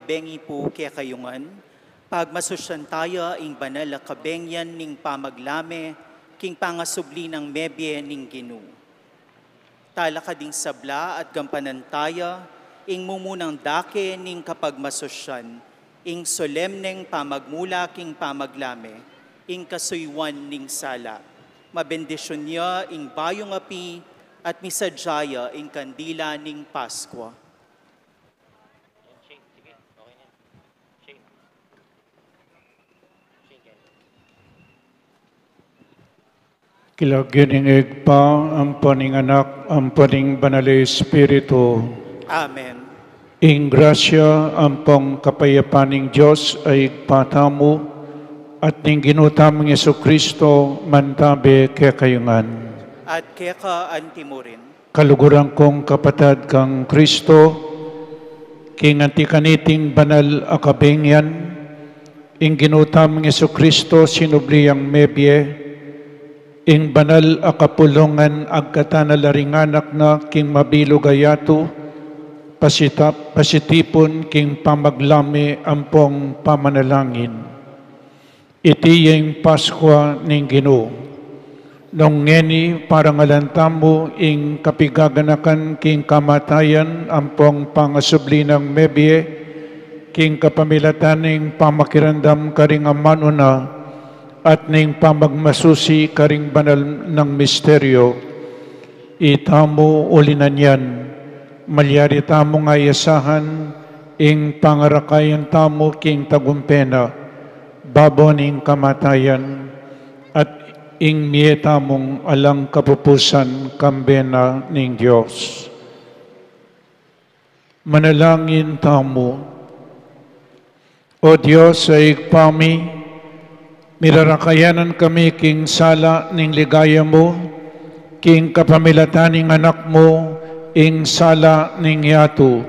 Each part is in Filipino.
bengi po kaya kayungan, pagmasusyan tayo ing banal a kabengyan ning pamaglame, king pangasubli ng mebye ning Ginu. Tala ka ding sabla at gampanan tayo, ing mumunang dake ning kapagmasusyan, ing solemneng pamagmula king pamaglame, ing kasuywan ning sala. Mabendisyon niya ing bayong api at misadyaya ing kandila ning Paskwa. Kilagyaningig pa ang paninganak, ang paning banal Espiritu. Amen. Ing grasya ang pang kapayapaning Diyos ay patamo at ning ginutamang Yesu Kristo mantabi kaya kayungan. At kaya ka antimurin. Kaluguran kong kapatad kang Kristo, king antikaniting banal akabengyan, ing ginutamang Yesu Kristo sinubliyang mebye, ing banal akapulungan agkatanalaringanak na king mabilo gayato, pasitipon king pamaglami ampong pamanalangin. Iti yung Paskwa ning Ginoo. Nung ngeni parang alantamo ing kapigaganakan king kamatayan ampong pangasubli ng mebye, king kapamilataning pamakirandam karing amanuna, at ning pamagmasusi karing banal ng misteryo, itamo ulinan yan, malyari tamo nga yasahan, ing pangarakayan tamo king tagumpena, babo ning kamatayan, at ing mietamong alang kapupusan kambena ning Diyos. Manalangin tamo. O Diyos, sa igpami, mirarakayanan kami king sala ning ligaya mo, king kapamilataning anak mo, ing sala ning yato.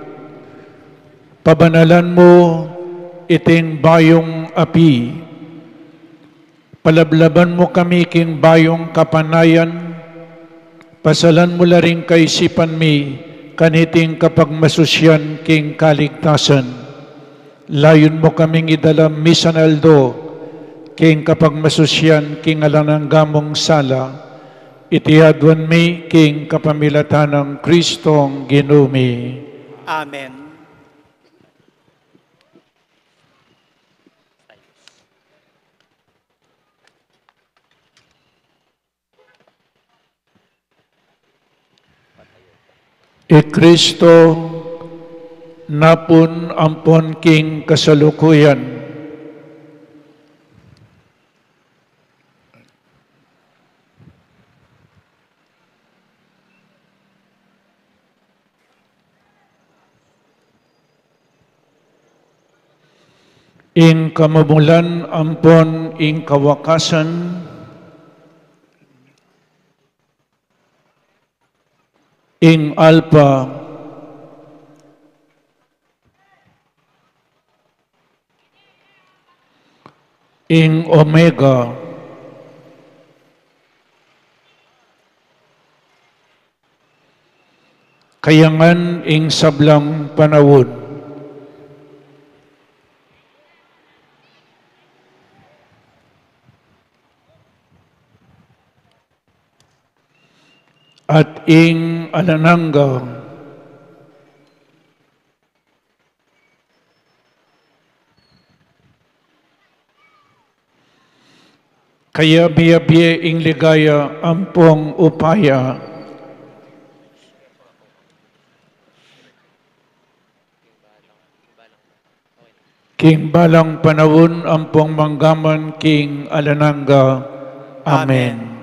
Pabanalan mo iting bayong api. Palablaban mo kami king bayong kapanayan, pasalan mo laring kaisipan mi, kaniting kapagmasusyan king kaligtasan. Layon mo kaming idalam misanaldo, king kapagmasusyan king alananggamong sala, itiadwan mi king kapamilatan ng Kristong Ginumi. Amen. Kristo napun ampon king kasalukuyan. Ing kamamulan ampon ing kawakasan, ing Alpha, ing Omega, kayangan ing sablang panawon. At ing alanangga, kaya biya-biya ing ligaya ampong upaya, king balang panawon ampong manggaman king alanangga. Amen.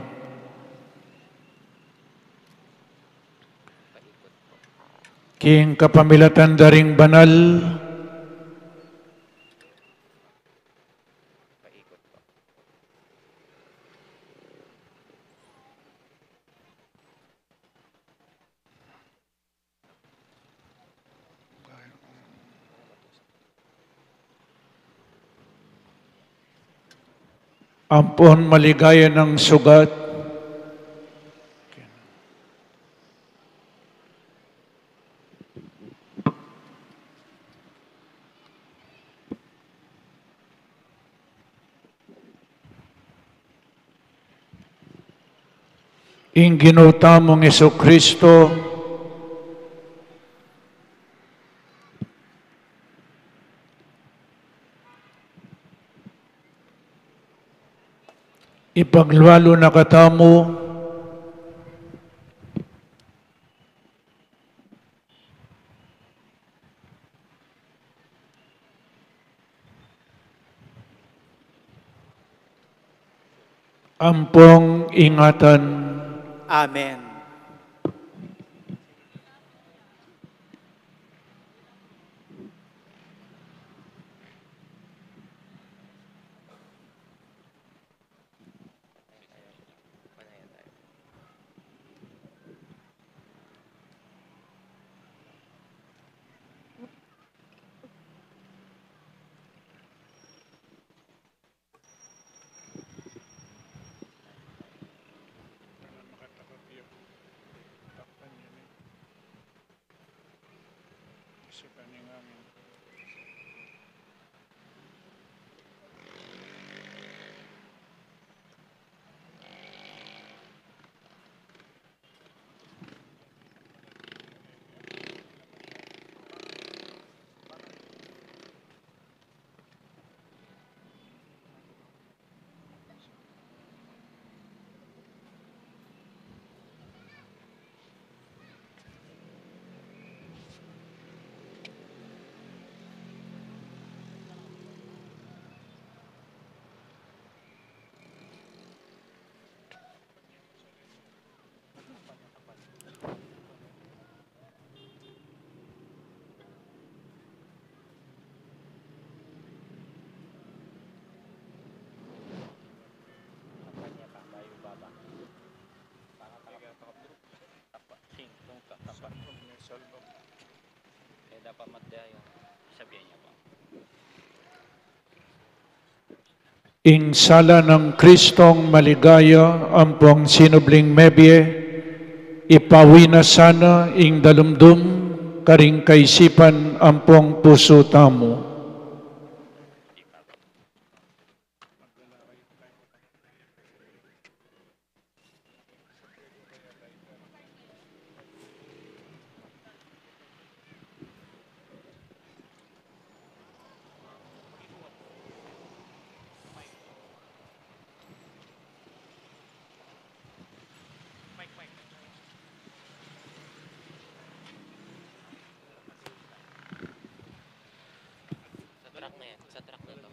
King kapamilatan daring banal, ampon maligaya ng sugat, ing ginutamong Kristo, ipagluwalo na katamo, ampong ingatan. Amen. Ing sala ng Kristong maligaya, ampong sinubling mebye, ipawi na sana ing dalumdum, karing kaisipan ampong puso tamo. Sa truck na to.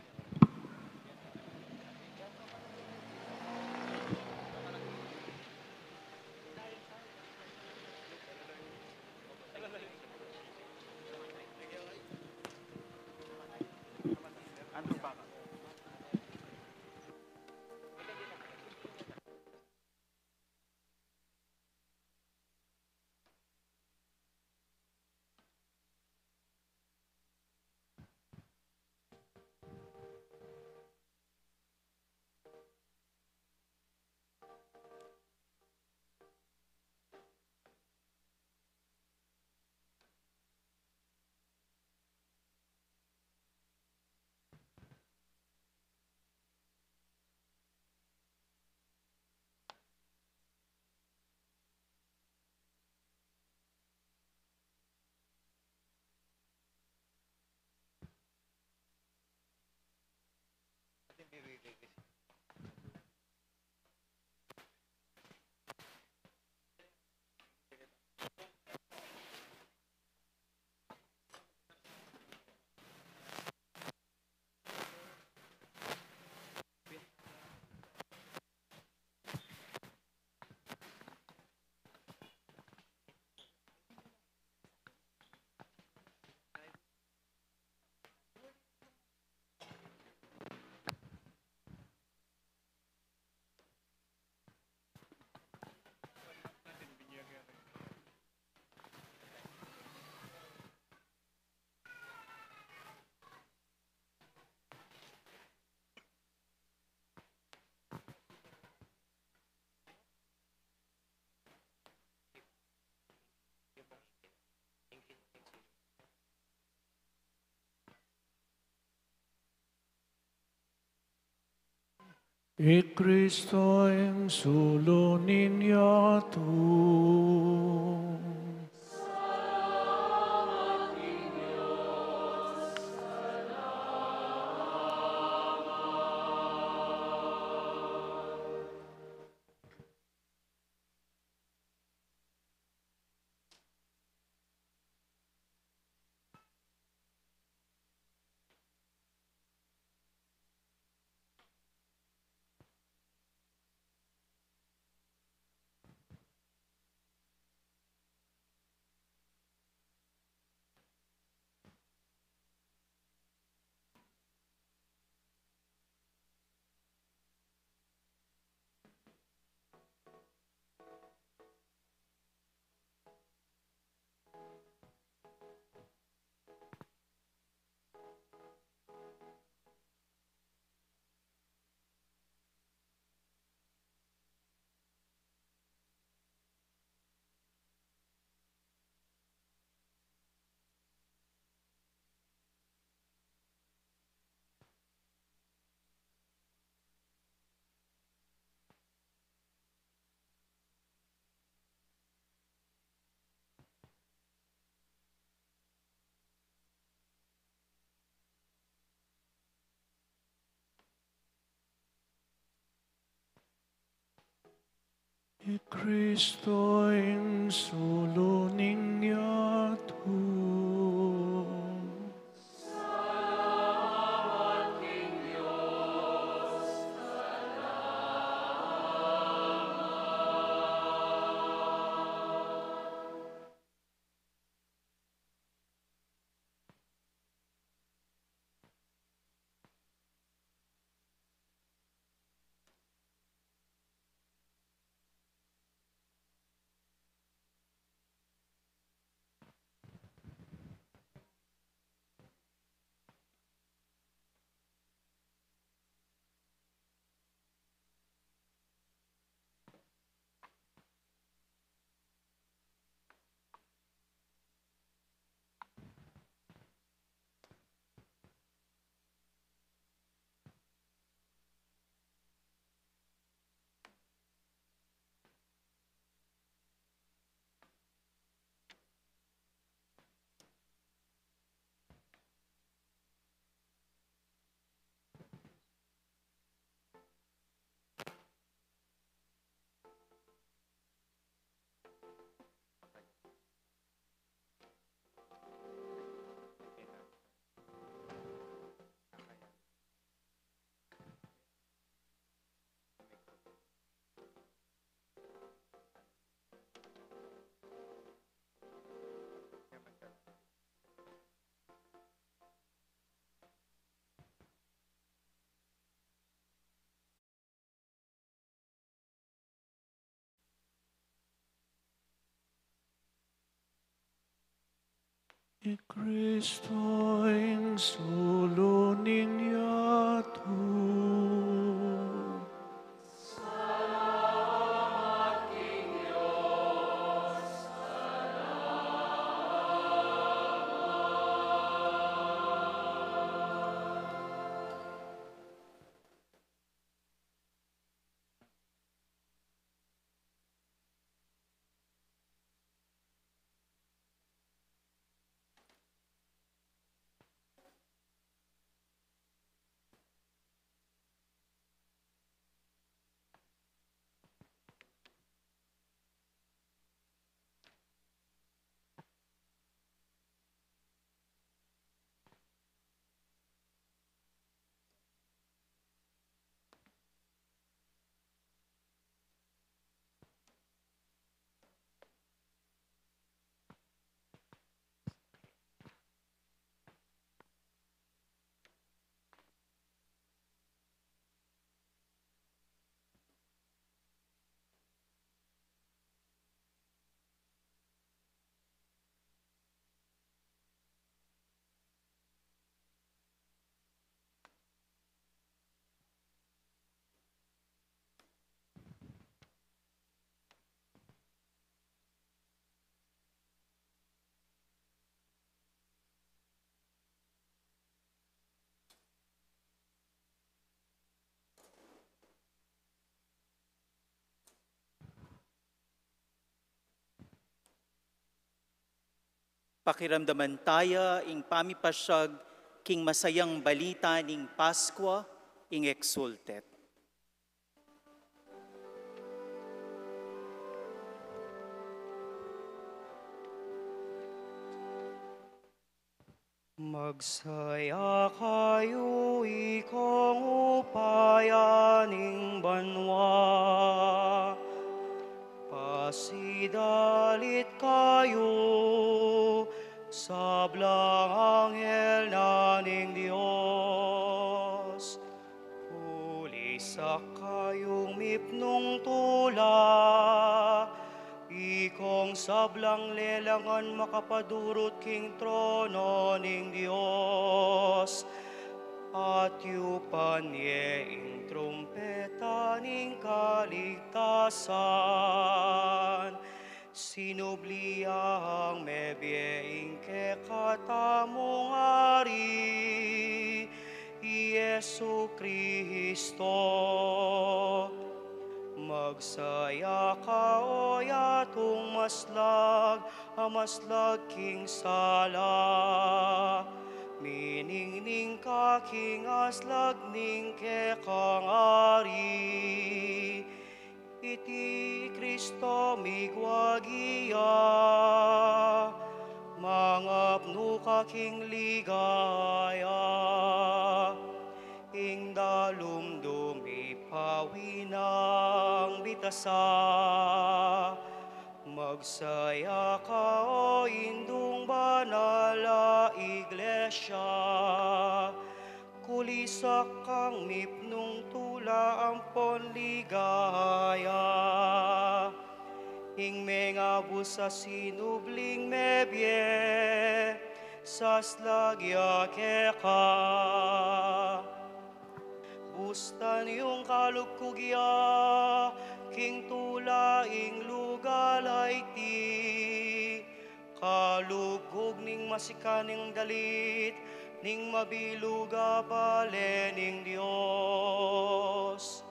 Kristo ang sulo ninyo tu. Kristo ang sulo ninyo tu. Kristo ang sulo ninyo tu. Pakiramdaman taya ing pamipasyag king masayang balita ning Paskwa ing exultet. Magsaya kayo ikong upayaning banwa, pasidalit kayo sa blang anghel naning Diyos. Pulisak kayong mipnong tula, ikong sablang lelangan makapadurot king trono ning Dios. At yupan ing trumpeta ning kaligtasan, sinubliyang mebye ing kekatamong ari, Yesu Kristo. Magsaya ka o yatong maslag, amaslag king sala. Miningning ka king aslag ning kekang ari. Iti Kristo migwagiya, mangapno ka king ligaya. Ing dalumdum ipawinang bitasa, magsaya ka o indung banala iglesia. Kulisak kang mipnong tula ampon ligaya. Ing mengabus sa sinubling mebye, saslagya keka. Bustan yung kalugkugya, king tula ing lugalay ti. Kalugog ning masikaning dalit, ning mabiluga bale ning Dios.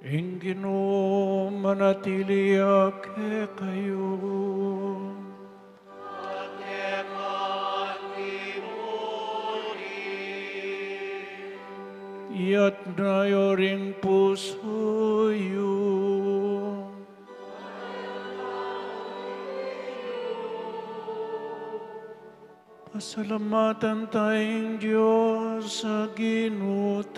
Ing Ginoo manatili ake kayo. Iyat na yoring puso yu. Pasalamatan tayong Diyos sa ginutamo.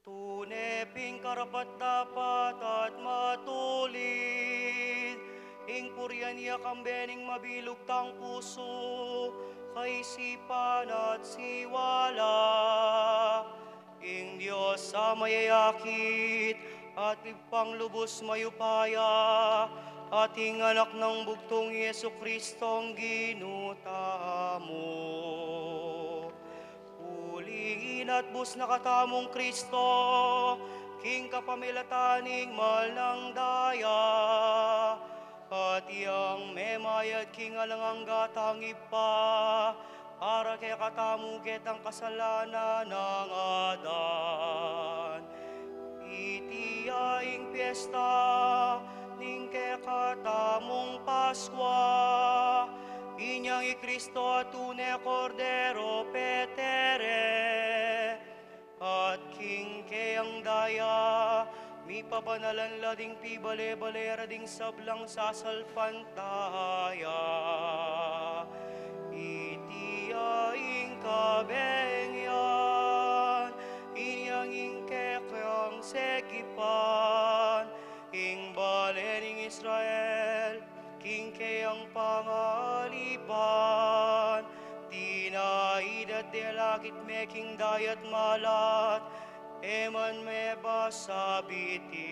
Tuneping karapat-dapat at matulid, ing puryan niya kambening mabilog tang puso, kaisipan at siwala. Ing Diyos sa mayayakit at ipang lubos mayupaya, ating anak ng bugtong Yesu Kristong ginutamo. Pulingin at bus nakatamong Kristo, king kapamilataning mal ng daya, at iyang memayad king alangang gatang ipa, para kay katamuget ang kasalanan ng Adan. Itiyaing piyesta, ning kay katamong Paskwa, inyang i-Kristo at une Cordero petere, at king kayang daya, mi papanalan lading pibale-balera ding sablang sasalpantaya. Itiyaing kabengyan, inyang ingkekang sekipan, ing balening Israel, king kayang pangalipan, tinaidat delakit meking dayat malat, eman me basabitis.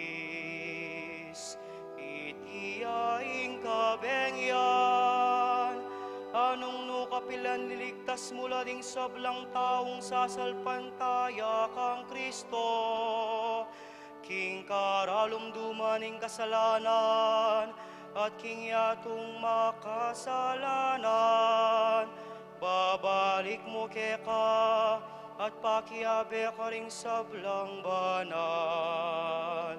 Itiyaing kabengyan, anong nukapilan niligtas mula ding sablang taong sasalpantaya kang Kristo, king karalumdumaning kasalanan, at king yatong makasalanan, babalik mo keka, at pakiabe ka ring sablang banal.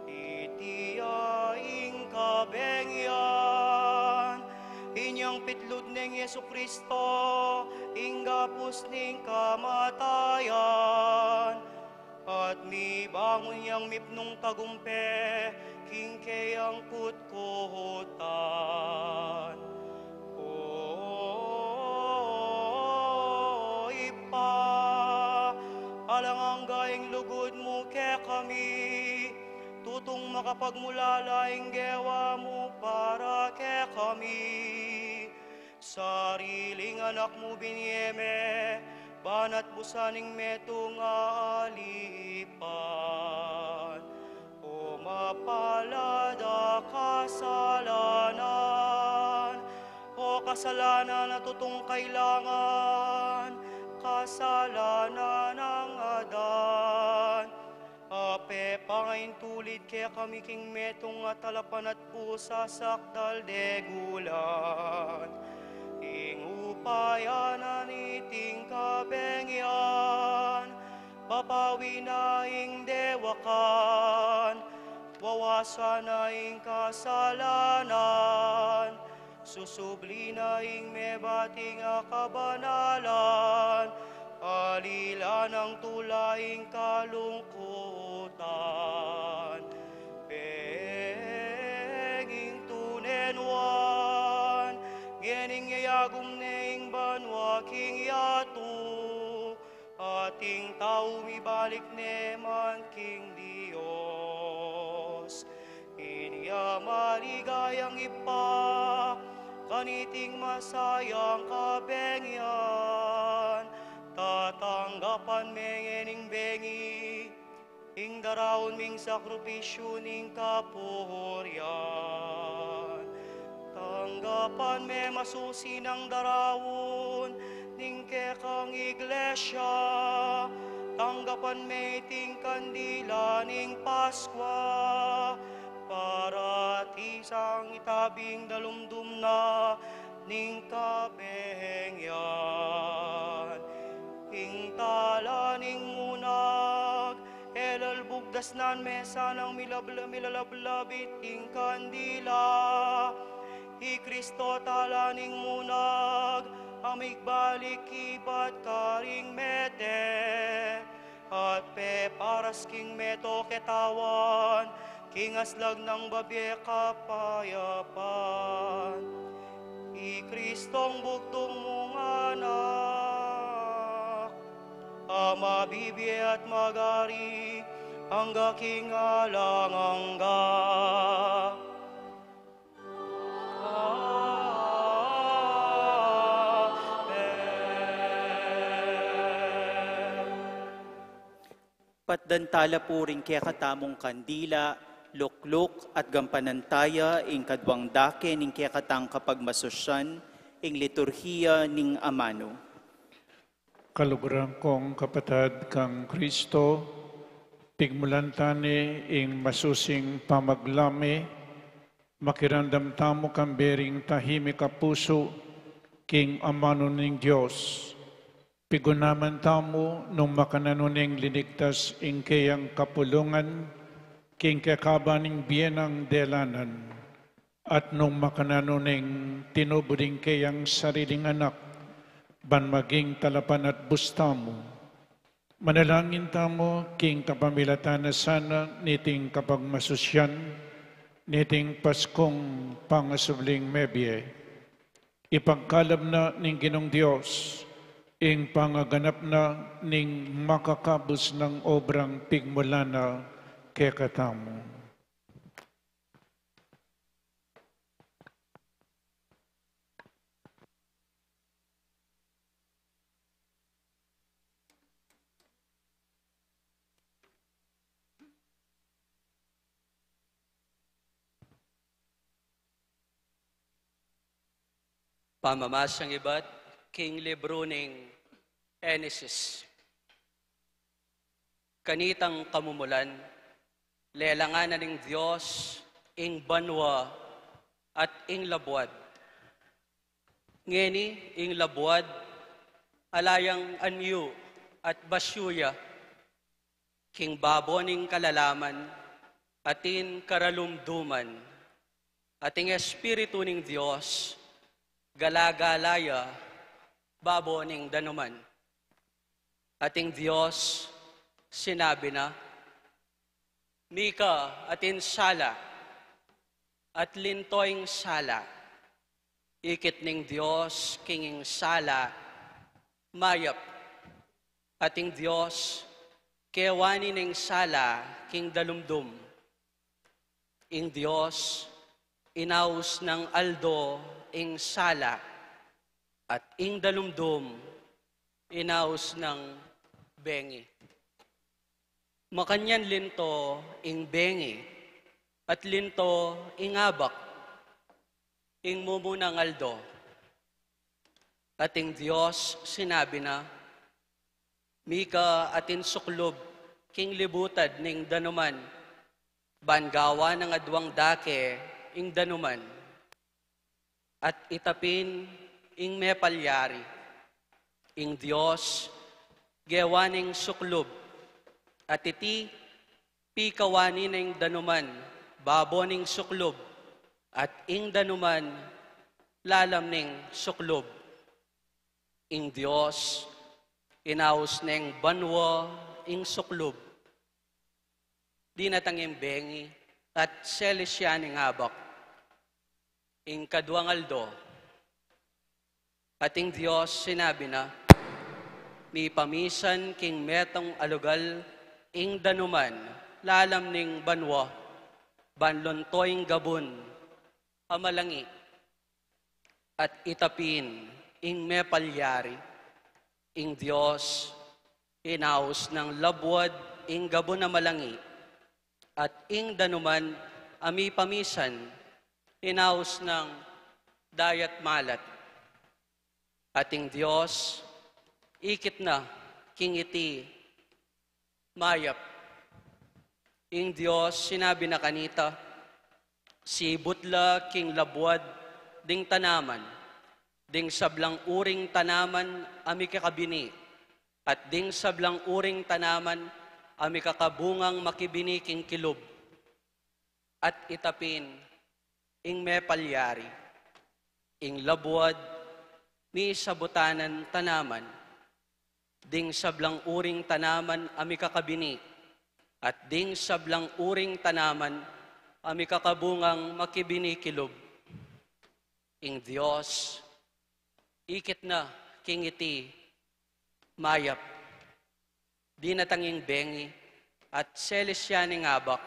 Itiyaing kabengyan, inyang pitlod ng Yesu Kristo, inggapos ning kamatayan. At mi bangon yang mipnong tagumpe, kingkayang kutkutan. O ipa, alang ang gaing lugod mo ke kami, tutong makapagmulalaing gewa mo para ke kami. Sariling anak mo binyeme, banat busaning metong alipan. O mapalada kasalanan, o kasalanan na tutong kailangan, kasalanan ng Adan. Ape pangain tulid kaya kami king metong at talapan at pusa sakdal degulan. Ingupayanan iting kabengyan, papawi na ing dewakan, wawasan na ing kasalanan, susubli na ing mebating akabanalan, alila ng tulaing kalungkutan. Penging tunenwan, gening yagum neing banwa king yatu, ating tao mibalik neman king Dios. Inya maligayang ipa, kaniting masayang kabengyan, tatanggapan mengening bengi, ing daraon ming sakripisyo ning kapuryan. Tanggapan me masusi ng darawon, ning kekang iglesia, tanggapan me ting kandila ning Paskwa, para tisang itabing dalumdum na ning kabengyan. Ing tala ning munag, elal bugdas nan mesa ng milalablabit ing kandila. I Kristo tala ning munag, amig balik ibat karing mete. At pe paras king meto ketawan, king aslag ng babye kapayapan. I Kristong bugtong mong anak, ama bibi at magari, hangga king alang hangga. Patdantala po rin kaya katamong kandila, lukluk at gampanantaya ing kadwang dake ning kaya katang kapagmasosyan ing liturhiya ning amano. Kaluguran kong kapatid kang Kristo, pigmulantani ing masusing pamaglami, makirandam tamo kang bering tahimik ka puso, king amano ning Diyos. Pigunaman tamo nung makananuning linigtas ing kayang kapulungan, king kakabaning biyenang delanan, at nung makananuning tinubuding kayang sariling anak, ban maging talapan at bustamo. Manalangin tamo, king kapamilatan na sana, niting kapagmasusyan, niting Paskong pangasubling mebye. Ipagkalab na ning Ginong Diyos, ing pangaganap na ning makakabos ng obrang pigmulana kekatamo. Pamamasyang iba't king libro ning Enesis. Kanitang kamumulan, lelanganan ng Diyos, ing banwa at ing labwad. Ngeni ing labwad, alayang anyo at basyuya, king baboning kalalaman, atin karalumduman, ating espiritu ning Diyos, galagalaya, baboning danuman. Ating Diyos, sinabi na, Mika atin sala, at lintoing sala, ikit ning Diyos, kinging sala, mayap, ating Diyos, kewani ning sala, king dalumdum, ing Diyos, inaus ng aldo, ing sala, at ing dalumdum, inaus ng bengi. Makanyan linto, ing bengi, at linto, ing abak, ing mumunang aldo. Ating Diyos, sinabi na, Mika atin suklob, king libutad ning danuman, bangawa ng adwang dake, ing danuman, at itapin, ing mepalyari, ing Diyos, gewaning suklob, at iti, pikawani ning danuman, baboning suklob, at ing danuman, lalam ning suklob. Ing Diyos, inaus ning banwa, ing suklob. Di natanging bengi, at selesyaning abak. Ing kaduang aldo, ating Diyos, sinabi na, mi pamisan king metong alugal, ing danuman, lalam ning banwa, banlontoing gabon, amalangi, at itapin, ing mepalyari, ing Diyos, inaus ng labwad, ing gabon na malangi, at ing danuman, ami pamisan, inaus ng dayat malat. Ating Diyos, ikit na, king iti, mayap. Ing Diyos, sinabi na kanita, si butla king labwad, ding tanaman, ding sablang uring tanaman, ami kakabini, at ding sablang uring tanaman, ami kakabungang makibini king kilob, at itapin, ing mepalyari, ing labwad, mi sabutanan tanaman, ding sablang uring tanaman, ami kakabini, at ding sablang uring tanaman, ami kakabungang makibini kilob. Ing Diyos, ikit na, king iti, mayap, di natanging bengi, at selesyaning abak,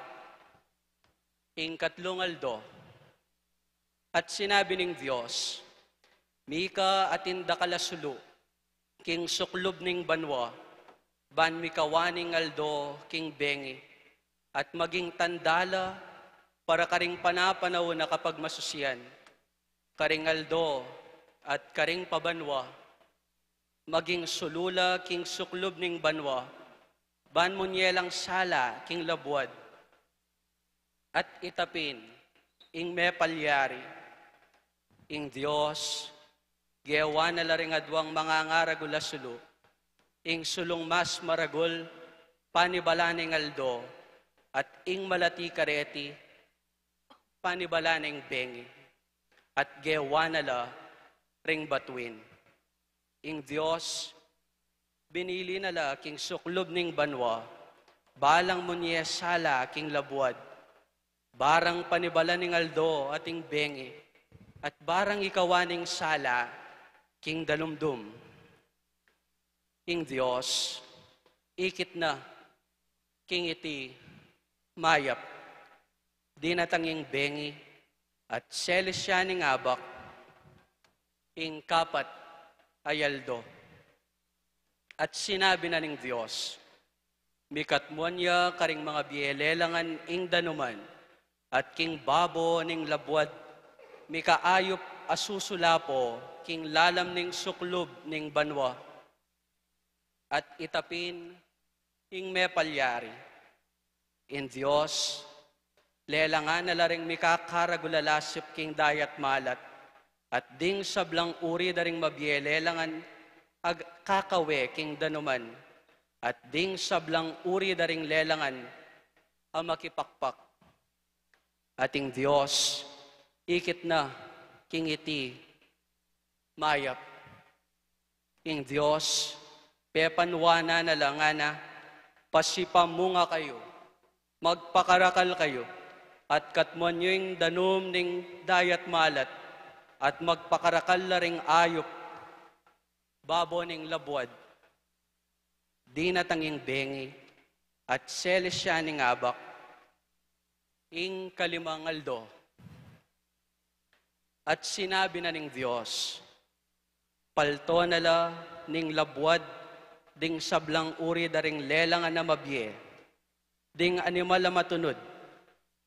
ing katlong aldo, at sinabi ning Diyos, Mika atin dakalasulo, king suklob ning banwa, ban mikawaning aldo, king bengi, at maging tandala, para karing panapanaw na kapag masusiyan, karing aldo, at karing pabanwa, maging sulula, king suklob ning banwa, ban munyelang sala, king labwad, at itapin, ing mepalyari, ing Diyos, gewa na laring adwang mga ngaragula sulo, ing sulong mas maragol, panibalaning aldo, at ing malati kareti, panibalaning bengi, at gewa na la ring batuin. Ing Diyos, binili na la king suklob ning banwa, balang munye sala king labwad, barang panibalaning aldo ating bengi, at barang ikawaning sala, king dalumdum. Ing Diyos, ikit na, king iti, mayap, di natanging bengi, at selesyaning abak, ing kapat, ayaldo. At sinabi na ning Diyos, mikatmuan niya karing mga biyelelangan ing danuman, at king babo ning labwad, mikaayop asusulapo, king lalam ning suklob ning banwa, at itapin, ing mepalyari. In Diyos, lelangan na laring mikakaragulasip king dayat malat, at ding sablang uri daring mabielelangan, kakawe king danuman, at ding sablang uri daring lelangan, ang makipakpak. Ating Diyos, ikit na king iti, mayap. King Diyos, pepanwana na lang na, pasipamunga kayo, magpakarakal kayo, at katmuan nyo yung danum ning dayat malat, at magpakarakal na ring ayop, babo ning labwad, di natanging bengi, at selesya ning abak, ing kalimang aldo. At sinabi na ning Diyos, palto nala ning labwad, ding sablang uri daring lelangan na mabye, ding animal na matunod,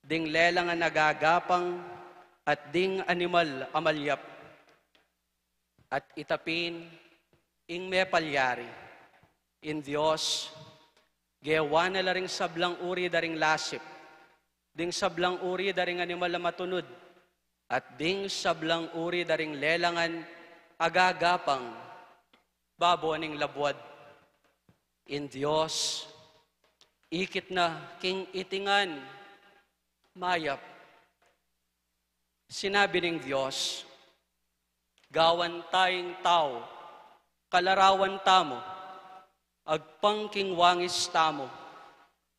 ding lelangan na gagapang, at ding animal amalyap, at itapin, ing may palyari, in Diyos, gewa na laring sablang uri daring lasip, ding sablang uri daring animal na matunod, at ding sablang uri daring lelangan, agagapang, babo ning labwad. In Diyos, ikit na king itingan, mayap. Sinabi ng Diyos, gawan tayong tao, kalarawan tamo, agpangking wangis tamo,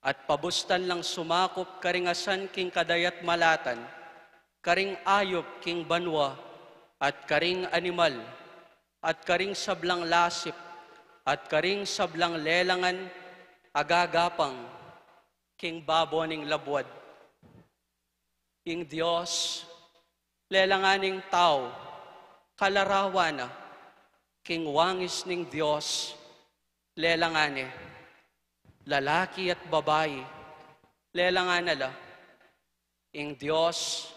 at pabustan lang sumakop karingasan king kadayat malatan, karing ayop king banwa, at karing animal, at karing sablang lasip, at karing sablang lelangan, agagapang, king babo ning labwad. Ing Diyos, lelanganing tao, kalarawana, king wangis ning Diyos, lelangane, lalaki at babae, lelangan nala, ing Diyos,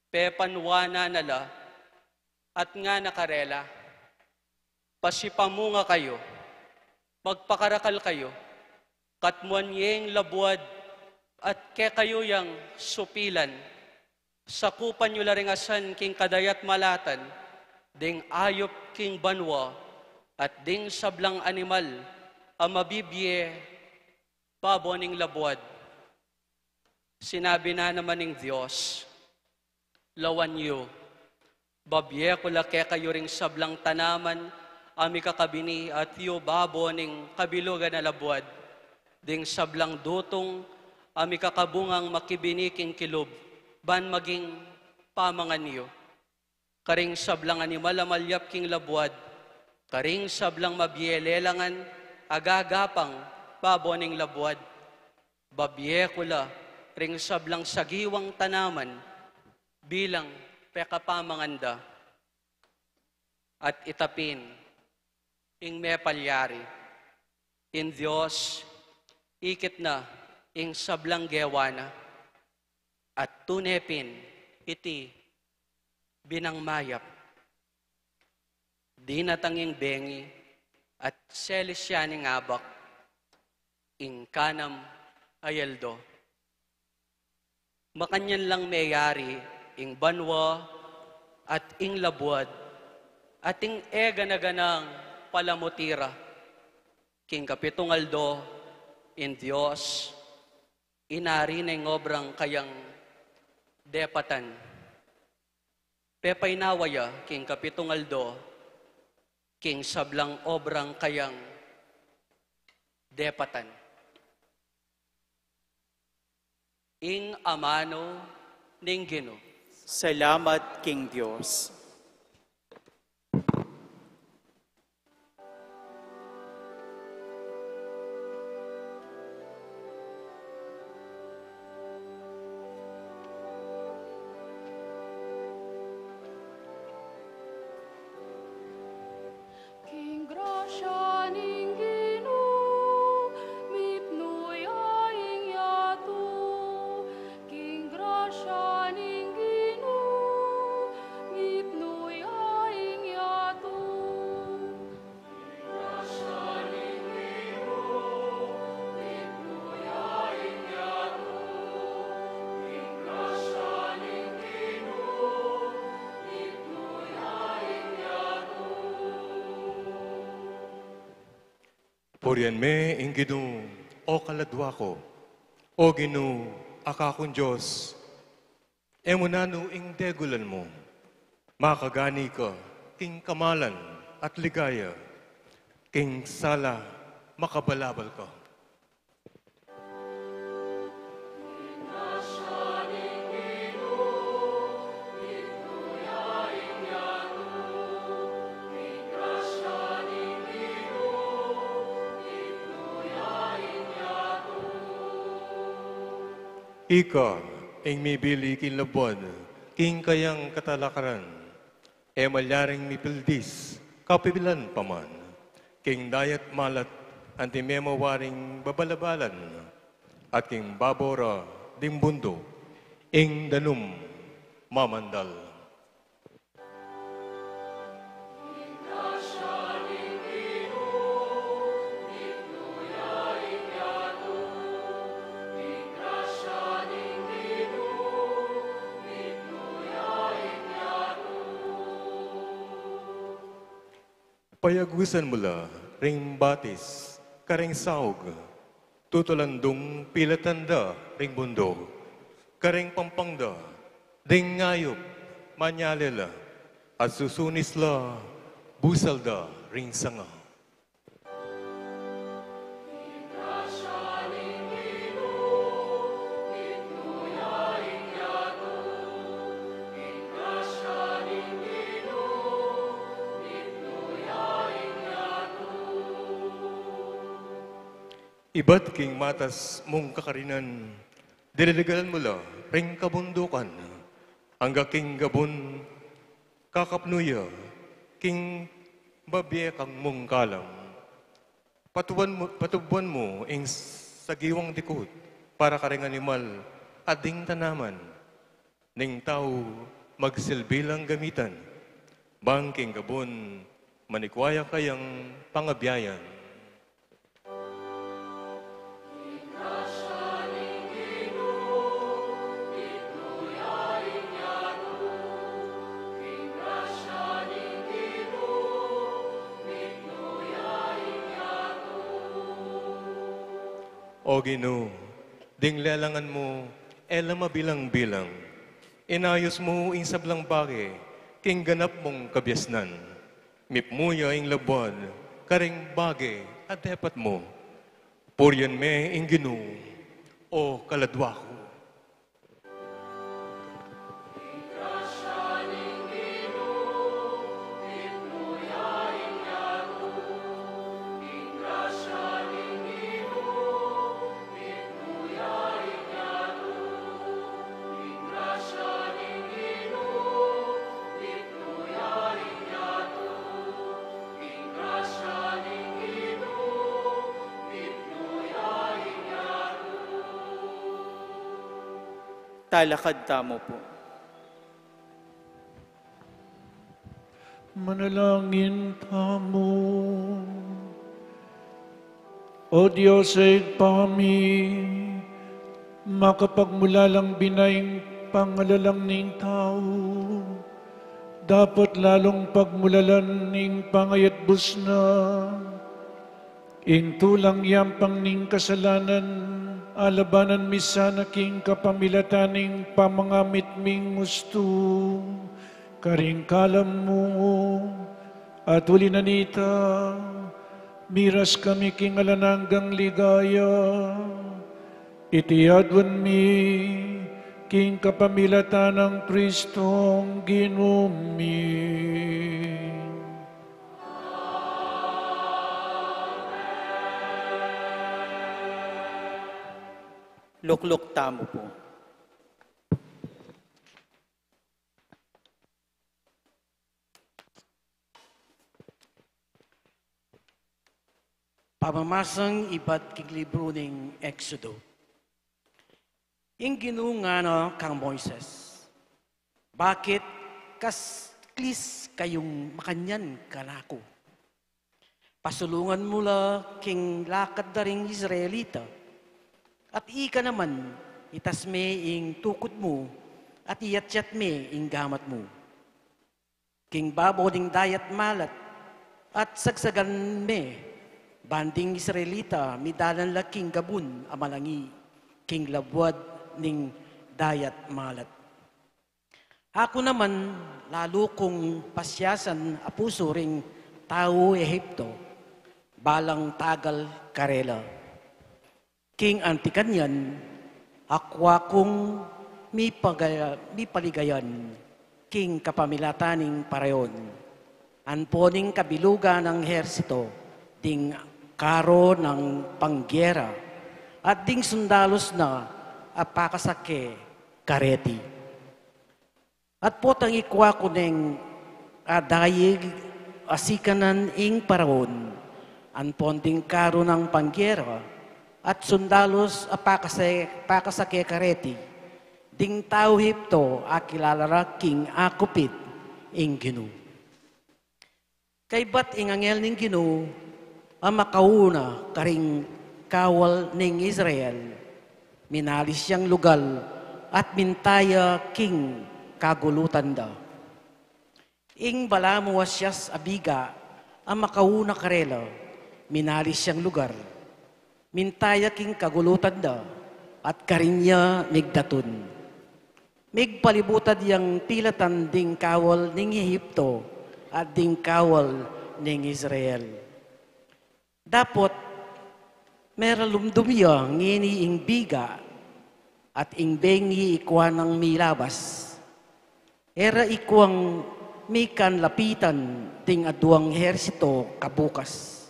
pepanwana nala, at nga nakarela, pasipamunga kayo, magpakarakal kayo, katmuan yeng labwad, at ke kayo yang supilan, sakupan nyo laringasan king kadayat malatan, ding ayop king banwa, at ding sablang animal, ang mabibye, babo ning labwad. Sinabi na naman ng Diyos, lawan nyo, babye ko lake kayo ring sablang tanaman, ami kakabini at yu babo ning kabilugan na labwad, ding sablang dutong, ami kakabungang makibiniking kilub, ban maging pamangan niyo. Karing sablang animal amalyap king labwad, karing sablang mabielelangan, agagapang babo ning labwad. Babye kula, ring sablang sagiwang tanaman, bilang pekapamanganda. At itapin, ing may palyari, in Diyos, ikit na, ing sablang gewana, at tunepin, iti, binang mayap. Di natanging bengi, at selesyaning abak, ing kanam ayaldo. Makanyan lang mayari, ing banwa, at ing labwad, at ing eganaganang palamutira, king kapitong aldo, in Diyos, inari na yung obrang kayang depatan. Pepay nawaya, king kapitong aldo, king sablang obrang kayang depatan. Ing amano ning Ginoo. Salamat, King Diyos. King grasya ning Ginoo, mipnuyaing yato. King grasya ning Ginoo, Purian me ing Ginu, o kaladwa ko, o Ginu, akakong Diyos, emunano ing degulan mo, makagani ka, king kamalan at ligaya, king sala, makabalabal ka. Ika, ing mibili kinlabwan, king kayang katalakaran, e malyaring mipildis, kapibilan paman, king dayat malat, antimemawaring babalabalan, at king babora, dimbundo, ing danum, mamandal. Payagusan mula, ring batis, karing saog, tutulandong pilatanda, ring bundog, karing pampangda, ding ngayop, manyalila, at susunisla, busalda, ring sanga. Iba't king matas mong kakarinan, dililigalan mula, ring kabundukan, hangga king gabon, kakapnuya, king babye kang mong kalam. Patubuan mo ing sagiwang dikot, para karing animal, ading tanaman, ning tao magsilbilang gamitan, bang king gabon, manikwaya kayang pangabiyayan. O Gino, ding lelangan mo, ela mabilang-bilang. Inayos mo ing sablang bagay, king ganap mong kabyasnan. Mipmuya ing labwad, karing bagay at hepat mo. Purian me ing Gino, o kaladwa ko. Talakad tamo po. Manalangin tamo. O Diyos ay pami, makapagmulalang binaing pangalalang ning tao, dapat lalong pagmulalan ning pangayatbus na, ing tulang yampang ning kasalanan, alabanan misana king kapamilataning pamangamit ming gusto, karing kalam mo, at uli nanita, miras kami king alananggang ligaya, itiyadwan mi, king kapamilatan ng Kristong ginumi. Lukluk tamo po. Pamamasang iba't king libro ng Exodo. Ing ginungano kang Moises, bakit klis kayong makanyan kanako? Pasulungan mula king lakad na ring Israelita, at ika naman, itas me ing tukod mo, at iyatyat me ing gamat mo. King babo ding dayat malat, at sagsagan me, Banding Israelita, midalan la king gabun, amalangi, king labwad, ning dayat malat. Ako naman, lalo kong pasyasan a puso ring tao Ehipto, balang tagal karela. King antikanyan, akwa kong mi paligayan, king kapamilataning parayon. Anponing kabiluga ng hersito, ding karo ng pangyera, at ding sundalos na apakasake kareti. At potang ikwa ko ng adayig asikanan ing paraon, anponding karo ng pangyera, at sundalos apakasake kareti, ding tao Hipto akilalara king akupit ing Ginu. Kay bat ing angel ning Ginu, ang makauna karing kawal ning Israel, minalis siyang lugal at mintaya king kagulutan da. Ing balamo wasyas abiga, ang makauna karela, minalis siyang lugar, mintaya king kagulutan da, at karinya migdatun. Migpalibutad yang pilatan ding kawal ning Ehipto at ding kawal ning Israel. Dapot, mera lumdumya ngini ing biga at ing bengi ikwa ng milabas. Era ikwang mikan lapitan ting aduang hersito kabukas.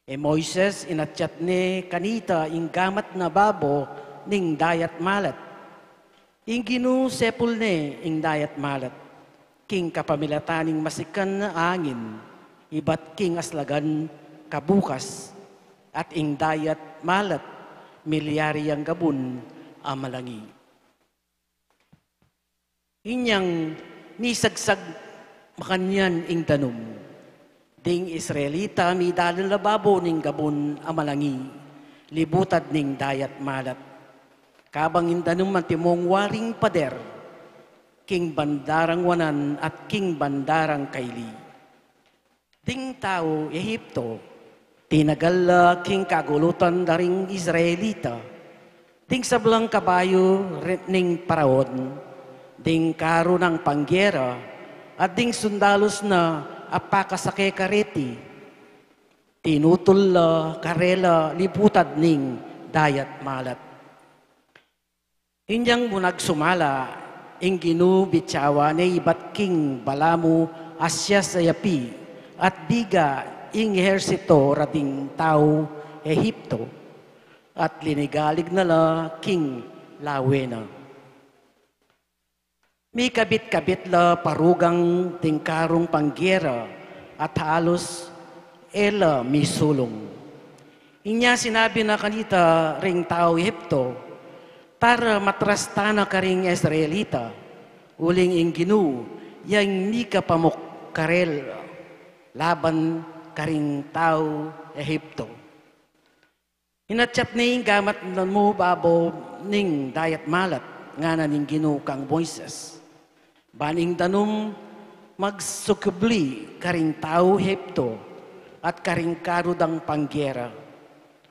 E Moises inatyat ni kanita ing gamat na babo ning dayat malat. Ing Ginu sepul ne ing dayat malat. King kapamilataning masikan na angin, ibat king aslagan kabukas, at ing dayat malat, milyari ang gabun amalangi. Inyang nisagsag makanyan ing tanum, ding Israelita midalan lababo ning gabun amalangi, libutad ning dayat malat. Kabang indanum mantimong waring pader, king bandarang wanan at king bandarang kaili. Ding tao Ehipto, tinagal king kagulutan daring Israelita, ding sablang kabayo ning paraon, ding karo ng pangyera, at ding sundalos na apakasake kareti, tinutol karela libutad ning dayat malat. Inyang munag sumala, ing Ginu bitsawa ni ibat king balamu asya sayapi, at biga ing ehersito rading tao Ehipto, at linigalig na la king Lawena. May kabit-kabit la parugang tingkarong pangyera at halos ela misulong. Inya sinabi na kanita ring tao Ehipto, tara matrastana ka ring Israelita, uling ing Ginu, yang ni ka pamuk karel, laban karing tao Ehipto. Inatyap ni gamat na mo babo ning dayat malat, nga na ning Ginu kang Moises. Baning danum magsukubli karing tao Ehipto at karing karudang pangyera.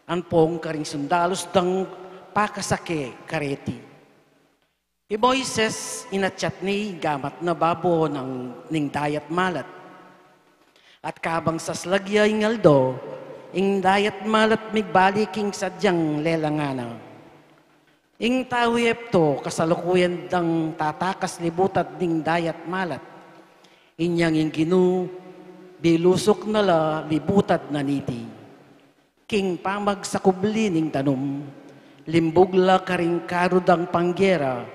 Anpong karing sundalos dang pakasake kareti. I Moises inatyat ni gamat na babo ning dayat malat. At kabang saslagya ing aldo, ing dayat malat migbalik ing sadyang lelangana. Ing tao Ehipto kasalukuyan dang tatakas libutad ning dayat malat. Inyang ing Ginu, bilusok na la libutad na niti. King pamag sa kubli ning tanum, limbugla karing karudang pangyera,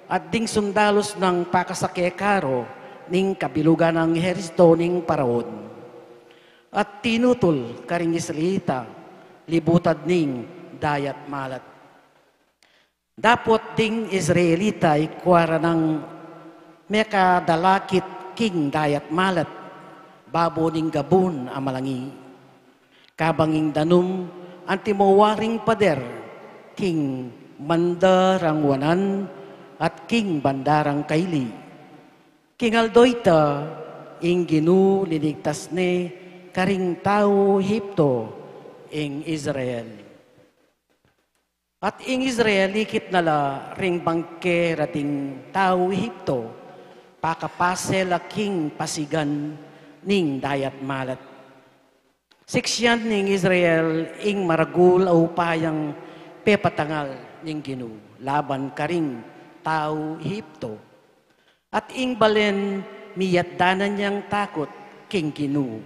at ding sundalos ng pakasake karo ning kabilugan ng ehersito ning paraon. At tinutol karing Israelita, libutad ning dayat malat. Dapot ding Israelita ikwara ng mekadalakit king dayat malat, babo ning gabun amalangi. Kabanging danum, antimowaring pader, king bandarang wanan, at king bandarang kaili. King aldoita, ing Ginu linigtas ni karing tao Ehipto, ing Israel. At ing Israel, ikit nala ring bangke rating tao Ehipto, pakapase laking pasigan ning dayat malat. Siksyan ning Israel, ing maragul au payang pepatangal ning Ginu, laban karing tao Ehipto. At ing balen, miyat danan niyang takot king Ginu,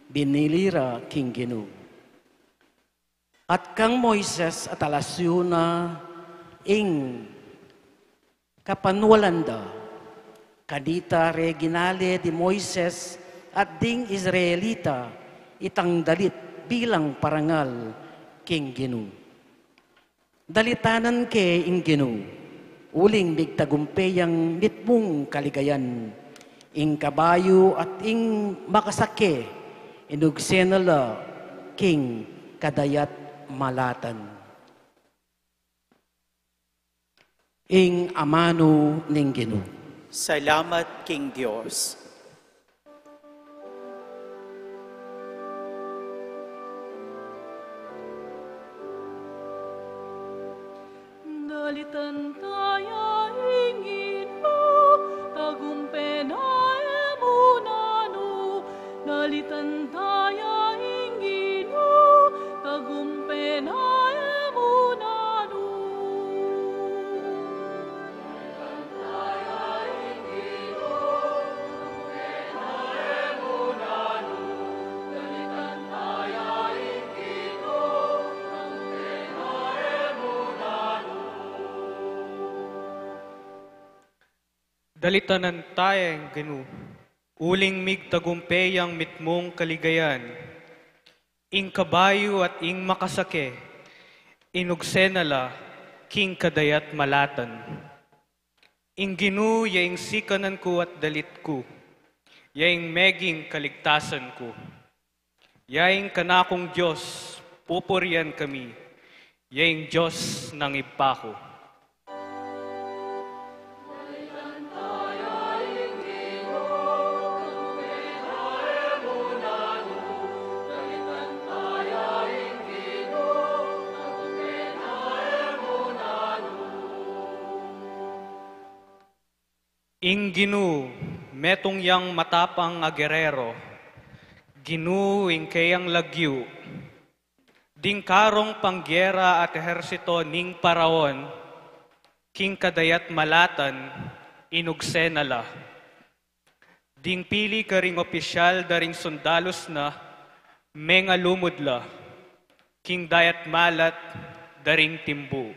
binilira king Ginu. At kang Moises at alasyuna ing kapanwalanda, kadita reginale di Moises at ding Israelita itang dalit bilang parangal king Ginu. Dalitanan ke ing Ginu, uling bigtagumpeyang nitmong kaligayan, ing kabayo at ing makasake, inugsenala king kadayat malatan. Ing amano ning Ginu. Salamat King Diyos. Dalitan tayo ingino, tagumpena emunano. Dalitan tayo ingino, tagumpena emunano. Dalitan tayo ingino, tagumpena emunano. Dalitan tayo ingino, tagumpena emunano. Dalitanan tayang Ginu, uling migtagumpeyang mitmong kaligayan, ing kabayo at ing makasake, inugsenala, king kadayat malatan. Ing Ginu, yaing sikanan ko at dalit ko, yaing meging kaligtasan ko. Yaing kanakong Diyos, pupurian kami, yaing Diyos ng ipako. Ing Ginu, metong yang matapang agerero, Ginu ing kayang lagyu, ding karong pangyera at ehersito ning paraon, king kadayat malatan, inugsenala. Ding pili karing opisyal daring sundalos na, menga lumudla, king dayat malat, daring timbu.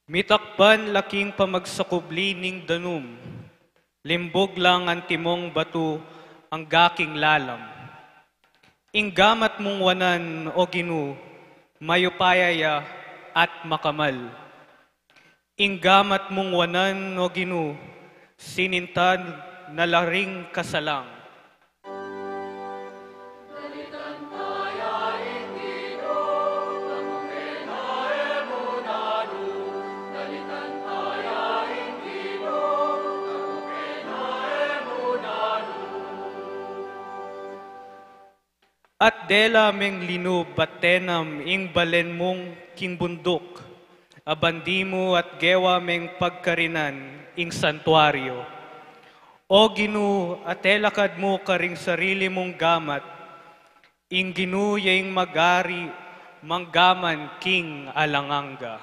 Mitakpan laking pamagsakubli ning danum, limbog lang ang timong batu ang gaking lalam. Inggamat mong wanan o Ginu, mayupayaya at makamal. Inggamat mong wanan o Ginu, sinintan na laring kasalang. At dela meng linu batenam ing balen mong king bundok, abandi mo at gewa meng pagkarinan ing santuaryo. O Ginu, atelakad mo karing sarili mong gamat, ing Ginu yaing magari, manggaman king alanganga.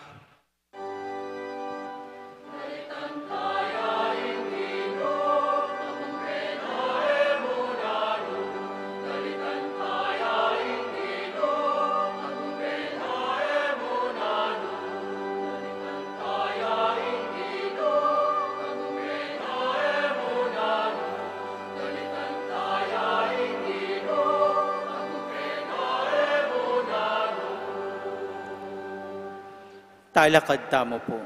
Talakad tamo po.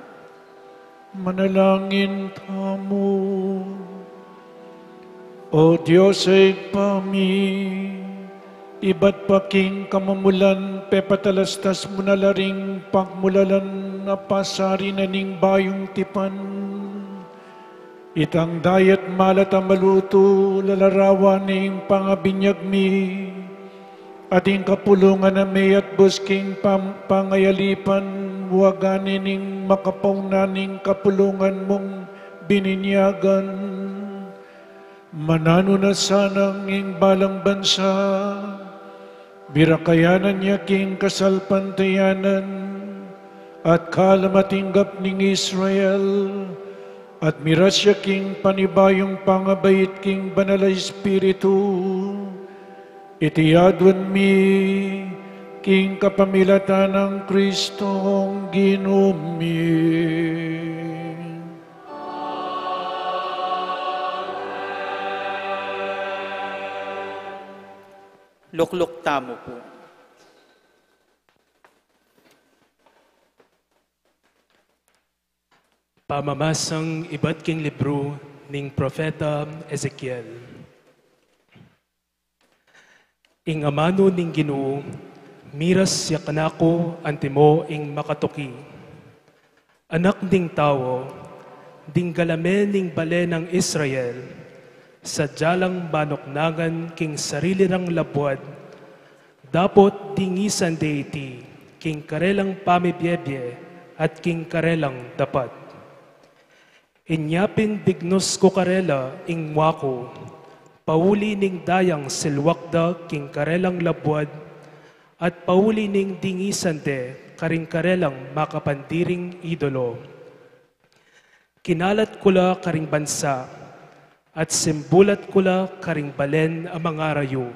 Manalangin tamo. O Diyos ay pami, iba't paking kamamulan, pepatalastas mo na laring pagmulalan na pasari na ning bayong tipan. Itang dayat malata maluto, lalarawan ning pangabinyag mi, ating kapulungan na may at busking pangayalipan, waganin ning makapaunan ning kapulungan mong bininyagan. Manano na sanang ing balang bansa, birakayanan niya king kasalpantayanan, at kalamatinggap ning Israel, at mirasya king panibayong pangabait king banal na Espiritu, itiyadwan mi king kapamilatan ng Kristong Ginumi. Lukluk tamo po. Pamamasang iba't king libro ning Propeta Ezekiel. Ing amano ning Ginoo, miras siya kanako antimo ing makatuki. Anak ding tao, ding galame ning bale ng Israel, sa jalang banoknagan king sarili rang labwad, dapot dingisan deiti, king karelang pamibyebye at king karelang dapat. Inyapin bignos ko karela ing wako, pauli ning dayang silwakda king karelang labwad, at pauli ning dingisan de karing karelang makapandiring idolo. Kinalat kula karing bansa, at simbulat kula karing balen ang mga rayo.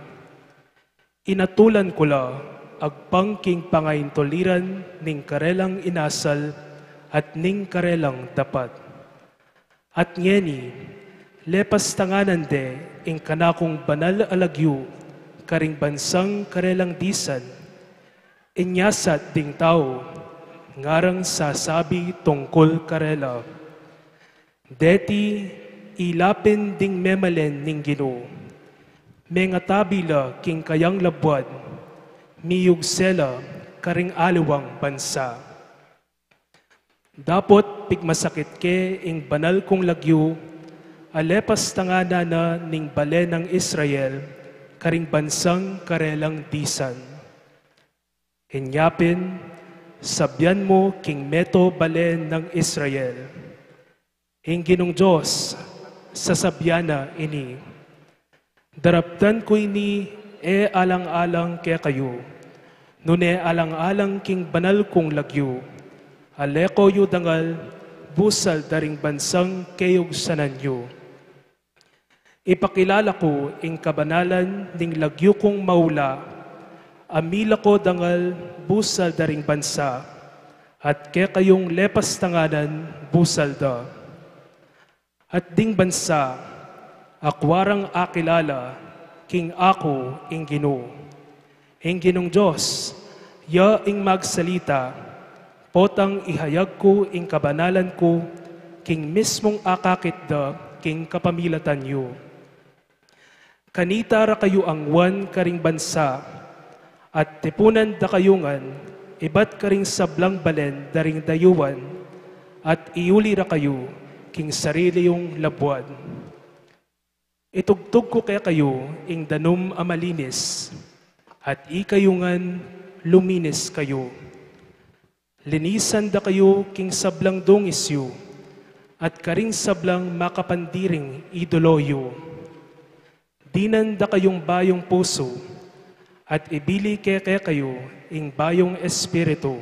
Inatulan kula agpang king pangaintoliran ning karelang inasal at ning karelang dapat. At ngeni, lepas tanganan de ing kanakong banal alagyo karing bansang karelang disan, inyasat ding tao, ngarang sasabi tungkol karela. Deti, ilapin ding memalen ning Ginoo, mengatabila king kayang labwad, miyug sela karing aliwang bansa. Dapot pigmasakit ke ing banal kong lagyo, alepas tangana na ning bale ng Israel, karing bansang karelang disan. Hinyapin, sabyan mo king meto bale ng Israel. Ing Ginong Diyos, sasabyana ini. Daraptan ko ini alang-alang kaya kayo, nune alang-alang king banal kong lagyo, aleko yu dangal, busal daring bansang kayog sananyo. Ipakilala ko ing kabanalan ning lagyo kong maula, amila ko dangal, busal daring bansa, at kaya kayong lepas tanganan, busal da. At ding bansa, akwarang akilala, king ako ing Ginoo. Ing Ginong Diyos, ya ing magsalita, potang ihayag ko ing kabanalan ko, king mismong akakit da, king kapamilatan yu. Kanita ra kayo ang wan karing bansa, at tipunan da kayungan, ibat karing sablang balen daring dayuan, at iuli ra kayo, king sarili yung labwad. Itugtog ko kaya kayo ing danom amalinis, at ikayungan luminis kayo. Linisan da kayo king sablang dongisyo, at karing sablang makapandiring idoloyo. Dinan da kayong bayong puso, at ibili kaya kayo ing bayong espiritu.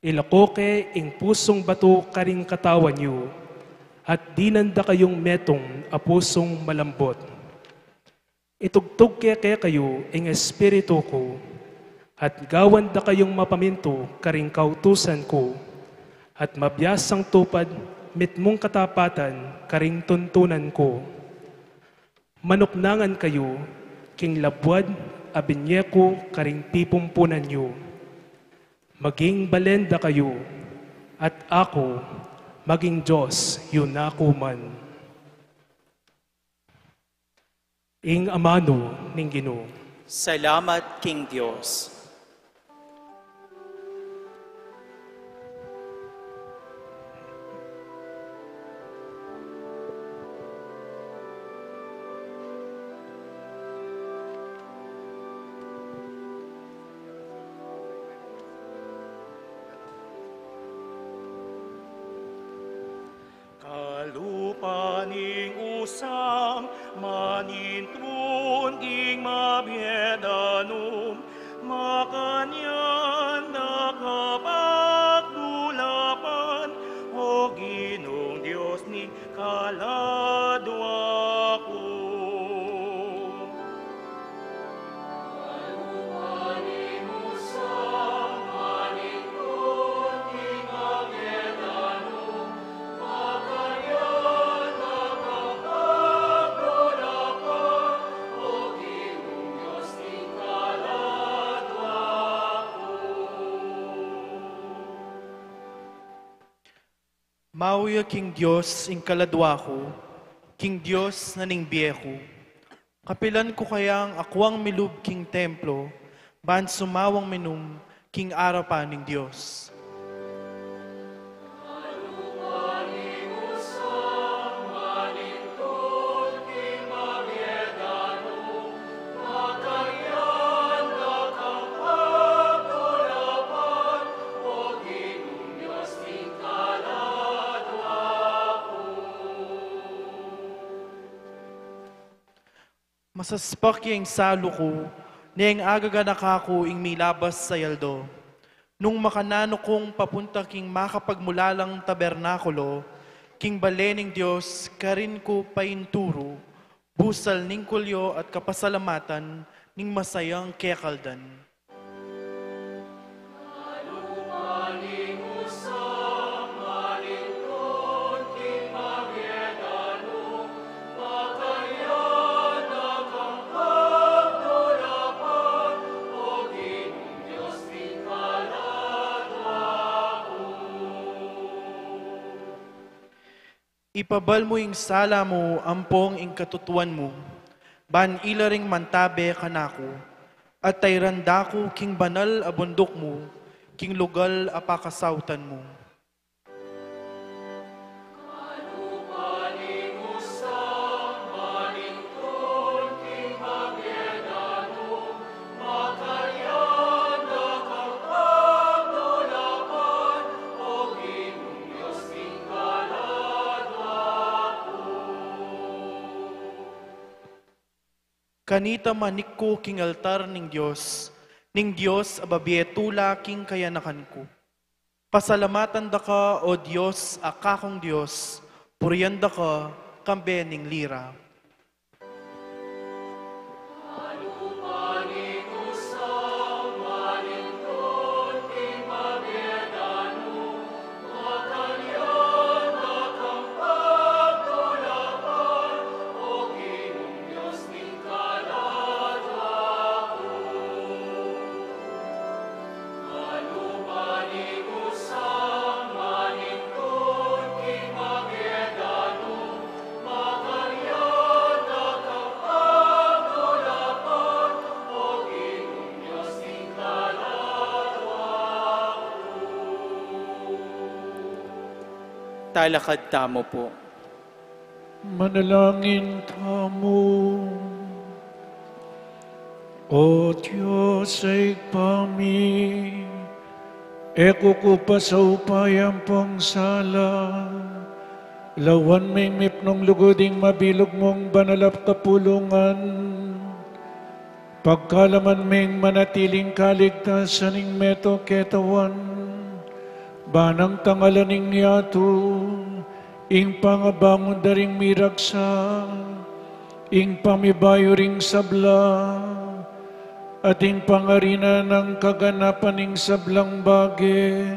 Ilakoke ing pusong bato karing katawan niyo, at dinanda kayong metong apusong malambot. Itugtog kaya kayo ing espiritu ko, at gawan da kayong mapaminto karing kautusan ko, at mabiyasang tupad mitmong katapatan karing tuntunan ko. Manuknangan kayo, king labwad abinyeko karing pipumpunan niyo. Maging balenda kayo, at ako, maging Diyos, yun ako man. ing amano ning Ginoo. Salamat King Dios. Kalupaning usang manintun ing mabiedanum makanyan nakapagdulapan o Ginong Diyos ni kaladwa ko. Mauya King Diyos, ing kaladwa ko, King Diyos na ning biyeko. Kapilan ko kayang akwang milub King Templo, ban sumawang minum, King arapan ning Diyos. Masaspak yung salo ko, niyang agaga nakako ing milabas sa yaldo. Nung makanano kong papunta king makapagmulalang tabernakulo, king balening Diyos, karin ko painturo, busal ning kulyo at kapasalamatan, ning masayang kekaldan. Ipabal mo ing sala mo, ampong ing katutuan mo, ban ilaring mantabe kanako, at tayranda ko king banal abundok mo, king lugal apakasautan mo. Kanita manikko king altar ning Diyos ababietula king kayanakan ko. Pasalamatan da ka, o Diyos, akakong Diyos, puryanda ka, kambe ning lira. Talakad tamo po. Manalangin tamo. O Diyos ay pami, eko ko pa sa upayang pangsala, lawan may mipnong lugoding mabilog mong banalap kapulungan, pagkalaman may manatiling kaligtasan ing meto ketawan, banang tangalaning niyato, ing pangabangon daring miraksa, ing pamibayo ring sabla, ating pangarina ng kaganapan ing sablang bage,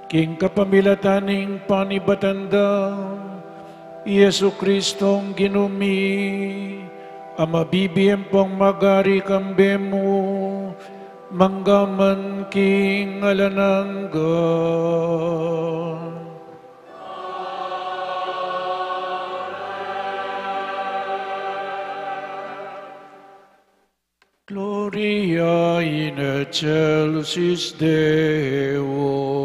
king kapamilataning panibatanda, Yesu Kristong ginumi, amabibiyem pong magari kambemo, manggaman king alananggan. excelsis Deo.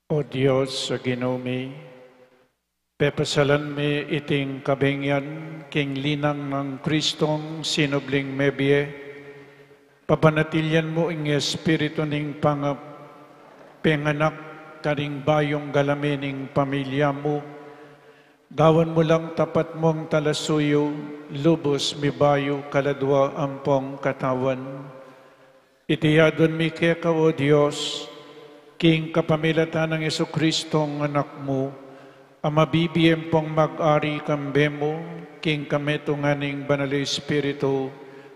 O Diyos sa ginumi, pepasalan mi iting kabengyan king linang ng Kristong sinubling mebye, papanatilyan mo ing espiritu ning penganak karing bayong galamining pamilya mo, gawan mo lang tapat mong talasuyo, lubos mi bayo kaladwa ampong katawan. Itiyadon mi keka o Diyos, king kapamilatan ng Jesucristong anak mo, ang mabibiyem pong mag-ari kambemo, king kameto nganing banal Espiritu,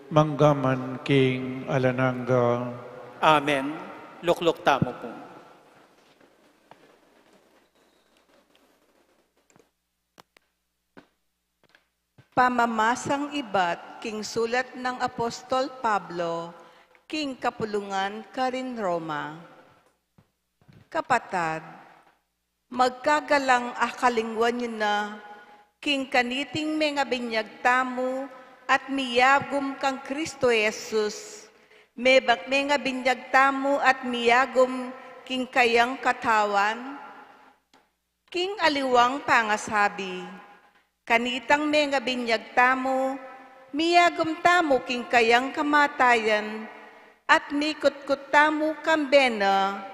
manggaman king alanangga. Amen. Luklok tamo po. Pamamasang ibat, king sulat ng Apostol Pablo, king kapulungan Karin Roma. Kapatad, magkagalang akalingwan nyo na, king kaniting mga binyag tamo at miyagom kang Kristo Jesus, mga binyag tamo at miyagom king kayang katawan, king aliwang pangasabi, kanitang mga binyag tamo, miyagom tamo king kayang kamatayan, at mikot-kot tamo kambena,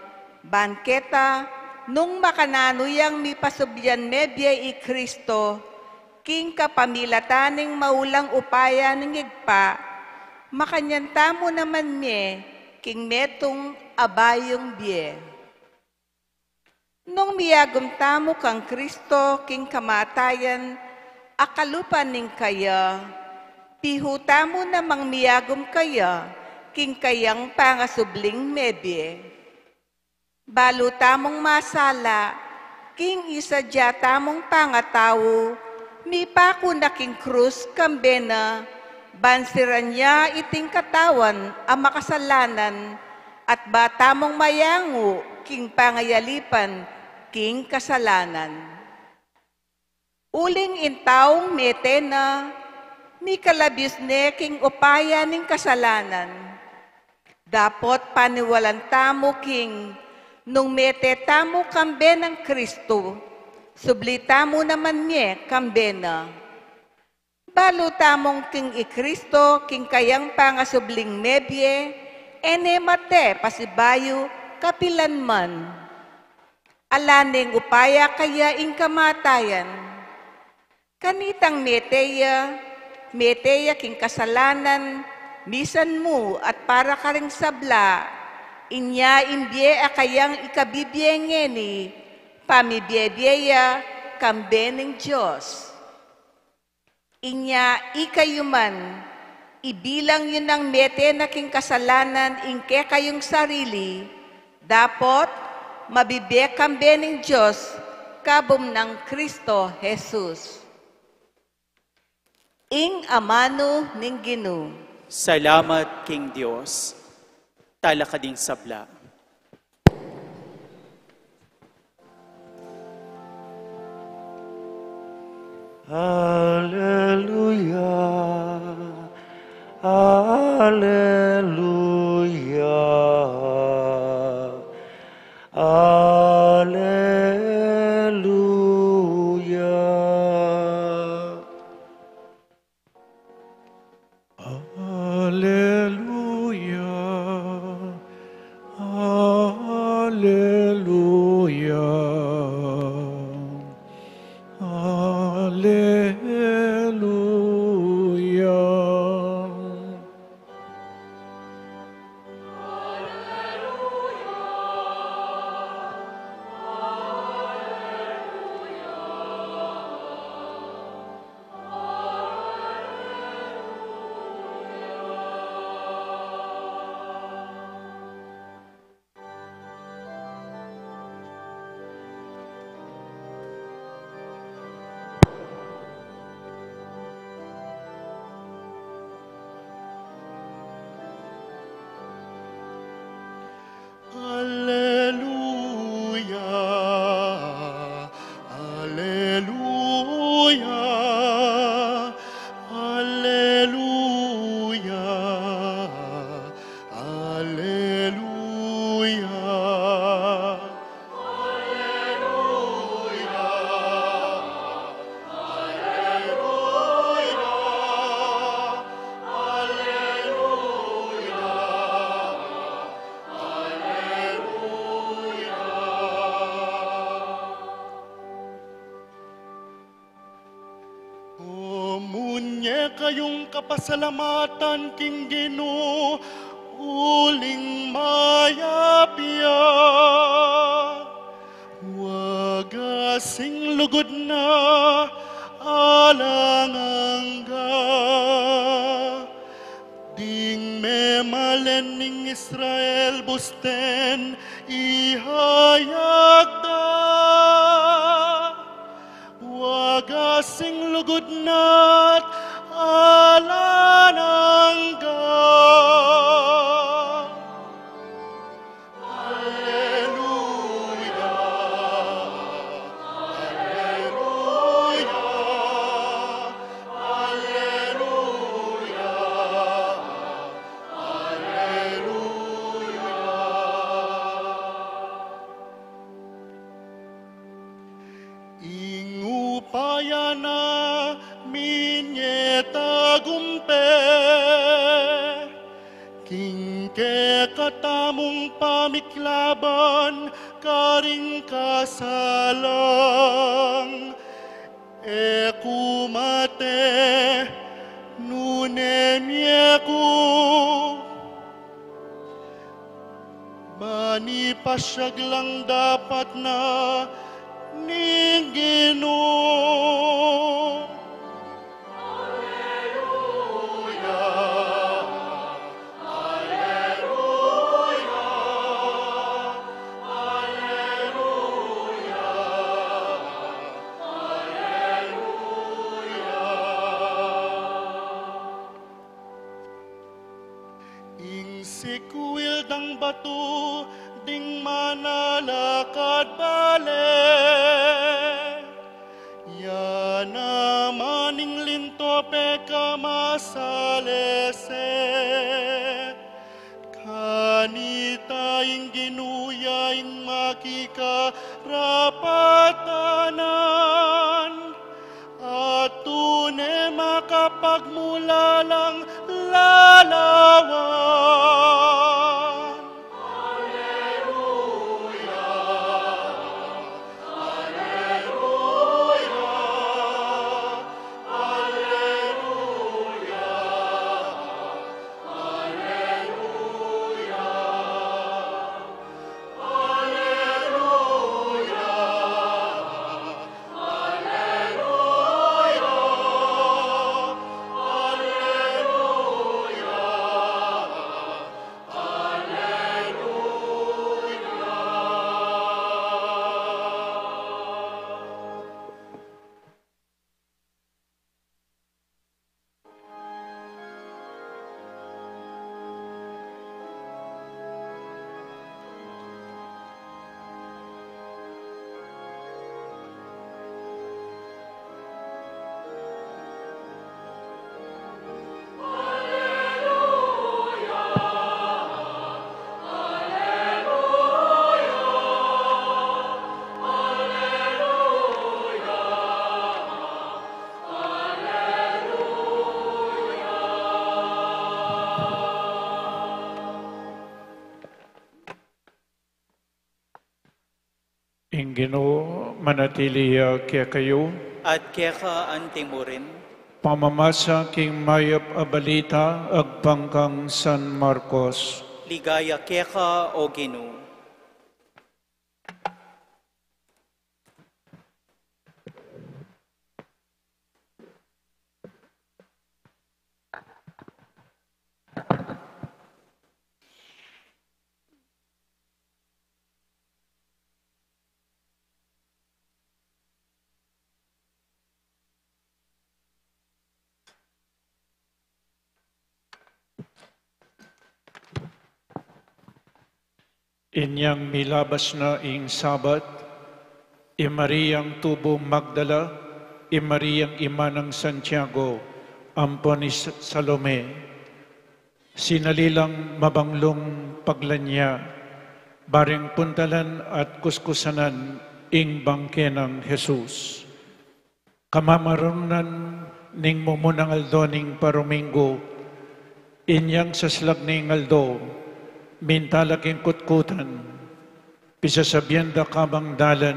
banketa, nung makananuyang mipasubyan mebya i Kristo, king kapamilataning maulang upaya ng igpa, makanyan tamo naman me, king metong abayong bie. Nung miyagom tamo kang Kristo, king kamatayan, akalupan ning kaya, pihuta mo namang miyagom kaya, king kayang pangasubling mebye. Baluta mong masala, king isadya tamong pangatawo, mipako na king krus kambena, bansiran niya iting katawan ang makasalanan, at bata mong mayango, king pangayalipan, king kasalanan. Uling intaong metena, mi kalabius ne king upaya ning kasalanan. Dapot paniwalan tamo king, nung mete tamo kambe ng Kristo, subli tamo naman niya kambe na. Balo tamong king i Kristo, king kayang pangasubling mebye, ene mate pasibayo kapilan man. Alaning upaya kaya ing kamatayan, kanitang meteya king kasalanan, misan mo at para ka ring sabla, inya imbye akayang ikabibyengeni, pamibyebeya kambe ng Diyos. Inya ikayuman, ibilang yun ang mete na king kasalanan, ingke kayong sarili, dapot mabibye kambe ng Diyos, kabom ng Kristo Jesus. Ing amano ning Ginoo. Salamat king Diyos. Tala ka ding sabla. Hallelujah, Hallelujah, Hallelujah. kayong kapasalamatan king Ginoo, uling mayapi Maria, wagasing lugod na alangangga, ding memalen ning Israel busten ihayagda, wagasing lugod na't alanangga. Ingupayana minyeta gumpe, kingke katamong pamiklaban karing kasalang, e kumate nunemyeku, bani pasyag lang dapat na ning Ginoo. Alleluia, alleluia, alleluia, alleluia. Ing sikwil dang batu ding manalakad bale, ya namaning linto peka masalese, kanita ing ginuya ing makika rapatanan, at tune makapagmula lang lalawan. Ing Ginoo manatili kaya kayo, at keka ante mo rin, pamamasa king mayap a balita agpangkang San Marcos. ligaya keka o Ginoo. Inyang milabas na ing Sabat, Mariang Tubo Magdala, Mariang Ima ng Santiago, ampon ni Salome, sinalilang mabanglong paglanya, baring puntalan at kuskusanan ing bangke ng Jesus. Kamamarunan ning mumunang aldo ning Paromingo, inyang saslag ning aldo, mintalaking kutkutan, pisasabihan da kabang dalan,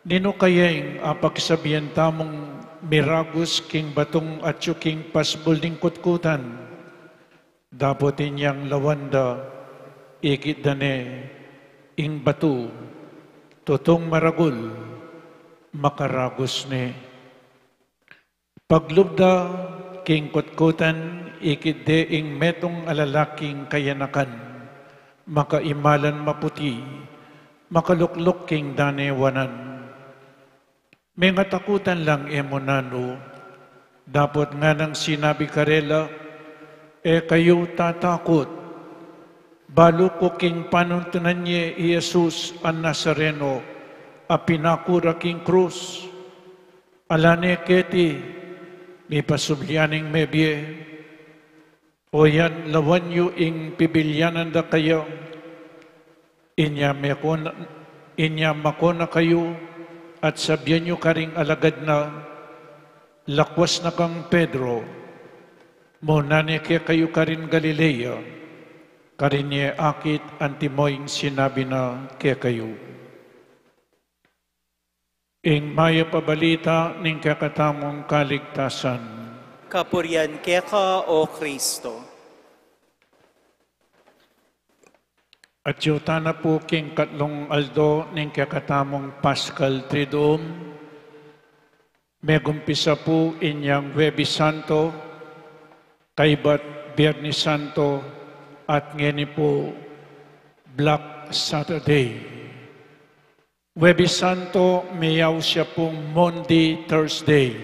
nino kayeng apagsabihan tamong miragus king batong atyo king pasbol ning kutkutan, dapat inyang lawanda, ikit dane ing batu, tutong maragul, makaragos ne. Paglubda, king kutkutan, ikit de ing metong alalaking kayanakan, makaimalan maputi, makaluklok king danewanan. May ngatakutan lang emonano, dapat nga nang sinabi karela, kayo tatakot, balo ko king panuntunan niya Jesus ang Nazareno, a pinakura king krus, alane keti, may pasublianing mebye, o yan lawan yu ing pibilyanan da kayo, inya makona kayo, at sabihan nyo karing alagad na, lakwas na kang Pedro, monane ke kayo karin Galilea, karin niya akit antimoying sinabi na ke kayo. Ing maya pabalita ning kakatamong kaligtasan. Kapurian keka o Kristo. At yutana po king katlong aldo ning kakatamong Paschal Triduum, megumpisa po inyang Huwebes Santo, kaybat Biyernes Santo, at ngeni po Black Saturday. Huwebes Santo, mayaw siya pong Monday, Thursday.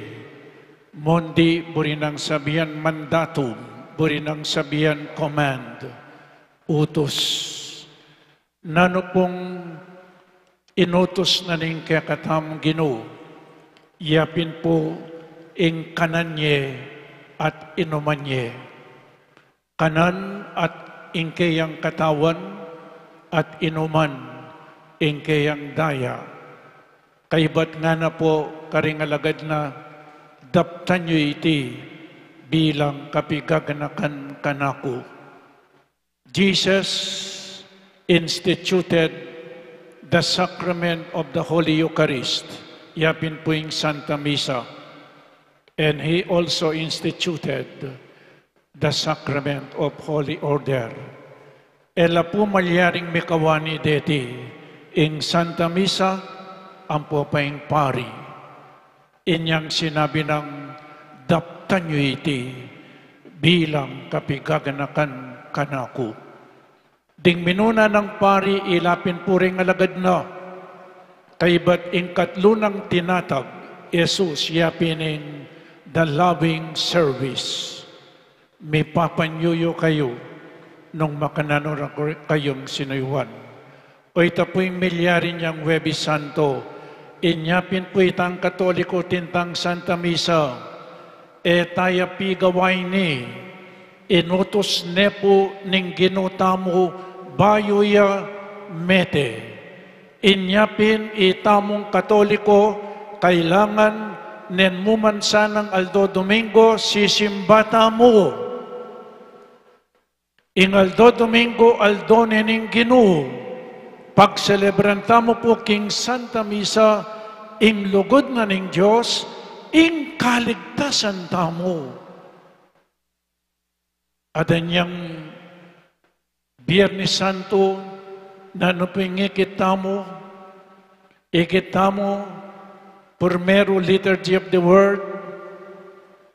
Monday, burinang sabihan mandatum, burinang sabihan command, utos. Nano pong inutos na ning kakatamong Ginoo, yapin po ing kananye at inumanye. Kanan at ingkayang katawan at inuman ingkayang daya. Kaybat nga na po karingalagad na daptan nyo iti bilang kapigaganakan kanako. Jesus instituted the sacrament of the Holy Eucharist, yapin po yung Santa Misa, and He also instituted the sacrament of Holy Order. Ela po malyaring mikawani deti, ing Santa Misa, ang po paing pari. Inyang sinabi ng daptan nyo iti bilang kapigaganakan kanako. Ding minuna ng pari, ilapin po rin alagad na, kaybat ing katlo ng tinatag, Jesus yapining the loving service. May papanyuyo kayo nung makananura kayong sinuyuan. O ito po yung milyari niyang Huwebes Santo, inyapin po itang Katoliko tintang Santa Misa, taya pigaway ni, inutos ne po ning ginutamo bayuya mete. Inyapin itamong Katoliko, kailangan nen mumansa ng Aldo Domingo, sisimbata mo. Ing Aldo Domingo, Aldo nening Ginoo, pagselebranta mo po king Santa Misa, ing lugod na ning Diyos, ing kaligtasan tamo. At anyang Biyernes Santo, na nuping ikitamo, primero liturgy of the word,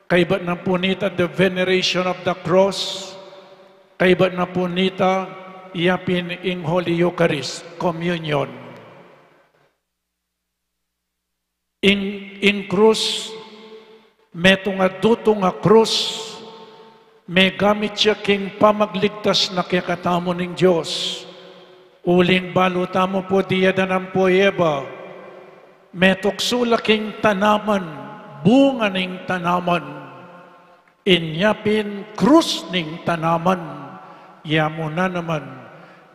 kaibat na punita the veneration of the cross, kaibat na punita iyapin ing Holy Eucharist, communion. Ing krus, metong aduto nga krus, may gamit siya king pamagligtas na kikatamo ng Diyos. Uling balutamo po diyada ng poyeba, may tuksula king tanaman, bunga ng tanaman, inyapin krus ng tanaman, yamo na naman,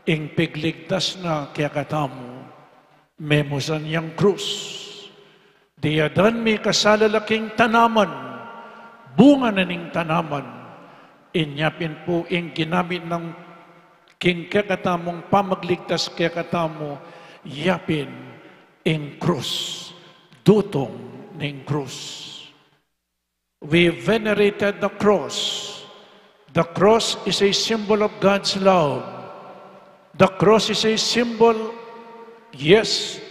ing pigligtas na kikatamo, memusan yang krus. Diyadan may kasalalaking tanaman, bunga na ng tanaman, inyapin po ing ginamit ng king kakatamong pamagligtas kakatamo, yapin ing krus, dutong ning krus. We venerated the cross. The cross is a symbol of God's love. The cross is a symbol, yes,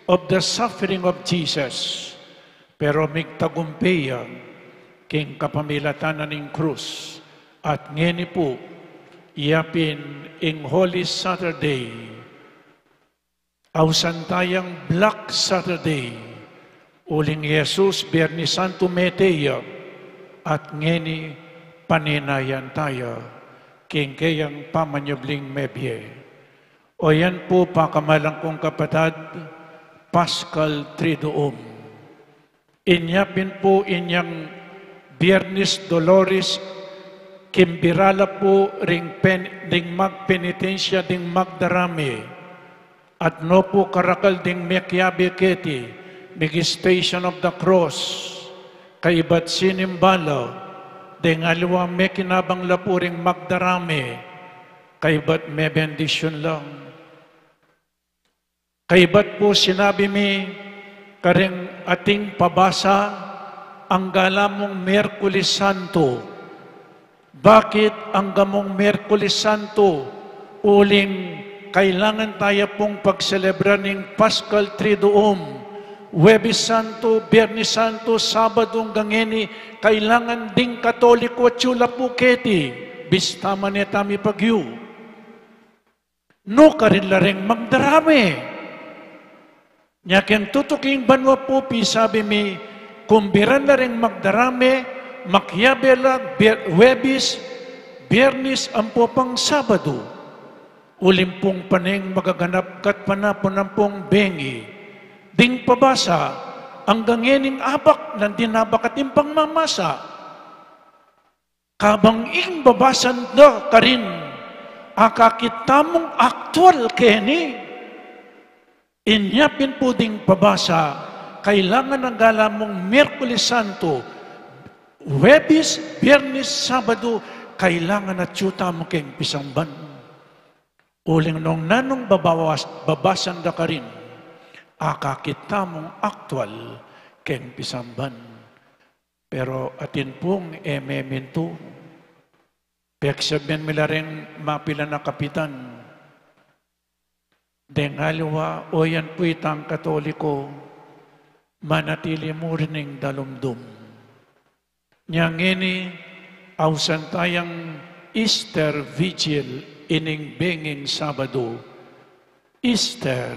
of the suffering of Jesus. Pero migtagumpay king kapamilatanan ng krus. At ngeni po, iyapin ing Holy Saturday, awsantayang Black Saturday, uling Jesus, Biyernes Santo Meteya, at ngeni paninayan tayo, king kayang pamanyabling mebye. O yan po, pakamalang kong kapatid, Paschal Triduum. Inyapin po inyang Biyernes Dolores, kimbirala po ring magpenitensya ding magdarami, at no po karakal ding mekyabe keti, Station of the Cross, kaibat sinimbalo, ding aliwa mekinabang lapuring magdarami, kaibat may bendisyon lang. Kaibat po sinabi mi, karing ating pabasa, ang galamong Miyerkules Santo. Bakit ang gamong Miyerkules Santo, uling kailangan tayo pong pagselebra ng Paschal Triduum, Huwebes Santo, Biyernes Santo, Sabado gangeni, kailangan ding Katoliko at Chula Puketi, bistama ni Tami Pagyu. No karin laring magdarami. Nyakin tutuking banwa po, sabi mi, kumbiran na rin magdarami, makyabela, Huwebes, Biyernes, ang popang Sabado. Ulimpong paneng magaganap kat panapon ng pong bengi. Ding pabasa, ang gangening abak ng dinabak at impang mamasa. Kabang ing babasan na karin, akakitamong aktual keni. Inyapin po ding pabasa, kailangan ng galamong Miyerkules Santo, Huwebes, Biyernes, Sabado, kailangan at yuta mo keng pisangban. Uling nung nanong babasan da ka rin, akakita mong aktual keng pisangban. Pero atin pong ememinto, peksabihan mila rin mapila na kapitan, dengaliwa, o yan po itang Katoliko, manatili mo rin ng dalumdum. Nyangini, awsan tayang Easter Vigil, ining benging Sabado. Easter,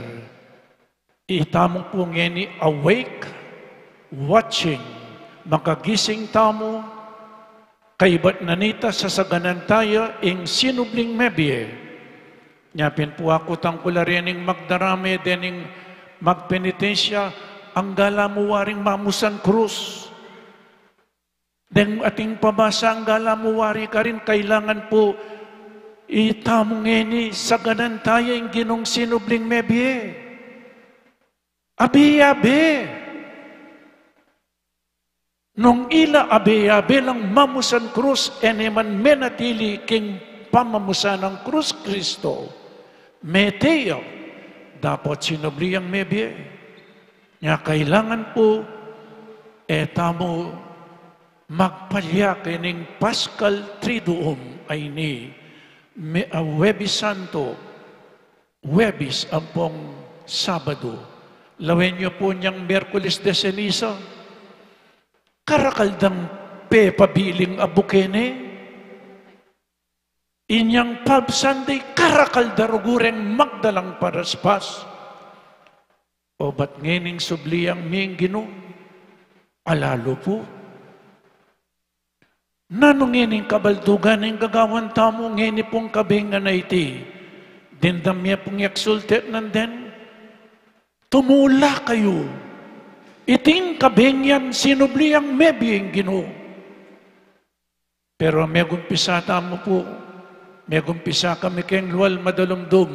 itamong po ngeni, awake, watching, makagising tamo, kaibat nanita sa saganan tayo, ing sinubling mebye. Nyapin po ako tangkularin magdarami, dening magpenitensya, ang galamuwaring mamusan krus. Den ating pabasa, ang galamuwari ka rin, kailangan po itamong ngeni, saganan tayo yung ginong sinubling mebye. Abi-abi. Nung ila abi-abi lang mamusan krus, eneman menatili king pamamusan ng krus Kristo. Meteo, dapat sinubli ang mebye. Nga kailangan po, tamo magpalya kining Paschal Triduum ay ni Huwebes Santo, Huwebes ang pong Sabado. Lawin niyo po niyang Miyerkules de Ceniza, karakaldang pabiling abukene, inyang Palm Sunday, karakal darugureng magdalang paraspas. O ba't ngening subliyang ming Ginoo? Alalo po. Nanong ngening kabaldugan ng gagawan tamo, ngeni pong kabingan na iti. Dindamya pong yaksultet nanden. Tumula kayo. Iting kabingyan sinubliyang mebiyeng Ginoo. Pero may gumpisa tamo po, may gumpisa kami keng luwal madalumdum,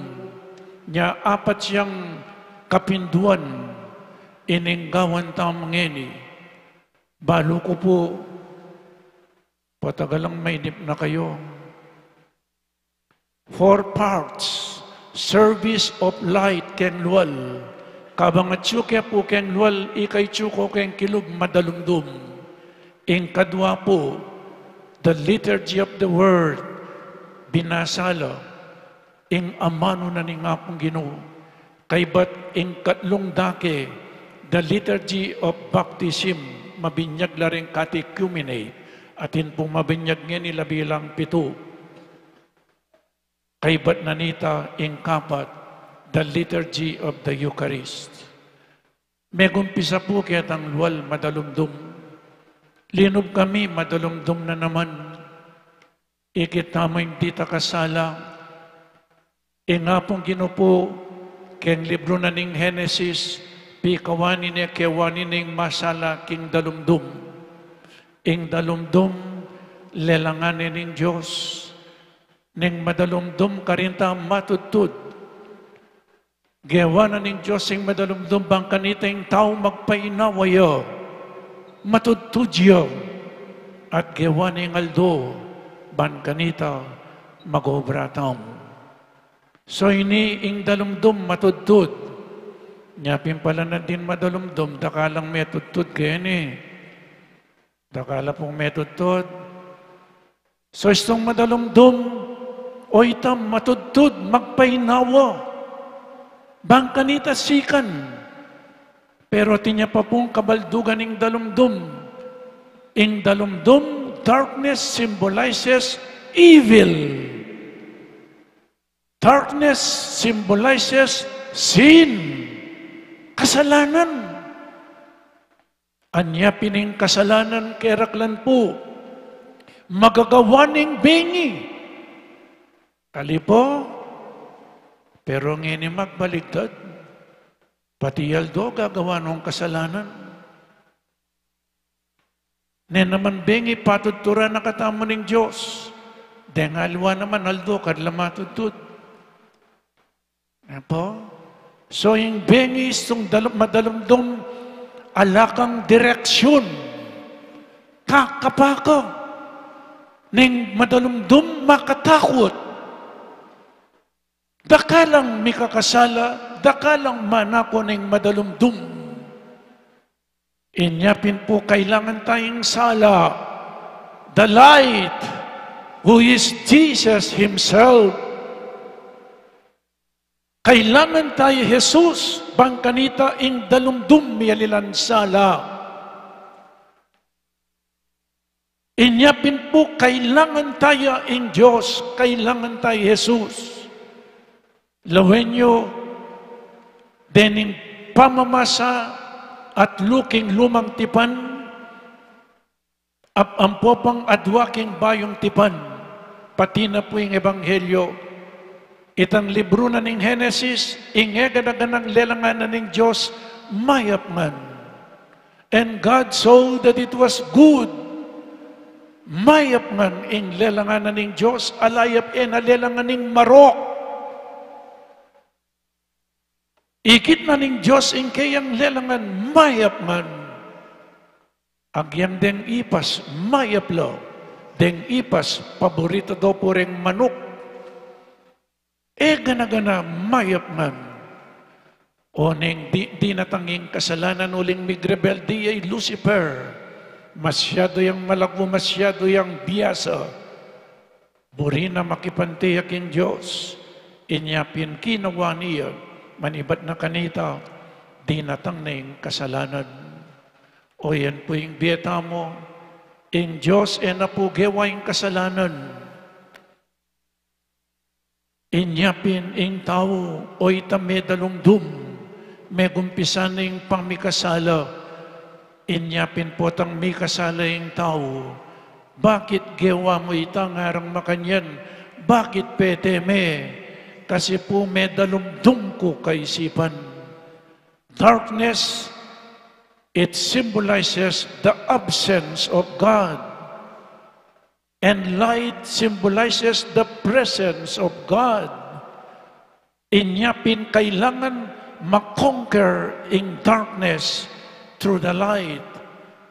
niya apat siyang kapinduan, ininggawan tamang ngeni. Balo ko po, patagalang mainip na kayo. 4 parts, service of light keng luwal, kabangatsu kaya po keng luwal, ikay tsuko keng kilub madalumdum. Ingkadwa po, the liturgy of the word, binasalo. ing amano na ning akong Ginoo. Kay bat ing katlong dake, the liturgy of baptism, mabinyag la rin catechumenate, atin pong mabinyag nga nila bilang 7. Kay bat nanita ing kapat, the liturgy of the Eucharist. May gumpisa po kaya tang luwal madalumdum. Linob kami, madalumdum na naman. Ikita mo hindi ta kasala. Ingapong ginupo, keng libro na ning Genesis, pikawani niya kewani ning masala king dalumdum. Ing dalumdum, lelanganin ning Diyos. Ning madalumdum karinta matutud. Gewa na ning Diyos ing madalumdum bang kanita ing tao magpainawayo. Matutudyo. At gewa ning aldo ban kanita magobratang. So ini ing dalumdum matudtud. Nyapin pala na din madalumdum, dakalang metudtud kaya ni. Dakala pong metudtud. So istong madalumdum, o itam matudtud, magpainawa. Bang kanita sikan. Pero tinya pa pong kabaldugan ing dalumdum. Ing dalumdum, darkness symbolizes evil. Darkness symbolizes sin. Kasalanan. Anya pining kasalanan keraklan po. Magagawaning bengi. Kalipo. Pero ngini magbaligtad. Pati yaldo gagawa ng kasalanan. Ne naman bengi patutura na katamo ng Diyos. Dengalwa naman aldo kadla matutut. Po? So yung bengi itong madalumdum alakang direksyon. Kakapaka. Ning madalumdum makatakot. Dakalang mikakasala, dakalang manako ning madalumdum. Inyapin po kailangan tayong sala. The light, who is Jesus Himself. Kailangan tayo Jesus, bangkanita ing dalumdum mialilan sala. Inyapin po kailangan tayo ing Diyos, kailangan tayo Jesus. Lawenyo, dening pamamasa at luking lumang tipan, ampopang adwaking bayong tipan, pati na po yung Ebanghelyo, itang libro na ning Genesis, ingegadaganang lelanganan ng Diyos, mayap man. And God saw that it was good. Mayap man ing lelanganan ng Diyos, alayap en alelangan ning marok. Ikit na ning Diyos ing kayang lelangan, mayap man. Agyang deng ipas, mayap lo. Deng ipas, paborito daw po ring manok. Gana-gana, mayap man. O ning di natanging kasalanan uling migrebeldi ay Lucifer. Masyado yung malagbo, masyado yung biyasa. Buri na makipantiyak in Diyos. Inyapin kinawa niya. Manibat na kanita, di natang na yung kasalanan. O yan po yung biyeta mo, ing Diyos e na po gewa yung kasalanan. Inyapin ing tao, o itame dalungdum, may gumpisa na yung pamikasala. Inyapin po tang may kasala yung tao. Bakit gewa mo itang harang makanyan? Bakit peteme? Kasi po may dalumdum ko kaisipan. Darkness, it symbolizes the absence of God. And light symbolizes the presence of God. Inyapin kailangan makonquer in darkness through the light.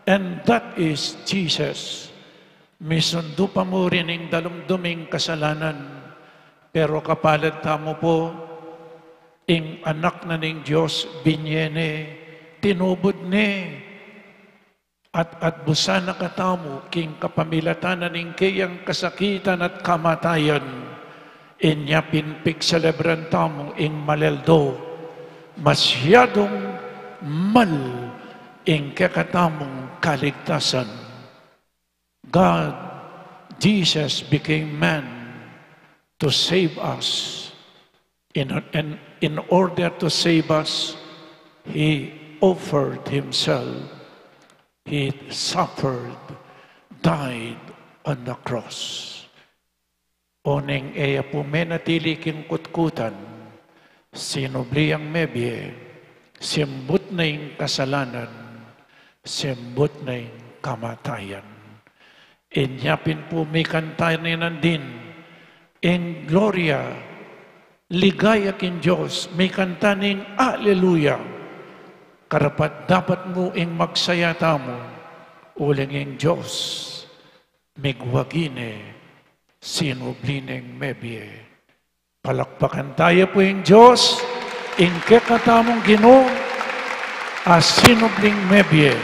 And that is Jesus. Misundo pa mo rin ang dalumduming kasalanan. Pero kapalad tamo po, ing anak na ning Diyos, binyene, tinubod ne, at busan na katamo, king kapamilatanan ning kayang kasakitan at kamatayan, Inya pinpig celebran tamo ing maleldo, masyadong mal ing kakatamong kaligtasan. God, Jesus became man to save us. In order to save us, He offered Himself. He suffered, died on the cross. Oneng eya pumenatili king kutkutan, sinubli ang mebye, simbut na yung kasalanan, simbut na yung kamatayan. Inyapin po may kantayan din, in gloria, ligaya kin Diyos, may kantaning Alleluia. Karapat dapat mo ing magsayata mo, uling ing Diyos, migwagine, sinublineng mebye. Palakpakan tayo po yung Diyos, ing kekatamong Ginoo, as sinubling mebye.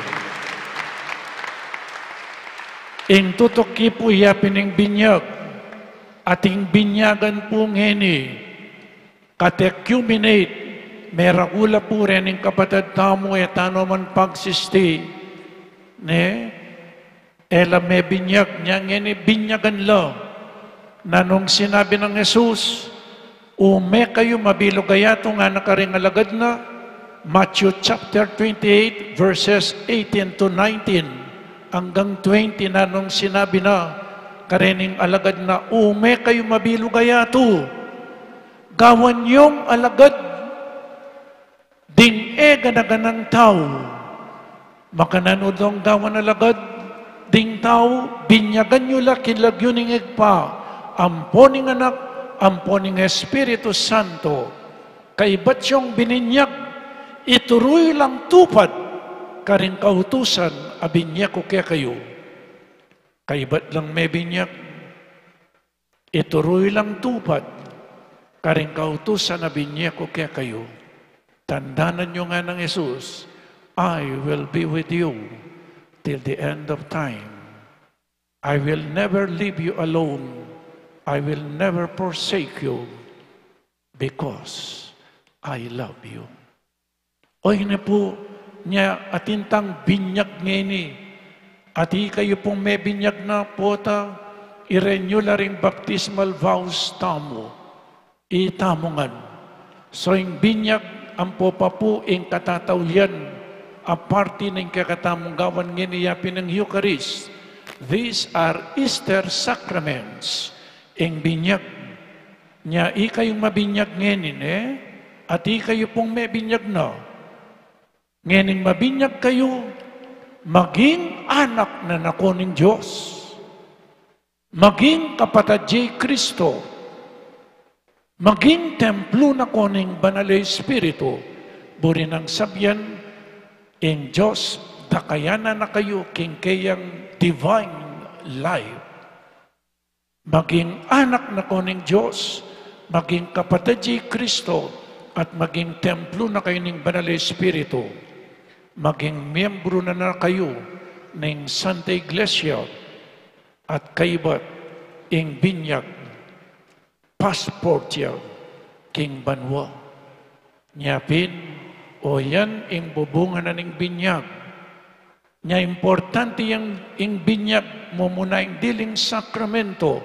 Ing tutok po yapin ing binyag, ating binyagan po ngeni, katecuminate, merakula po rin ing kapatid tamo, etano man pagsisti, ne, ela may binyag niya, ngeni binyagan lang, na nung sinabi ng Jesus, ume kayo mabilugayato nga nakaring alagad na, Matthew chapter 28, verses 18 to 19, hanggang 20 na nung sinabi na, karening alagad na, ume kayo mabilugayato, gawan yung alagad, ding ganaganang tao, makananudong gawan alagad, ding tao, binyagan nyo lakin lagyuning igpa, amponing anak, amponing Espiritu Santo, kaibat siyang bininyag, ituruy lang tupad, karing kautusan, abinya ko kaya kayo. Kaibat lang may binyag, ituruy lang tupad, karing kautusan, abinya ko kaya kayo. Tandanan nyo nga ng Jesus, I will be with you till the end of time. I will never leave you alone. I will never forsake you because I love you. Oy na po niya atintang binyag ngeni. Ati kayo pong may binyag na pota, i-renew la ring baptismal vows tamo. Itamongan. So yung binyag, ang popapu ing katatawlian, aparte ng kakatamong gawan ngeni yapin ng Eucharist. These are Easter sacraments. Ing binyag niya, ikayong mabinyag ngenin at ikayo pong may binyag na. Ngening mabinyag kayo, maging anak na nako ng Diyos, maging kapatid J. Kristo, maging templo na ko ng Banal Espiritu, buri ng sabyan, in Diyos, dakayanan na kayo, king kayang divine life. Maging anak na ko ng Diyos, maging kapatid ni Kristo, at maging templo na kayo ng Banal Espiritu, maging miyembro na kayo ng Santa Iglesia, at kaibat ing binyag, passport yan, king banwa. Nyapin, o yan ing bubungan na ng binyag. Nya importante yung ing binyag mo muna ing diling sakramento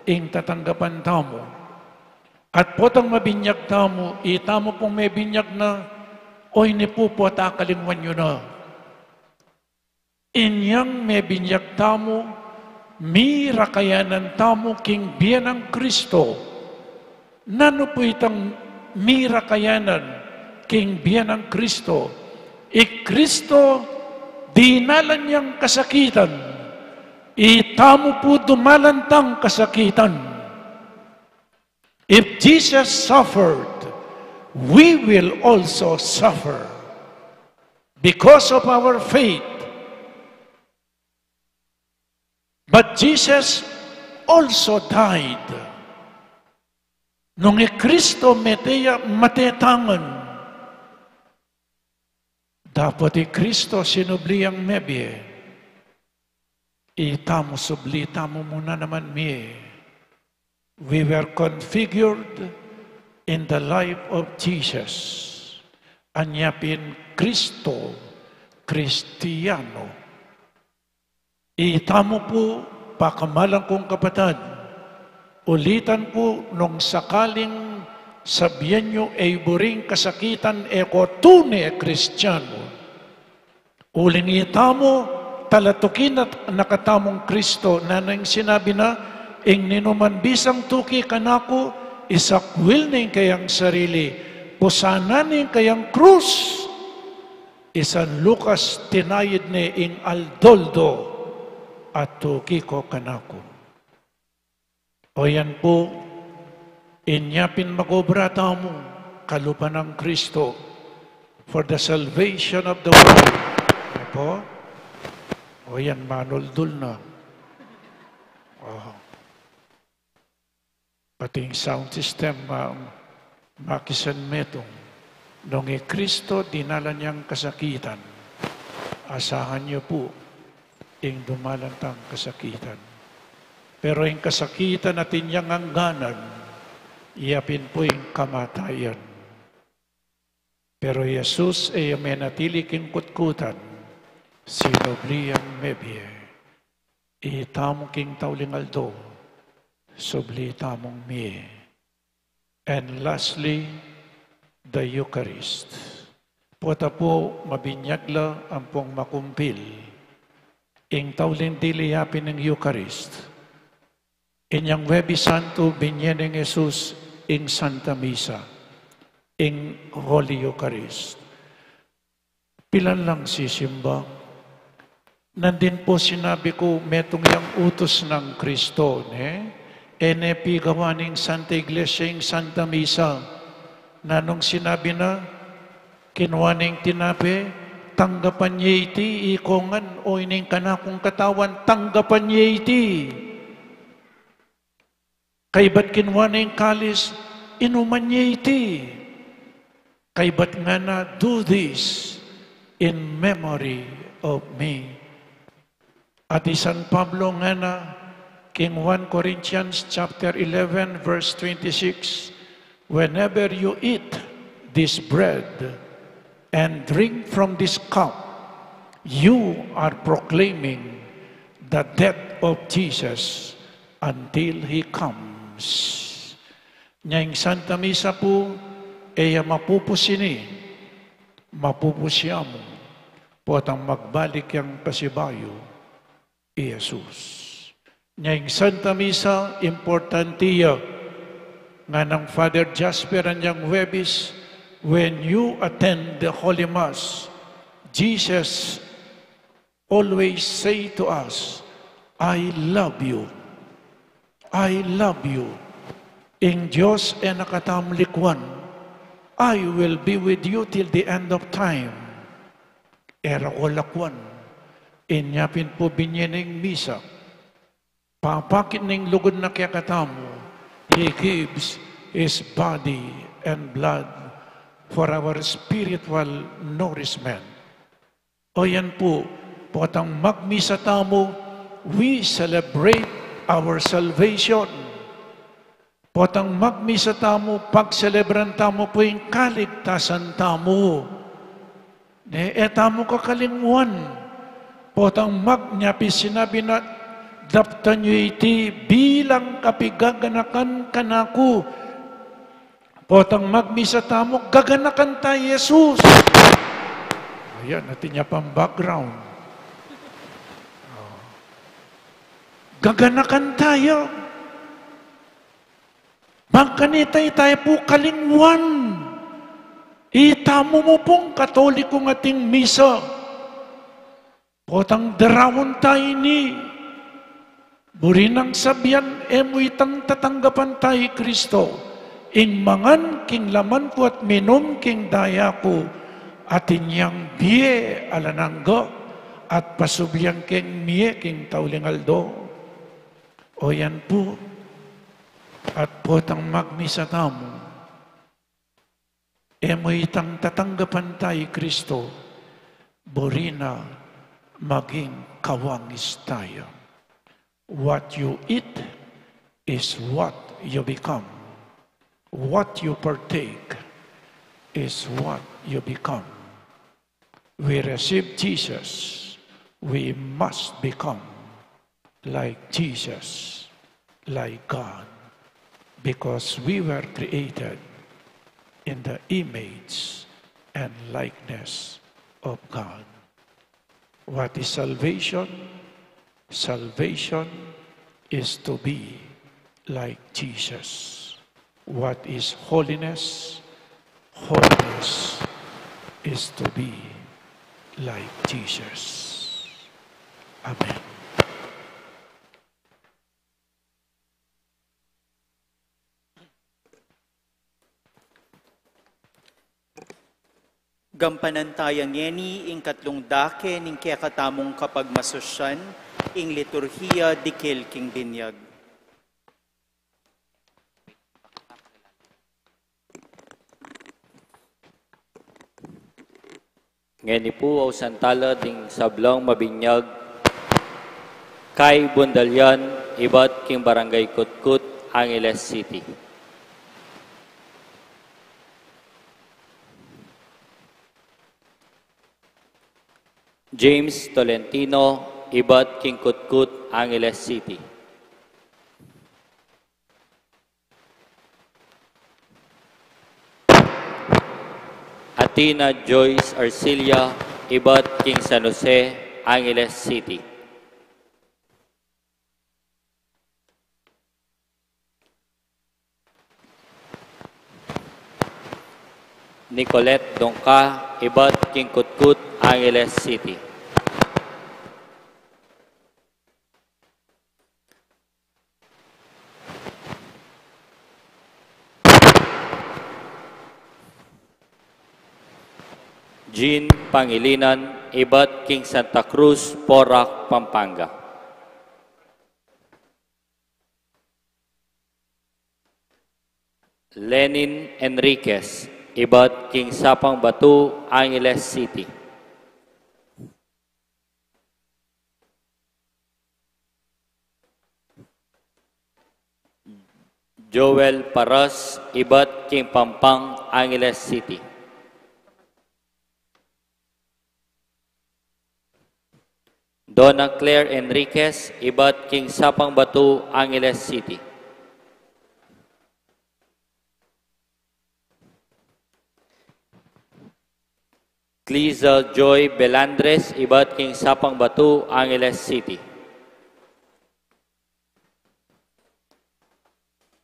ing tatanggapan tamo. At potang mabinyag tamo, itamo pong may binyag na, oy ni po po takalingwan nyo na. Inyang may binyag tamo, mira kayanan tamo king biyanang Kristo. Nano po itang mira kayanan king biyanang Kristo? Kristo, dinalan niyang kasakitan, itamo po dumalantang kasakitan. If Jesus suffered, we will also suffer because of our faith. But Jesus also died. Nung Kristo matetangan, dapat Kristo sinubli ang mebye. Itamo subli, tamo muna naman miye. We were configured in the life of Jesus. Anyapin Kristo, Kristiyano. Itamo po, pakamalang kong kapatid, ulitan po nung sakaling sabihin nyo ay buring kasakitan eko tune Kristiyano. Uling itamo, talatukin at nakatamong Kristo na nang sinabi na, ing ninuman bisang tuki kanako, isakwil ning kayang sarili, pusana ning kayang krus, isan Lucas tinayid ni ing aldoldo, at tuki ko kanako. O yan po, inyapin magobrata mo, kalupan ng Kristo, for the salvation of the world. Ano po? O yan, manuldul na. Pati yung sound system, makisan metong. Nung Kristo, dinala niyang kasakitan. Asahan niyo po, yung dumalantang kasakitan. Pero yung kasakitan natin niyang hangganan, iyapin po yung kamatayan. Pero Jesus ay may natili king kutkutan, sinobliyang mebye, itamong king taulingaldo, subli tamong mie. And lastly, the Eucharist. Pota po mabinyagla ang pong makumpil. Ing taulin diliyapin ng Eucharist. Inyang Webi Santo binyen ng Jesus ing Santa Misa, ing Holy Eucharist. Pilan lang sisimba. Nandin po sinabi ko, metong yung utos ng Kristo, enepi gawaning Santa Iglesia ing Santa Misa, na nung sinabi na, kinuwaning tinapi, tanggapan niya iti, ikongan, o ining kanakong katawan, tanggapan niya iti. Kay ba't kinuwaning kalis, inuman niya iti. Kay ba't nga na, do this in memory of me. At San Pablo nga na, King 1 Corinthians chapter 11 verse 26, whenever you eat this bread and drink from this cup, you are proclaiming the death of Jesus until He comes. Nyang Santa Misa po, mapupusini, mapupusyamo, po atang magbalik yang pasibayo, Jesus. Nyang Santa Misa, importantiya, nga ng Father Jasper and yung Webis, when you attend the Holy Mass, Jesus always say to us, I love you. I love you. In Diyos e nakatamlikwan, I will be with you till the end of time. Era o lakwan, inyapin po binyening misa, papakit ng lugod na kaya katamo, He gives His body and blood for our spiritual nourishment. O yan po, potang magmisa tamo, we celebrate our salvation. Potang magmisa tamo, pagselebran tamo po yung kaligtasan tamo. Etamo kakalingwan. Potang magnyapi sinabi na, daptan nyo iti bilang kapigaganakan kanaku. Potang magmisa tamo, gaganakan tayo Jesus. Ayan, natin niya pang background. Gaganakan tayo. Magkanitay tayo po kalingwan. Itamo mo pong katolikong ating misa. Potang darawon tayo ni. Burinang sabihan, mo itang tatanggapan tayo, Kristo. In mangan king laman ko at minom king daya ko, at inyang biye alananggo, at pasubiyang king miye king taulingaldo. O yan po, at potang magmisa tamo, mo itang tatanggapan tayo, Kristo, burina maging kawangis tayo. What you eat is what you become. What you partake is what you become. We receive Jesus, we must become like Jesus, like God, because we were created in the image and likeness of God. What is salvation? Salvation is to be like Jesus. What is holiness? Holiness is to be like Jesus. Amen. Gampanantayan ngeni ing katlong dake ning kaya katamong kapag masosyan ing liturhiya dikil king binyag. Ngeni po au santala ding sablang mabinyag kay Bundalyan ibat king barangay Kutkut, Angeles City. James Tolentino, ibat king Kutkut, Angeles City. Athena Joyce Arcilia, ibat king San Jose, Angeles City. Nicolette Dongka, ibat king Kutkut, Angeles City. Jean Pangilinan, ibat king Santa Cruz, Porac, Pampanga. Lenin Enriquez, ibat king Sapang Batu, Angeles City. Joel Paras, ibat king Pampang, Angeles City. Donna Claire Enriquez, ibat king Sapang Batu, Angeles City. Cliza Joy Belandres, ibat king Sapang Batu, Angeles City.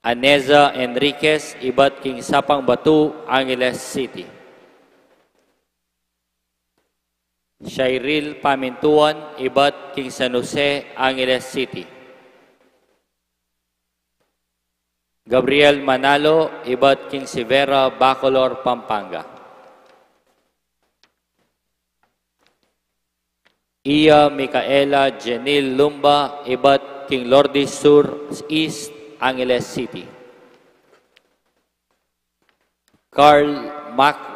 Aneza Enriquez, ibat king Sapang Batu, Angeles City. Shairil Pamintuan, ibat king San Jose, Angeles City. Gabriel Manalo, ibat king Severa, Bacolor, Pampanga. Iya Micaela Jenil Lumba, ibat king Lourdes Sur, East, Angeles City. Carl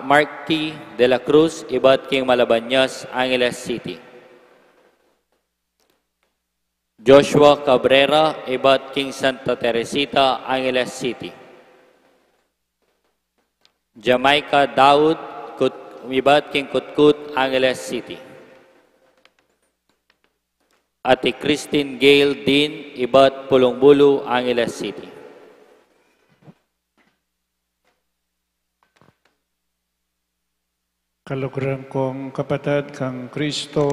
Marky de la Cruz, ibat king Malabañas, Angeles City. Joshua Cabrera, ibat king Santa Teresita, Angeles City. Jamaica Daud, ibat king Kutkut, Angeles City. Ate Christine Gail Dean, ibat Pulongbulu, Angeles City. Kaluguran kong kapatid kang Kristo,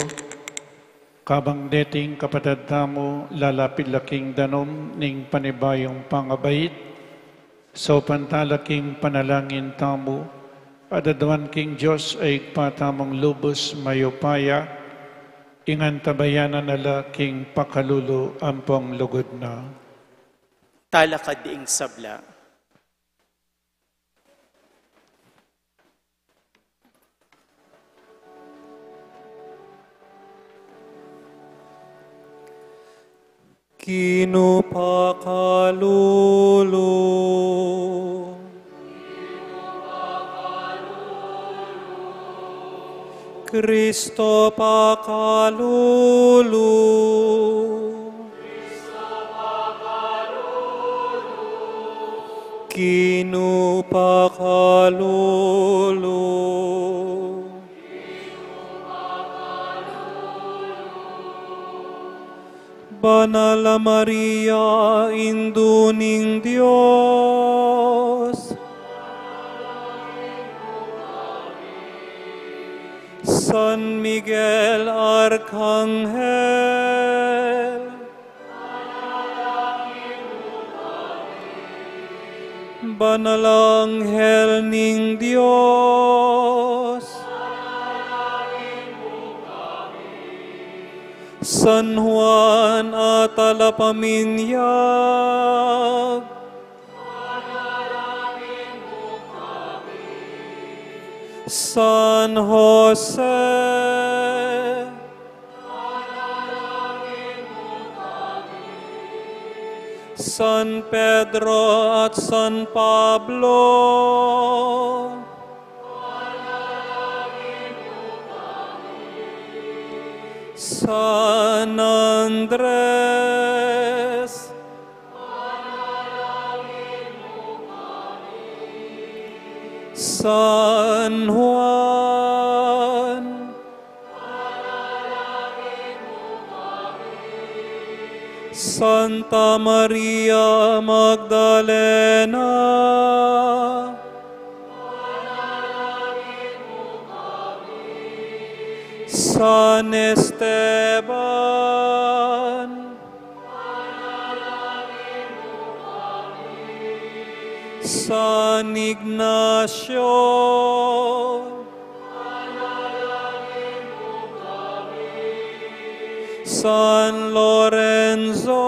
kabang dating kapatid tamo, lalapit laking danom ning panibayong pangabait, so pantalaking panalangin tamo, adadawan king Diyos ay patamong lubos mayupaya, ingan tabayanan nala king pakalulu ampong lugod na. Talakad ing sabla. Kinupakalulu. Kristo pakalulu. kinupakalulu. Banal Maria, induning Diyos, San Miguel Arcangel, Banal Anghel ning Diyos, San Juan at Alapaminyag, San Jose, San Pedro at San Pablo, San Andres, San Juan, Santa Maria Magdalena, San Esteban, San Ignacio, San Lorenzo,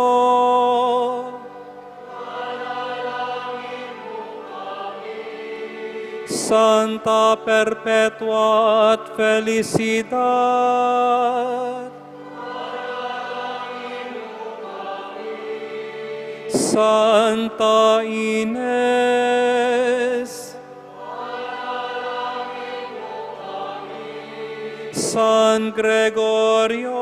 Santa Perpetua at Felicidad, Santa Ines, San Gregorio,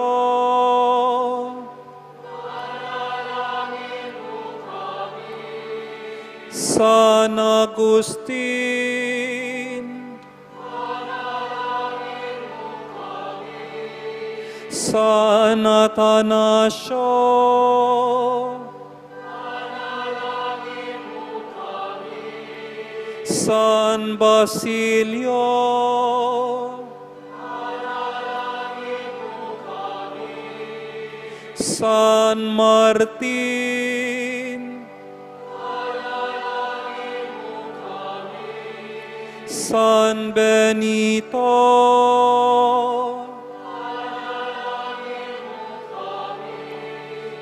San Agustin, San Atanasio, San Basilio, San Martin, San Benito,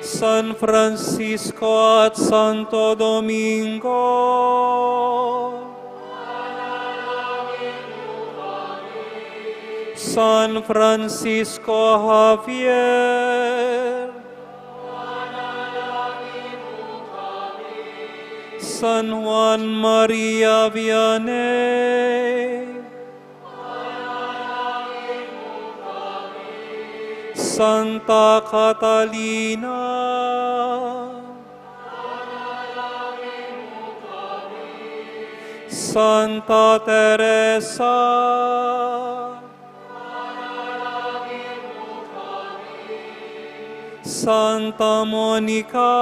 San Francisco at Santo Domingo, San Francisco Javier, San Juan Maria Vianney, Santa Catalina, Santa Teresa, Santa Monica,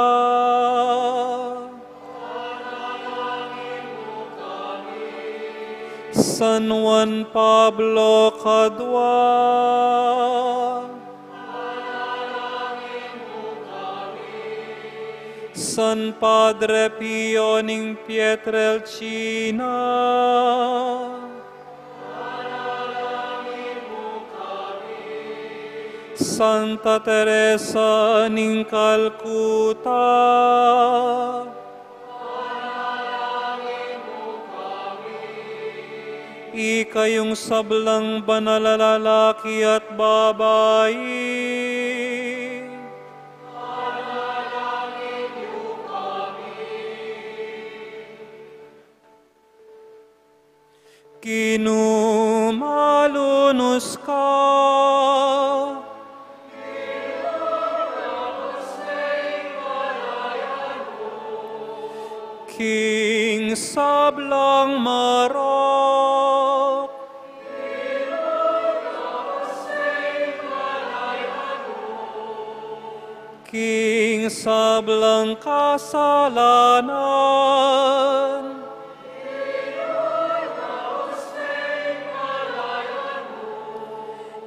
San Juan Pablo Cadua, San Padre Pio ning Pietrelcina, Santa Teresa ning Calcutta, ikayong sablang banal na lalaki at babayi, kinumalunos ka, King king sablang marok, king sablang kasalanan,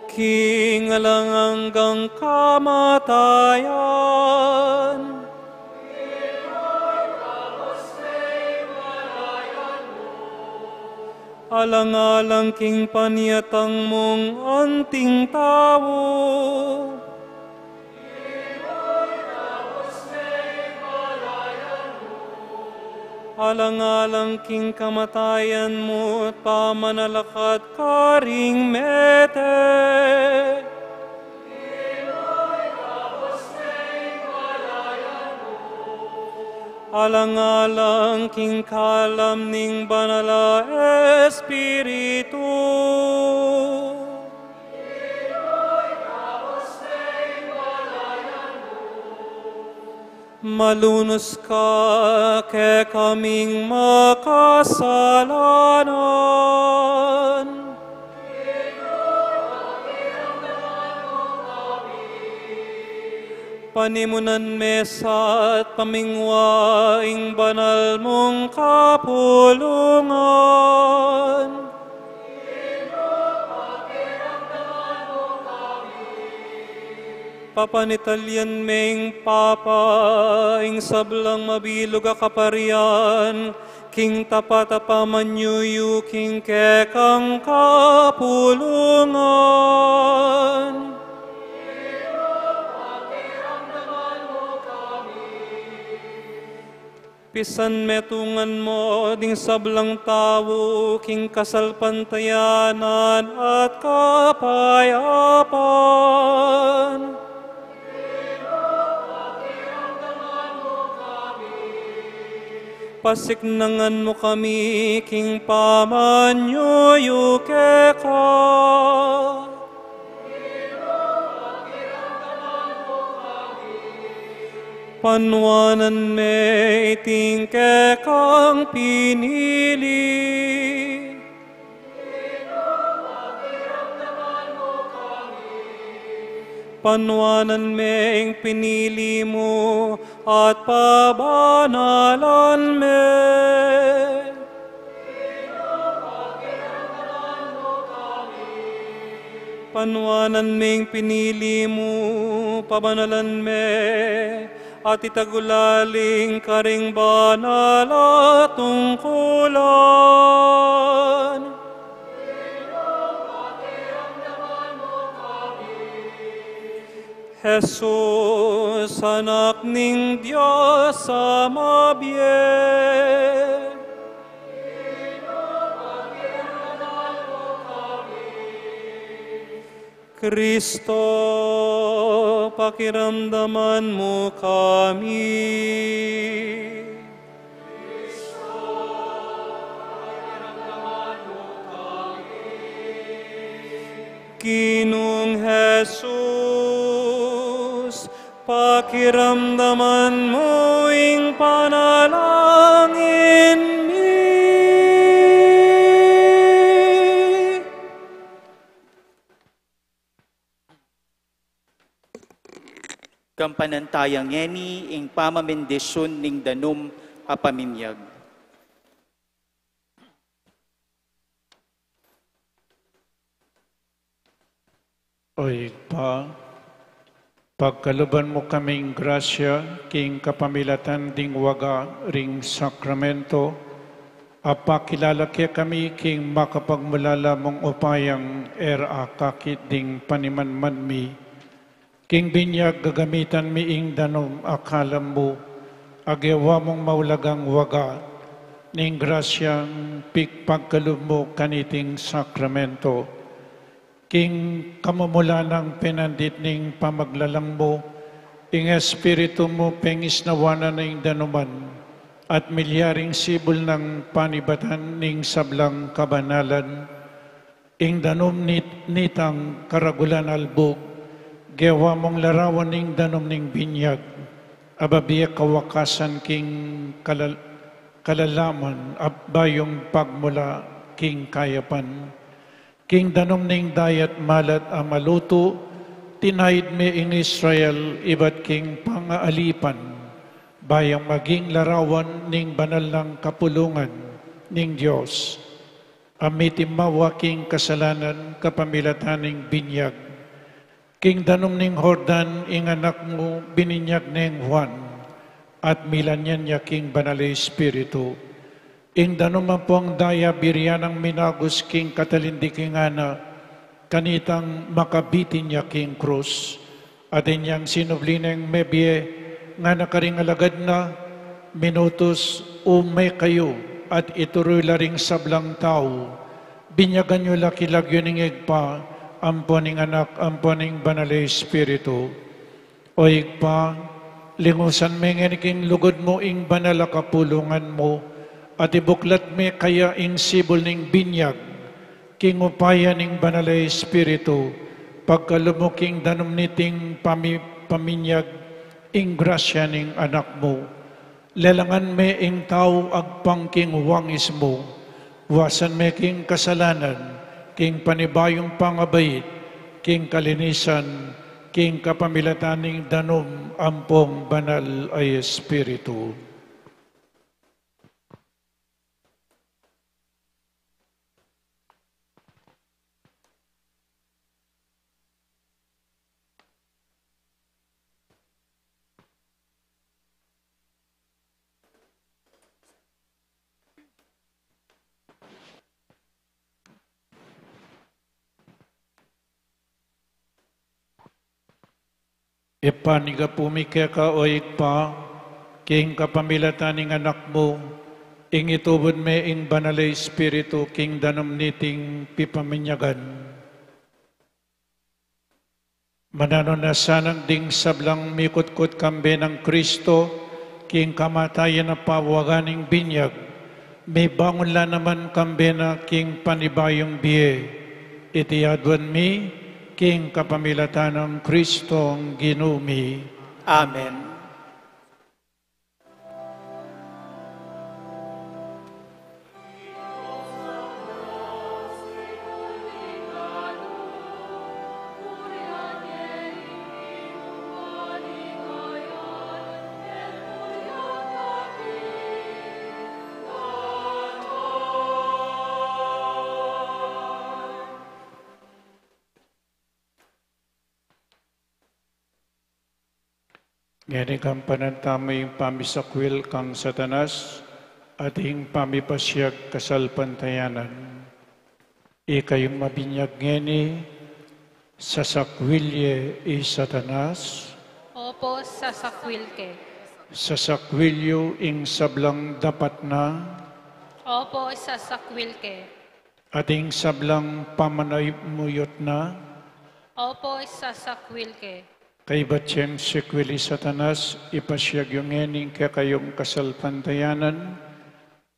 king alangang kamatayan, alang-alang king panyatang mong anting tao, alang-alang king kamatayan mo at pamanalakat karing mete. Alang-alang king kalam ning banala Espiritu. Malunos ka ke kaming makasalanan. Panimunan mesa at pamingwaing banal mong kapulungan. Papanitalyan meng papa, ing sablang mabilog a kaparian, king tapatapa manyuyu, king kekang kapulungan. Pisan metungan mo ding sablang tao, king kasalpantayanan at kapayapan. Pasiknangan mo kami, king pamanyuyuke ka. Panwanan me itingke kang pinili. Panwanan me ing pinili mo at pabanalan me. Panwanan me ing pinili mo, pabanalan me, at itagulaling karing banal at tungkulan. Jesus, anak ning Diyos sa mabiyay, Kristo, pakiramdaman mo kami. Kristo, pakiramdaman mo kami. Ginong Jesus, pakiramdaman mo ing panalangin mi. Kampanantayang ngeni ing pamamendisyon ning danum a pamimyag. Oy pa, pagkaluban mo kaming grasya, king kapamilatan ding waga ring sakramento, apakilalaki kami king makapagmulala mong upayang kakit ding panimanman mi, king binyag gagamitan mi ing danom akalam mo, agyawa mong maulagang waga, ning grasyang pagkalub mo kaniting sakramento. King kamumula ng pinandit ning pamaglalang mo, ing espiritu mo pengis nawanan ning danuman, at milyaring sibol ng panibatan ning sablang kabanalan, ing danom nitang karagulan albog, gewa mong larawan ning danom ning binyag, ababiya kawakasan king kalalaman at bayong pagmula king kayapan. King danom ning dayat malat a maluto, tinayid me in Israel iba't king pangaalipan, bayang maging larawan ning banal ng kapulungan ning Diyos. Amitim mawa king kasalanan kapamilataning binyag. King danom ning Jordan ing anak mo bininyag ning Juan, at milanyan niya king banal Espiritu. Ing danuman po ang daya biryanang minagos king katalindi king ana, kanitang makabitin niya king krus. At inyang sinublineng mebye, nga nakaring alagad na, minutos umay kayo, at ituloy laring sablang tao. Binyagan nyo lakilagyo ning igpa, amponing anak, amponing banal Espiritu. O igpa, lingusan mengen king lugod mo ing banal kapulungan mo, at ibuklat me kaya ing sibol ning binyag, king upaya ning banal Espiritu, pagkalumuking danom niting paminyag, ing grasya ning anak mo. Lelangan me ing tao agpang king wangis mo, wasan me king kasalanan, king panibayong pangabait, king kalinisan, king kapamilataning danom ampong banal ay Espiritu. Ipaniga pumikya ka o igpa, king kapamilataning anak mo, ing itubod me ing banal Espiritu, king danom niting pipaminyagan. Manano na sanang ding sablang mikot-kot kambe ng Kristo, king kamatayan na pawaganing binyag, may bangon la naman kambe na king panibayong biye, itiyadwan mi, king kapamilatan ng Kristong ginumi. Amen. Ngani kang panantama yung pamisakwil kang satanas, at ing pamipasyag kasalpantayanan. Ikayong mabinyag ngeni, sasakwilye satanas, Opo, sasakwil ke. sasakwilyo ing sablang dapat na, Opo, sasakwil ke. at ing sablang pamanaymuyot na, Opo, sasakwil ke. kay batyeng sikwili satanas, ipasyag yung ngening kayong kasalpantayanan,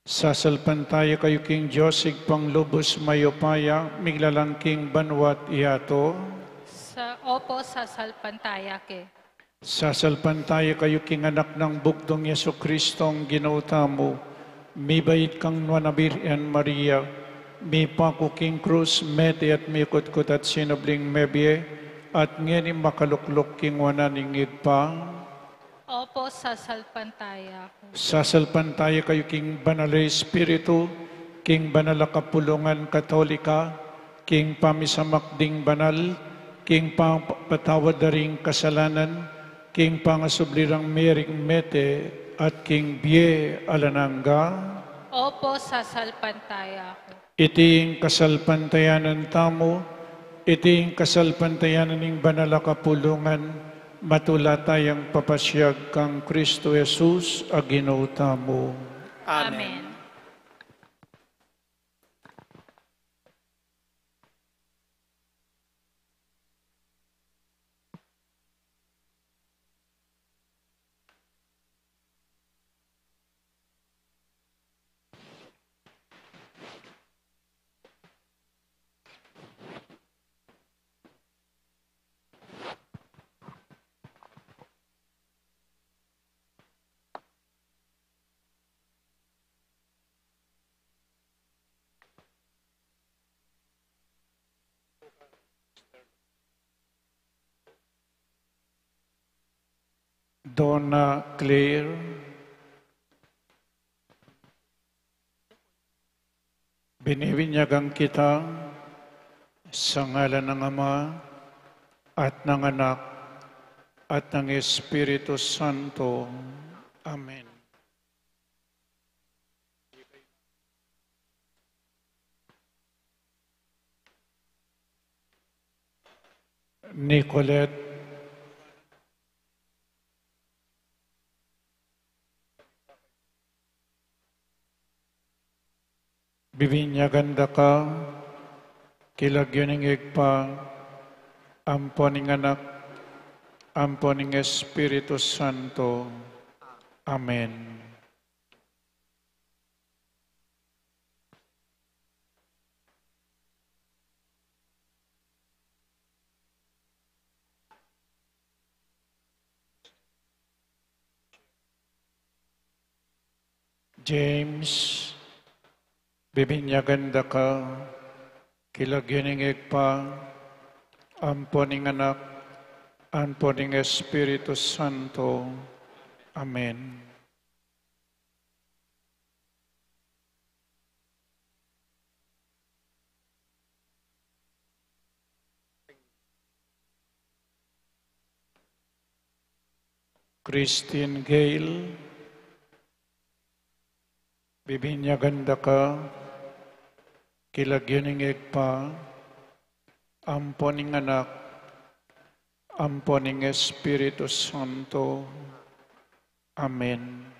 sasalpantaya kayo king Diyos, igpang lubos mayopaya, miglalang king banwat iyato, Opo, sasalpantaya ke. sasalpantaya kayo king anak ng bugtong Yeso Kristong ginauta mo, mibait kang Nuanabirian Maria, mi pako king krus, mete at mikot-kot at sinubling mebye, at ngeni makaluklok king wananing igpa. Opo, sasalpantaya ko. Sasalpantaya kayo king banal Espiritu, king banal kapulungan katolika, king pamisamakding banal, king patawad daring kasalanan, king pangasublirang mering mete, at king bie alananga. Opo, sasalpantaya ko. Iting kasalpantayanan tamo, iting kasalpantayanan ng banal kapulungan, matula tayang papasyag kang Kristo Jesus a ginauta mo. Amen. Donna Claire, binibinyagan kita sa ngalan ng Ama at ng Anak at ng Espiritu Santo. Amen. Nicolette bibinyagan ka, kilagyan ng igpa, ampon ng Anak, ampon ng Espiritu Santo. Amen. James, bibinyagan ka, kilagyan ng igpa, ampon ng Anak, ampon ng Espiritu Santo. Amen. Christine Gale, bibinyagan ka, kilagyan ng igpa, ampon ng Anak, ampon ng Espiritu Santo. Amen.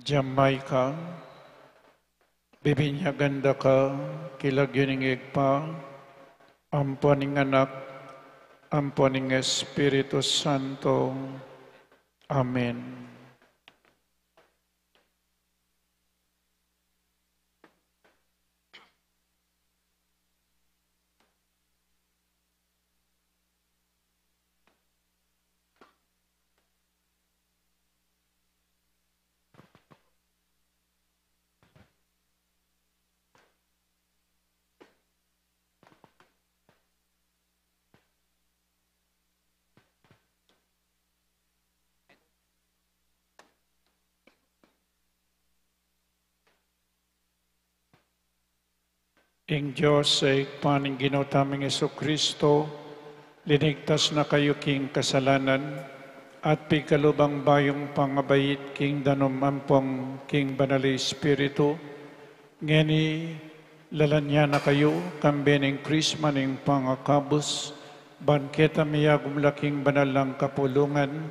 Jamaica, bibinyagan ka, kilagyan ng igpa, ampon ng Anak, ampon ng Espiritu Santo. Amen. Ing Diyos sa ikpaning Ginoo taming Kristo, linigtas na kayo king kasalanan, at pikalubang bayong pangabait king danom ampong king banali Espiritu, ngeni lalanya na kayo, kambening krismaning pangakabos, banketa miyagum laking banal ng kapulungan,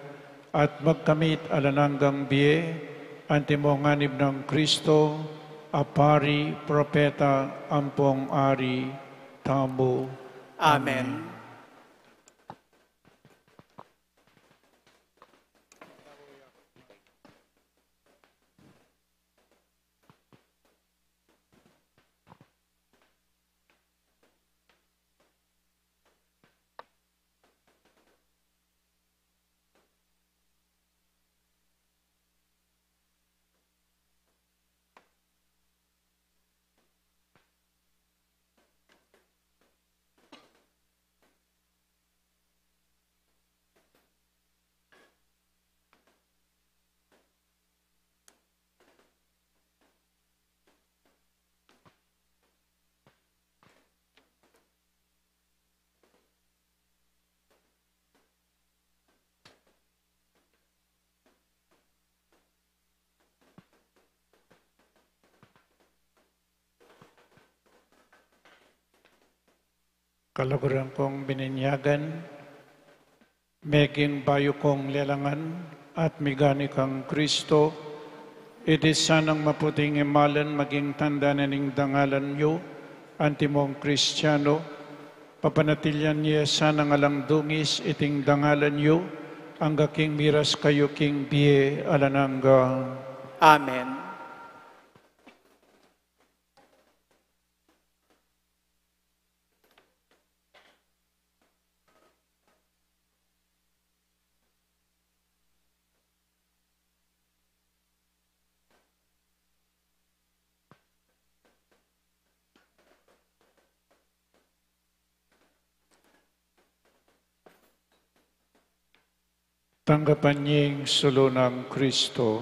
at magkamit alananggang biye, antimonganib ng Kristo, apari, propeta, ampong ari, tamo. Amen. Kalaguran kong bininyagan, meging bayo kong lelangan, at migani kang Kristo, iti sanang maputing imalan maging tanda na ning dangalan nyo, antimong Kristiyano, papanatilyan niya sanang alang dungis iting dangalan nyo, angga king miras kayo king biye alanangga. Amen. Tanggapan niying sulo ng Kristo.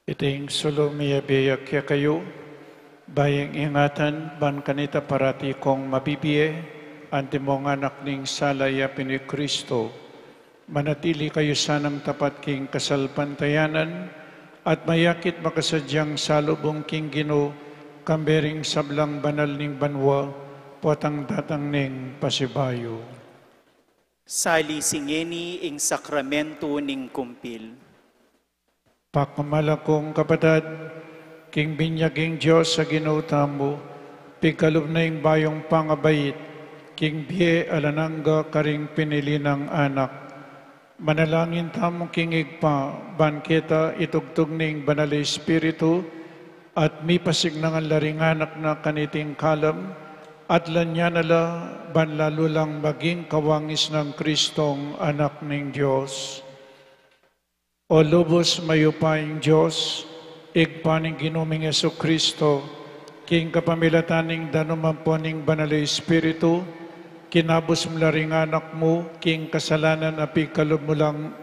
Iting sulo miyabiyak kaya kayo, bayang ingatan, ban kanita parati kong mabibiye, ante mong anak ning salaya pini Kristo, manatili kayo sanang tapat king kasalpantayanan, at mayakit makasadyang salubong king Ginoo, kambering sablang banal ning banwa, potang datang ning pasibayo. Sali singeni ing sakramento ning kumpil. Pakamalakong kapatid, king binyaging Diyos sa ginutamo, pigkalob na yung bayong pangabayit, king biye alanangga karing pinili ng anak. Manalangin tamong king igpa, banketa itugtog ning banal Espiritu, at mipasig nangan laring anak na kaniting kalam, at lanya nala banlalo lang maging kawangis ng Kristong anak ning Diyos. O lubos mayupaying Diyos, igpaning ginuming Yesu Kristo, king kapamilataning danumampaning banal Espiritu, kinabos mo laring anak mo, king kasalanan at pigkalob mo lang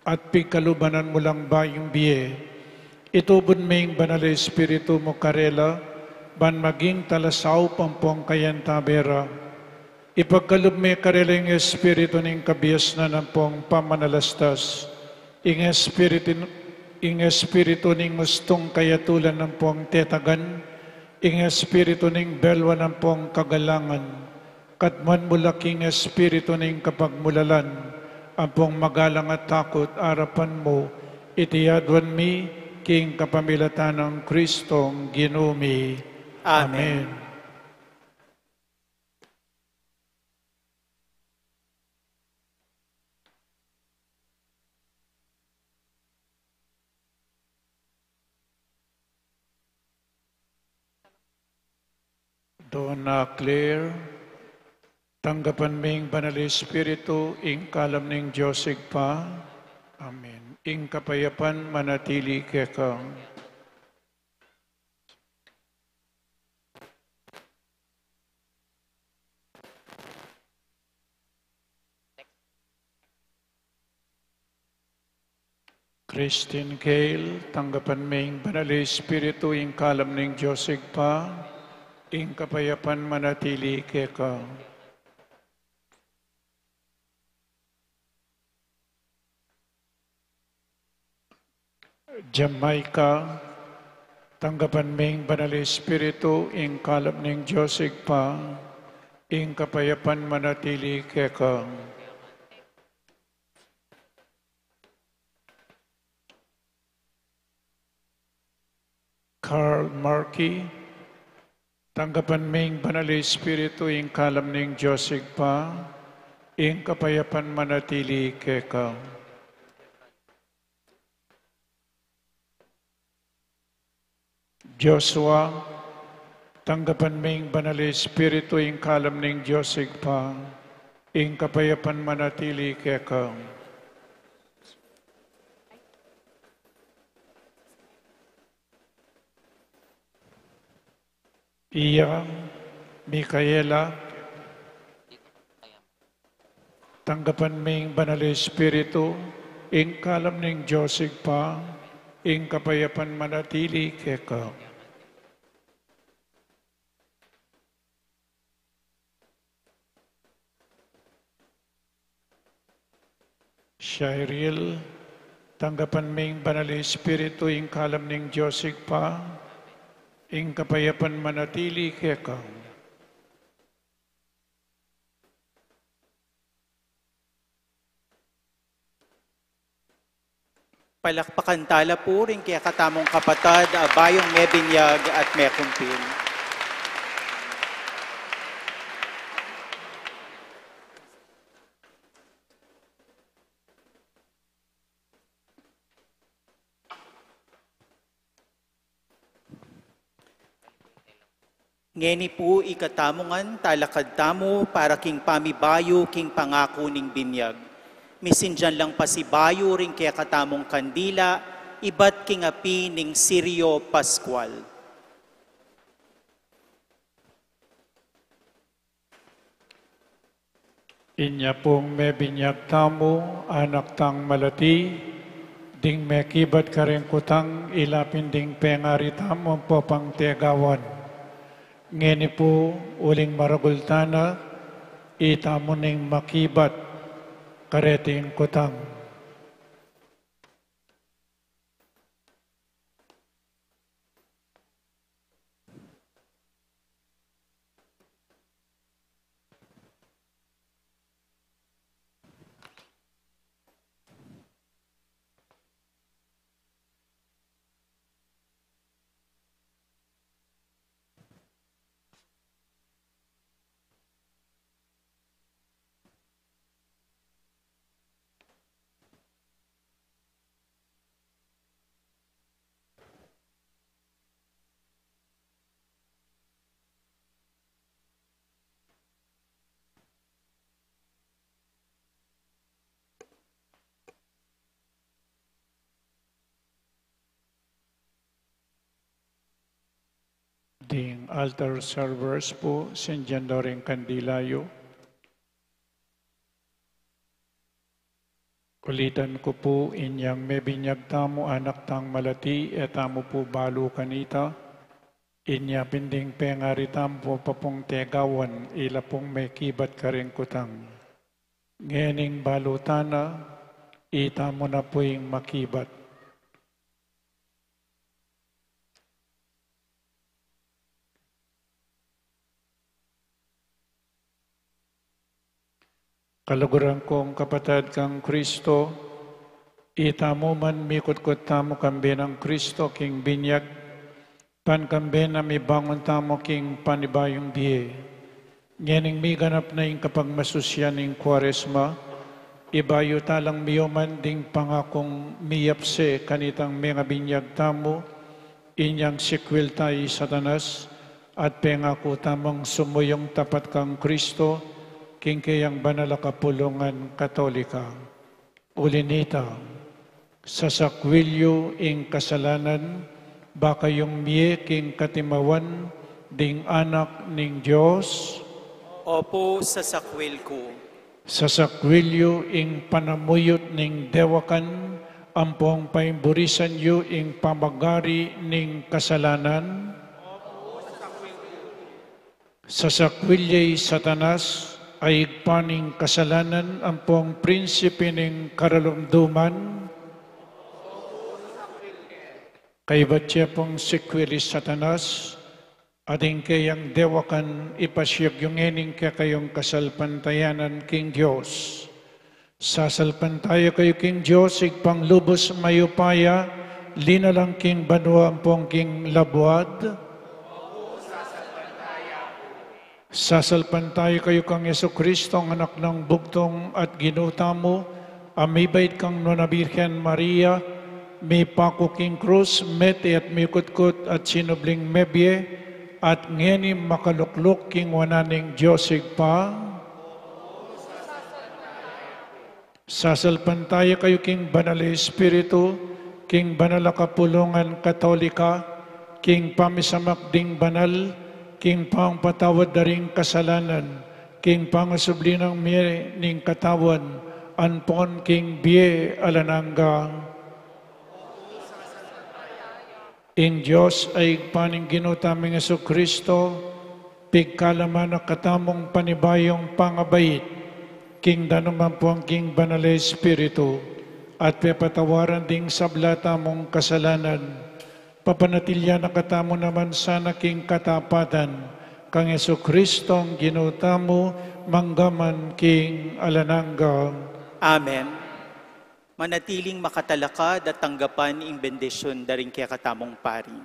at pigkalubanan mo lang bayong biye. Itubod may banal Espiritu mo karela, ban maging talasaw pampong kayan tabera. Ipagkalob may karela yung Espiritu ning kabiyas na nampong pamanalastas. Ing Espiritu ning gustong kayatulan ng pong tetagan, ing Espiritu ning belwa ng pong kagalangan, katman mula king Espiritu ning kapagmulalan, ang pong magalang at takot arapan mo, itiyadwan mi, king kapamilatan ng Kristong ginumi. Amen. Dona Claire, tanggapan ming banal Espiritu, ing kalam ning Diyos igpa. Amen. Ing kapayapan manatili keka. Christine Cale, tanggapan ming banal Espiritu, ing kalam ning Diyos igpa. Ing kapayapan manatili keka. Jamaica, tanggapan ming banal Espiritu, ing kalab ning Diyos igpa, ing kapayapan manatili keka. Carl Markey, tanggapan ming banal Espiritu, ing kalam ning Diyos igpa, ing kapayapan manatili keka. Joshua, tanggapan ming banal Espiritu, ing kalam ning Diyos igpa, ing kapayapan manatili keka. Iya, Micaela, tanggapan ming banal Espiritu, ing kalam ning Diyos igpa, ing kapayapan manatili keka. Shairil, tanggapan ming banal Espiritu, ing kalam ning Diyos igpa, ing kapayapan manatili keka. Palakpakan tala po rin kaya katamong kapatad, Bayong Mebinyag at Mekumpil. Ngeni po ikatamongan talakad tamo para king pamibayo king pangako ning binyag. Misinjan lang pasibayo rin kaya katamong kandila, ibat king api ning Sirio Pascual. Inya pong mebinyag tamo, anak tang malati, ding mekibat kareng kutang ilapin ding pengari tamo po pang tegawan. Ngeni po uling maragultana, itamo ning makibat kareting kutang. Ding altar servers po, sinjando rin kandilayo. Kulitan ko po inyang mebinyag tamo anak tang malati, etamo po balo kanita. Inya pinding pengari tampo papong tegawan, ila pong may kibat karing kutang. Ngening balutana, itamo na po yung makibat. Kaluguran kong kapatid kang Kristo, itamo man mikot-kot tamo kambe ng Kristo king binyag, pan kambe na may bangon tamo king panibayong biye. Ngening may ganap na yung kapag masusyan ng Kwaresma, ibayo talang miyoman ding pangakong miyapse kanitang mga binyag tamo, inyang sikwil tayo Satanas, at pengako tamang sumuyong tapat kang Kristo, king kayang banal kapulungan Katolika. Ulinita, sa sakwilyo ing kasalanan, baka yung miye king katimawan, ding anak ning Diyos. Opo, sa sakwil ko. Sa sakwilyo ing panamuyot ning dewakan, ampong paimburisan yu ing pamagari ning kasalanan. Sa sakwilyay Satanas, ay paning kasalanan ang pong prinsipe ng karalumduman. Kay batya pong sikwili Satanas, ading kayang dewakan ipasyag yung ening kayong kasalpantayanan king Diyos. Sasalpantaya kayo king Diyos, igpang lubos mayupaya, linalang king banwa ang pong king labuad. Sasalpantay kayo kang Jesucristo, ang anak ng bugtong at ginutamo, amibait kang Nona Birhen Maria, may pako king krus, mete at may kutkot at sinubling mebye, at ngeni makaluklok king wananing Diyosig pa. Sasalpantay kayo king Banal Espiritu, king Banal Kapulungan Katolika, king Pamisamak ding Banal, king pang patawad daring kasalanan, king pangasubli ng miye ning katawan, anpon king biye alananga. Ing Diyos ay paning ginutaming Jesucristo, pigkalaman na katamong panibayong pangabait, king danuman po ang king Banal Espiritu, at pepatawaran ding sablata mong kasalanan. Papanatilya na katamo naman sana king katapatan, kang Jesucristo ang ginutamo, manggaman king alananga. Amen. manatiling makatalakad at tanggapan ing bendisyon daring kaya katamong pari.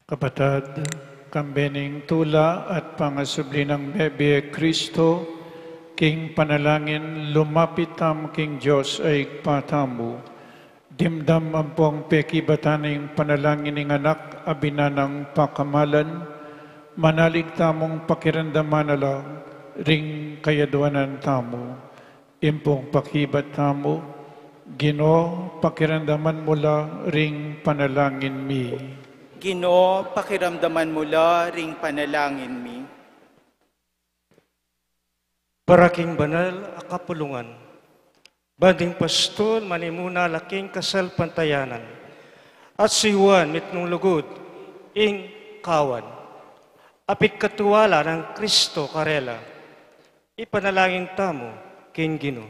Kapatid, kambening tula at pangasubli ng Bebe Kristo, king panalangin lumapit tam king Diyos ay patamu. Dimdam ang pong pekibataning panalangin ng anak abinanang pakamalan, manalig tamong pakiramdaman ala ring kayadwanan tamo. Impong pakibat tamo, Ginoo pakiramdaman mula ring panalangin mi. Ginoo, pakiramdaman mula ring panalangin mi. Paraking banal a kapulungan, Bading pastor, manimuna laking kasal pantayanan. At si Juan mitnong lugod, ing kawan. Apik katuwala ng Kristo karela. Ipanalangin tamo, king Gino.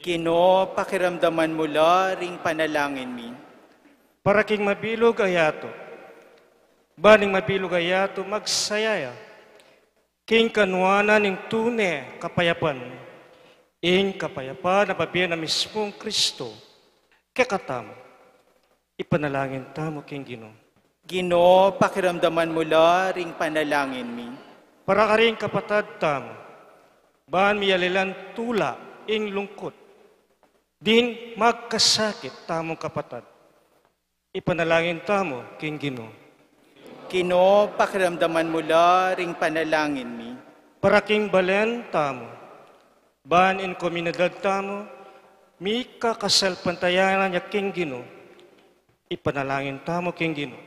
Gino, pakiramdaman mula ring panalangin mi. Para king mabilog ayato. Baning mabilog ayato, magsayaya. King kanwana ning tune kapayapan. Ing kapayapan na pabiyan na mismong Kristo. Kekatamo. Ipanalangin tamo, king Gino. Gino, pakiramdaman mula ring panalangin mi. Para ka rin kapatad tamo. Baan miyalilan tula ing lungkot. Din magkasakit tamong kapatad. Ipanalangin tamo, king Gino. Gino, pakiramdaman mula ring panalangin mi. Para king balen tamo. Baan in komunidad tamo. Mi kakasal pantayanan niya, king Gino. Ipanalangin tamo, king Gino.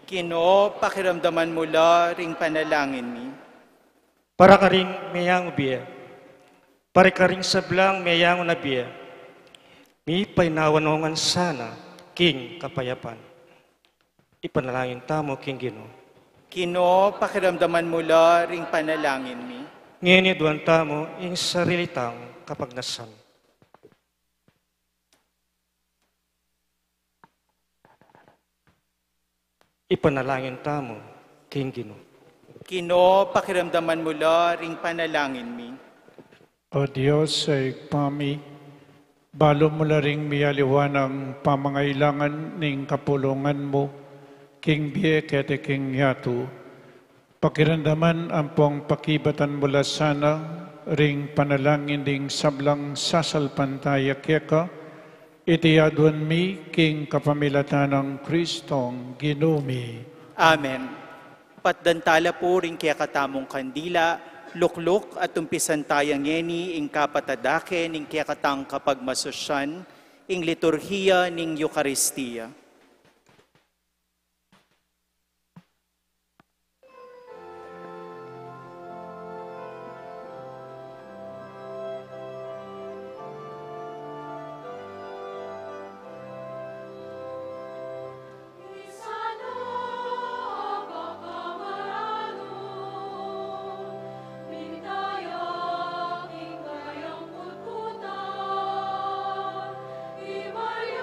Gino, pakiramdaman mula ring panalangin mi. Para ka rin mayang ubiya. Para ka rin sablang mayang unabiya. Mi painawanongan sana, king kapayapan. Ipanalangin tamo, king Gino. Gino, pakiramdaman mula ring panalangin mi. Ngayon duwan tamo, ing sarilitang kapagnasan. Ipanalangin tamo, king Gino. Gino, pakiramdaman mula ring panalangin mi. O Diyos, ay pami, balo mo la ring miyaliwanang pamangailangan ning kapulungan mo, king biye kete king yatu. Pakiramdaman ang pong pakibatan mula sana, ring panalangin ding sablang sasalpantaya keka, itiyaduan mi king kapamilatan ng Kristong ginumi. Amen. Patdantala po rin kaya katamong kandila, lukluk at umpisan tayang ngeni ing kapatadake ning kaya katang kapagmasosyan, ing liturhiya ning Eucharistia. Maria,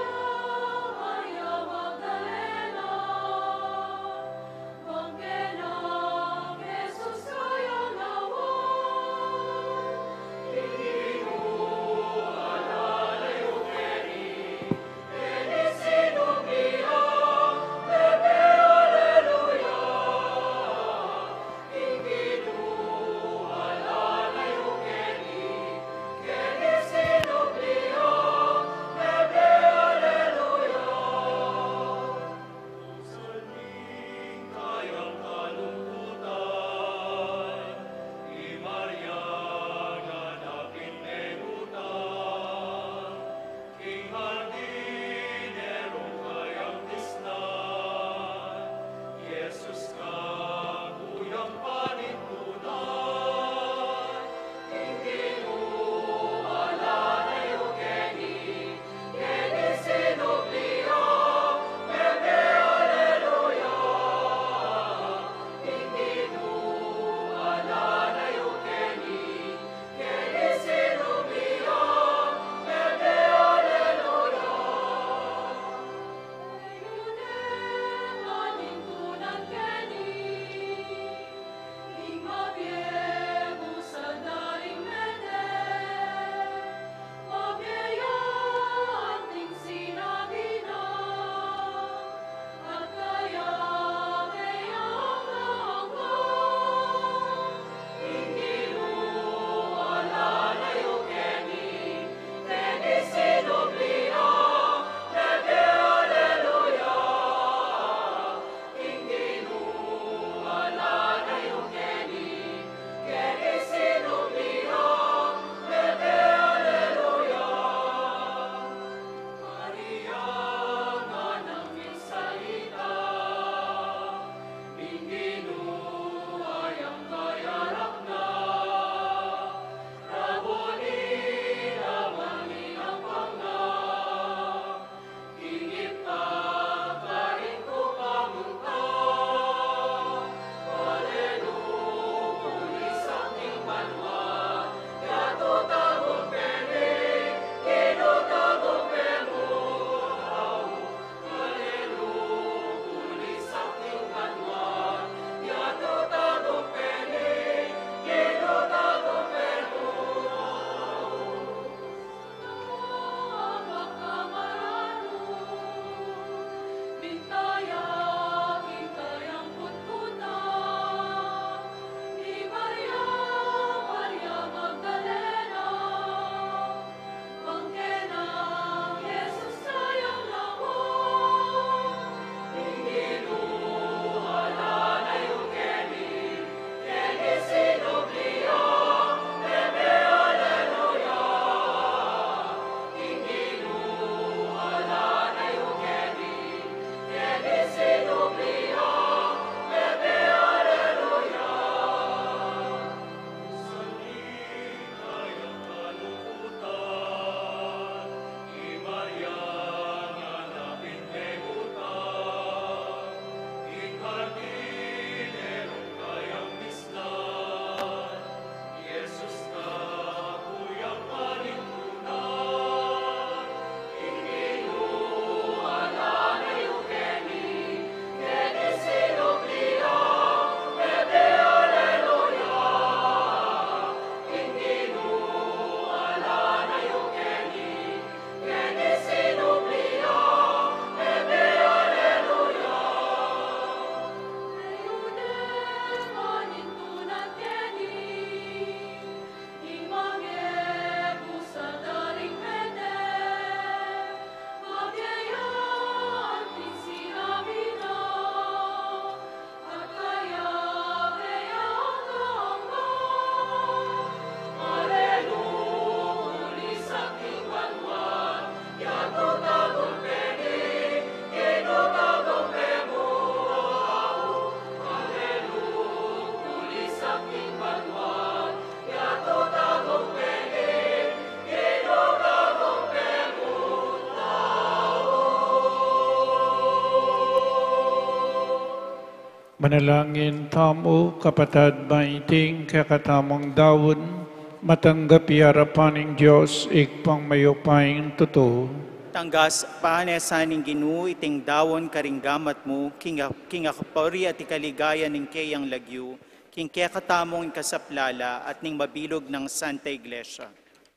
Manalangin tamo, kapatad maiting kakatamang dawon, matanggap harapan ng Diyos, ikpang mayupaing totoo. Tanggas panesan ng Ginoo iting dawon karinggamat mo, king akapori at ikaligaya ng kayang lagyo, king kaya katamong kasaplala at ning mabilog ng Santa Iglesia.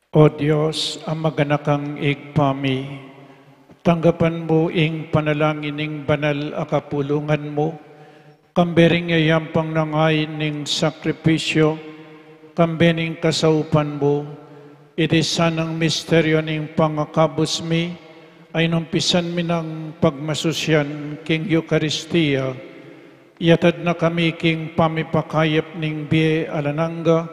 O Diyos, ang maganakang igpami, tanggapan mo ing panalangin ng banal akapulungan mo, kambering yayampang nangayin ng sakripisyo, kambening kasaupan mo, iti sanang misteryo ng pangakabos mi, ay numpisan mi ng pagmasusyan king Eucharistia, yatad na kami king pamipakayap ning biye alananga,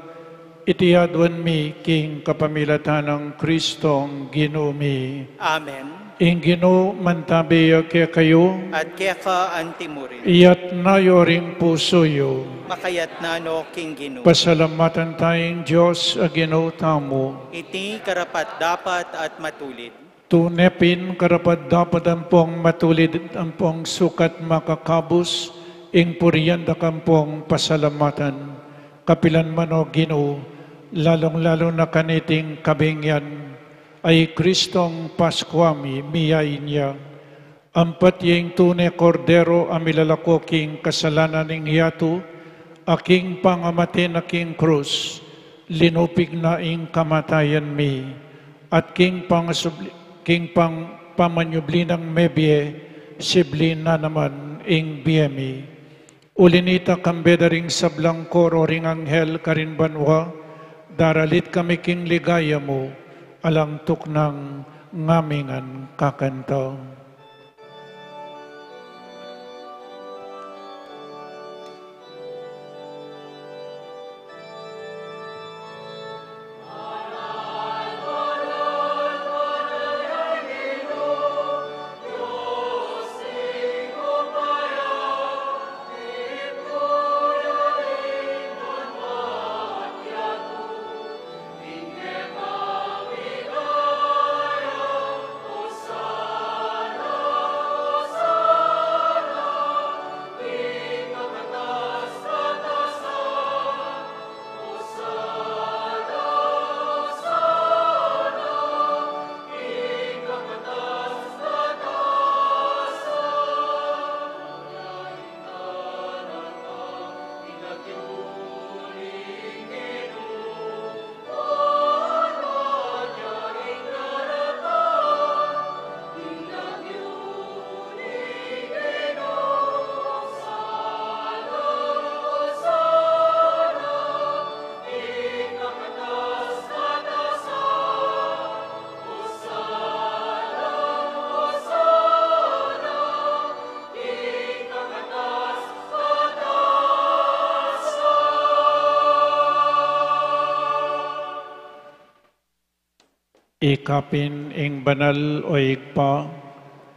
itiadwan mi king kapamilatan ng Kristong Ginoo mi. Amen. Ing Ginoo mantabiya kaya kayo, At kaya ka antimurin, iyat nayo ring pusoyo, makayat na no king Ginoo. pasalamatan tayong Diyos a Ginoo tamo, Iti karapat dapat at matulid. tunepin karapat dapat ang pong matulid ang pong sukat makakabos, ing puriyan da kampong pasalamatan, kapilan man o Ginoo, lalong-lalo na kaniting kabingyan, ay Kristong Paskwami miyay niya. Ampat yung tunay kordero amilalako king kasalanan ng hiyato, aking pangamatin aking krus, linupig na ing kamatayan mi, at king pamanyubli ng mebye, sibli na naman ing biyemi. Ulinita kambedaring sablang koro ring anghel karinbanwa, daralit kami king ligaya mo, alang tuknang ngamingan kakanta. Ikapin ing banal o igpa,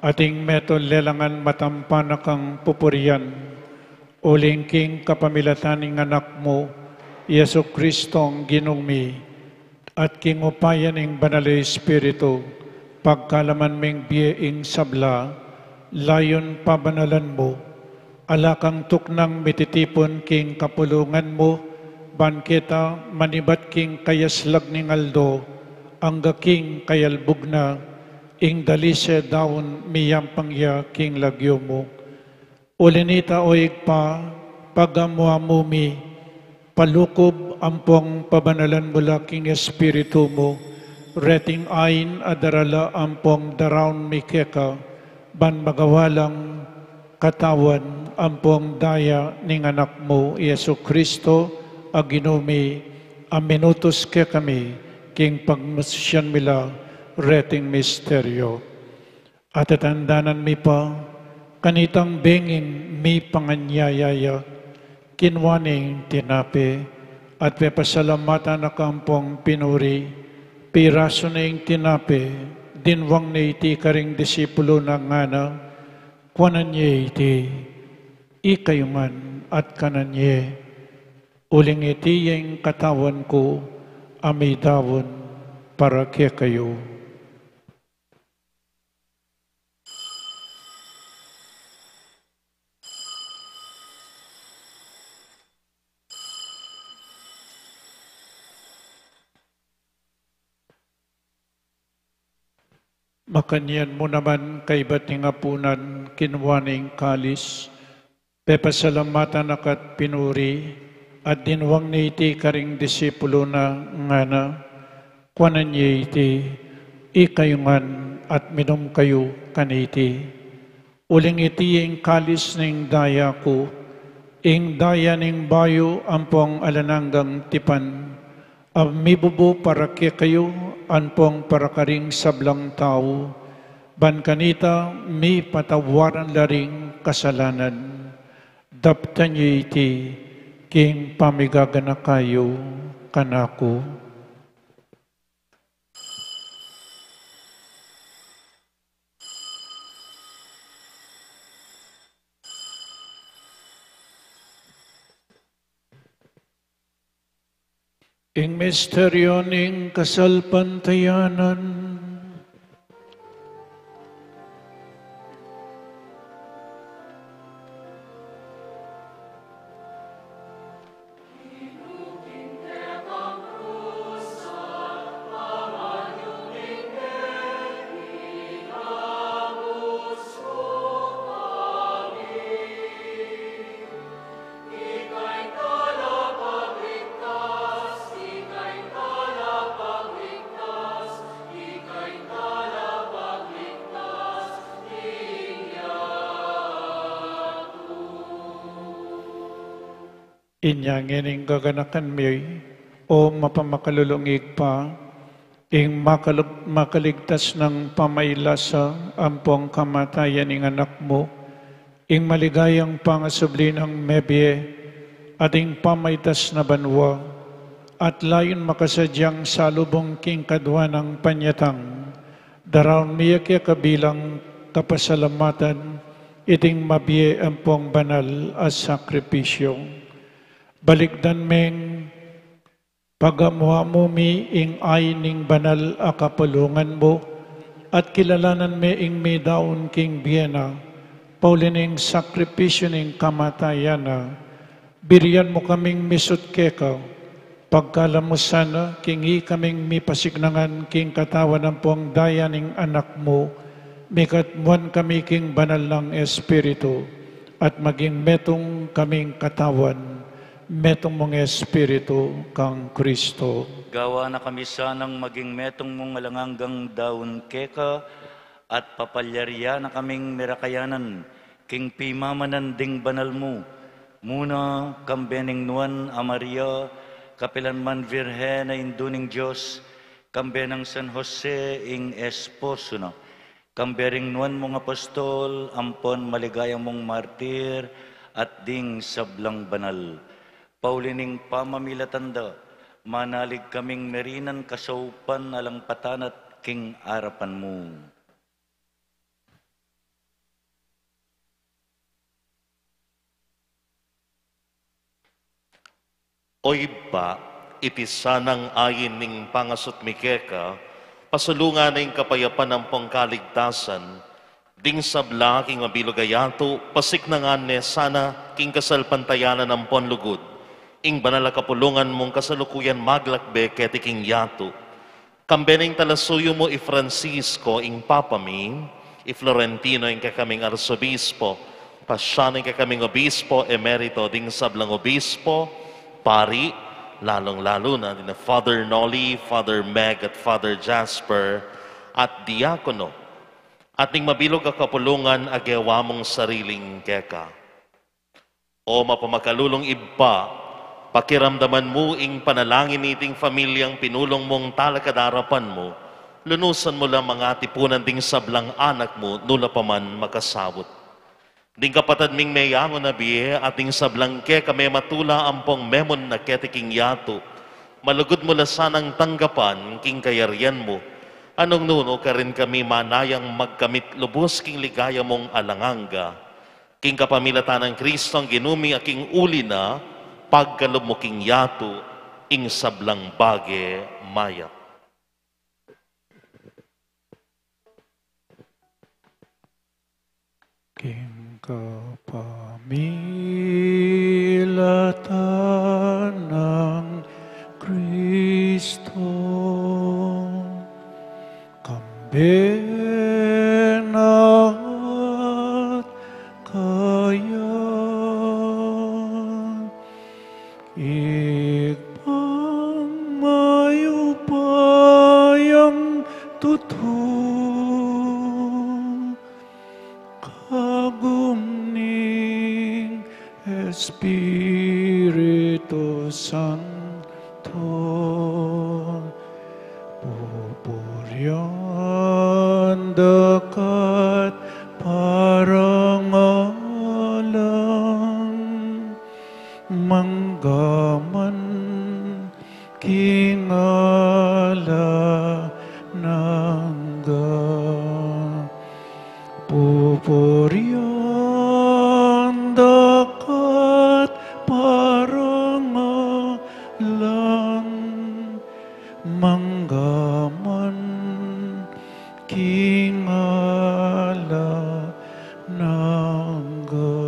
ating meton lelangan matampanakang pupurian, uling king kapamilatan ng anak mo, Yesu Kristong Ginumi, at king upayan ing banal Espiritu, pagkalaman ming biye ing sabla, layon pabanalan mo, alakang tuknang mititipon king kapulungan mo, banketa manibat king kayaslag ning aldo, angga king kayalbog na, ing dalise daon miyang pangya king lagyo mo. Ulinita oig pa, pagamuamumi, palukob ampong pabanalan mula king espiritu mo, reting ain adarala ampong daraon mikeka, ban magawalang katawan ampong daya ning anak mo, Yesu Kristo, aginumi, aminutos ke kami, king pagmasyan mila, reting misteryo. At atandanan mi pa, kanitang benging mi panganyayaya, kinwaning tinapi, at pepasalamatan na kampong pinuri, piraso na ing tinapi, dinwang na iti karing disipulo na ngana, kwanan niya iti, ikayuman at kanan niya, uling iti yung katawan ko, amidawon para kaya kayo. Makanyan mo naman kay bating apunan kinwaning kalis, pepasalamatan akat pinuri, at dinwang ni iti karing disipulo na ngana, kwanan niya iti, ikayungan at minum kayo kaniti. Uling iti ing kalis ning daya ko, ing daya ning bayo ampong alananggang tipan, mibubo para kayo, anpong para karing sablang tao, ban kanita mi patawaran laring kasalanan. Daptan niyo iti, king pamigagana kayo kanako. Ing misteryo ning kasalpantayanan, inyangin ing gaganakan mi o mapamakalulungig pa, ing makaligtas ng pamailasa ampong kamatayan ng anak mo, ing maligayang pangasubli ng mebye, at ing pamaitas na banwa, at layon makasadyang salubong king kadwa ng panyatang, daraon miya kaya kabilang kapasalamatan, iting mabye ampong banal as sakripisyo. Balikdan meng pagamuha mo mi ing ay ning banal a kapulungan mo at kilalanan me ing may daon king biyena paulining sakripisyo ning kamatayana biriyan mo kaming misut keka pagkalam mo sana kingi kaming mi pasignangan king katawan ng pong daya ning anak mo mikatmuan kami king banal ng Espiritu at maging metong kaming katawan metong mong Espiritu kang Kristo. Gawa na kami sanang maging metong mong alanganggang daon keka at papalyarya na kaming mirakayanan king pimamanan ding banal mo. Muna kambening nuan a Maria, kapilanman Virhen na induning Diyos, kambenang San Jose ing esposo na. Kambering nuan mong apostol, ampon maligayang mong martir at ding sablang banal. Paulining pamamilatanda, manalig kaming merinan kasaupan alang patanat king arapan mo. Oy ba, iti sanang ayin ning pangasot mikeka, pasulungan ning kapayapan ng pangkaligtasan, ding sabla king mabilugayato, pasiknangan ne sana king kasalpantayanan ng ponlugod. Ing banal kapulungan mong kasalukuyan maglakbe keti king yato. Kambeneng talasuyo mo i Francisco ing papami, i Florentino ing kakaming arsobispo, pasyan ing kakaming obispo emerito ding sablang obispo, pari, lalong-lalo na din na Father Nolly, Father Meg at Father Jasper at diakono. At ning mabilog kapulungan agewa mong sariling keka. O mapamakalulong iba, pakiramdaman mo ing panalangin niting pamilyang pinulong mong talakadarapan mo, lunusan mo lang mga tipunan ding sablang anak mo, nula pa man makasawot. Ding kapatad ming mayango na biye, ating sablang ke kami matula ampong memon na ketiking yato, malugod mo la sanang tanggapan king kayarian mo, anong nuno ka rin kami manayang magkamit lubos king ligaya mong alanganga, king kapamilatan ng Kristo ang ginumi aking uli na, pagkalob mo king yato, ing sablang bage maya. King kapamilatan ng Kristo, kambing kagumning Espiritu Santo, pupuryan dakat parangalang manggaman kingala nangga pupuryan dakat parangalang manggaman kingala nangga.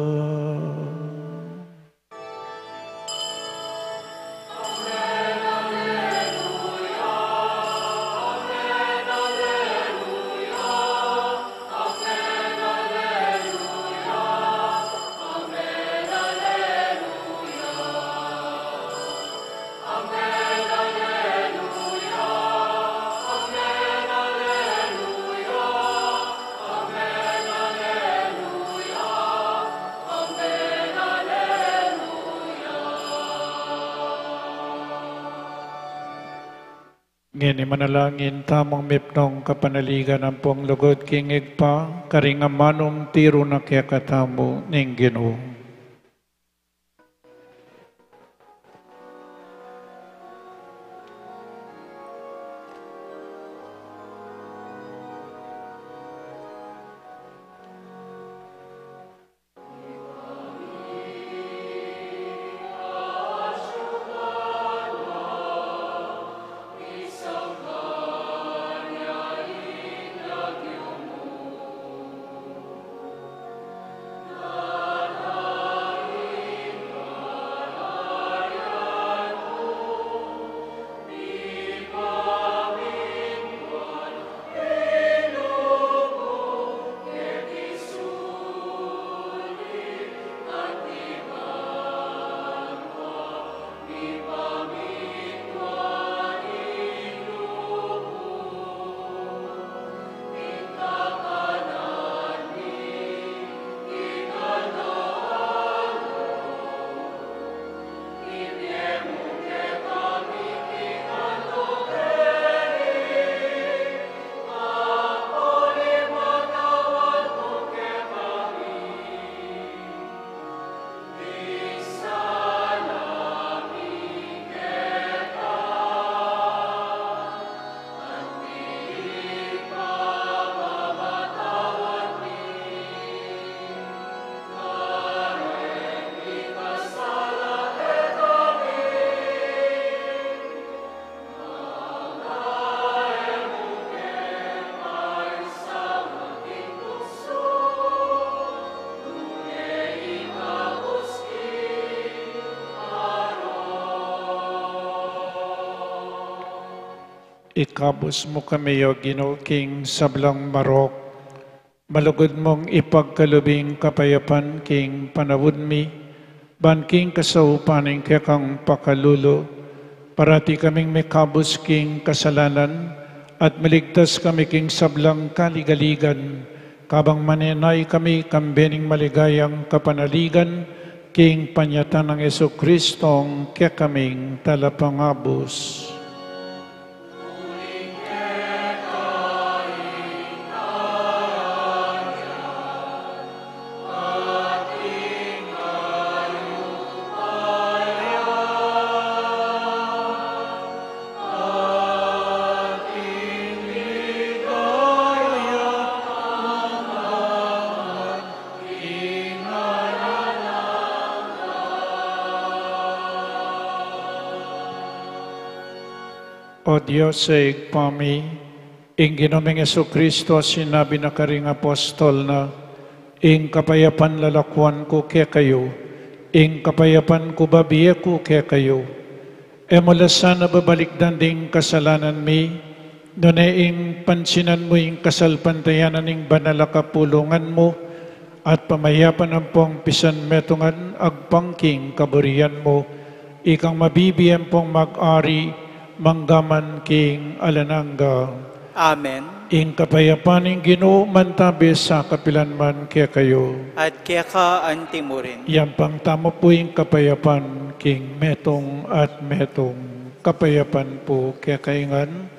Ngini manalangin tamang mipnong kapanaligan ang pong lugod kingig pa, karingamanong tiro na kaya katamo ning Ginoo. Ikabos mo kami, O Ginoo, king sablang marok. Malugod mong ipagkalubing kapayapan, king panawod mi. Ban king kasaupaning kaya kang pakalulo. Parati kaming may kabos, king kasalanan. At maligtas kami, king sablang kaligaligan. Kabang manenay kami, kambening maligayang kapanaligan. King panyatan ng Jesucristong kaya kaming talapangabos. O Diyos sa igpami, ing Ginoong Jesucristo sinabi na karing apostol na, ing kapayapan lalakwan ko kaya kayo, ing kapayapan ko babiya ko kaya kayo. E mula sana babalikdan ding kasalanan mi, doon ing pansinan mo ing kasalpantayanan ing banal kapulungan mo, at pamayapan ang pong pisan metungan agpangking kaburian mo, ikang mabibiyang pong mag-ari, manggaman king alananga. Amen. Ing kapayapaning Ginoo mantabi sa kapilanman kaya kayo. At kaya ka anti mo rin. Yang pang tamo po ing kapayapan king metong at metong kapayapan po kaya kaingan.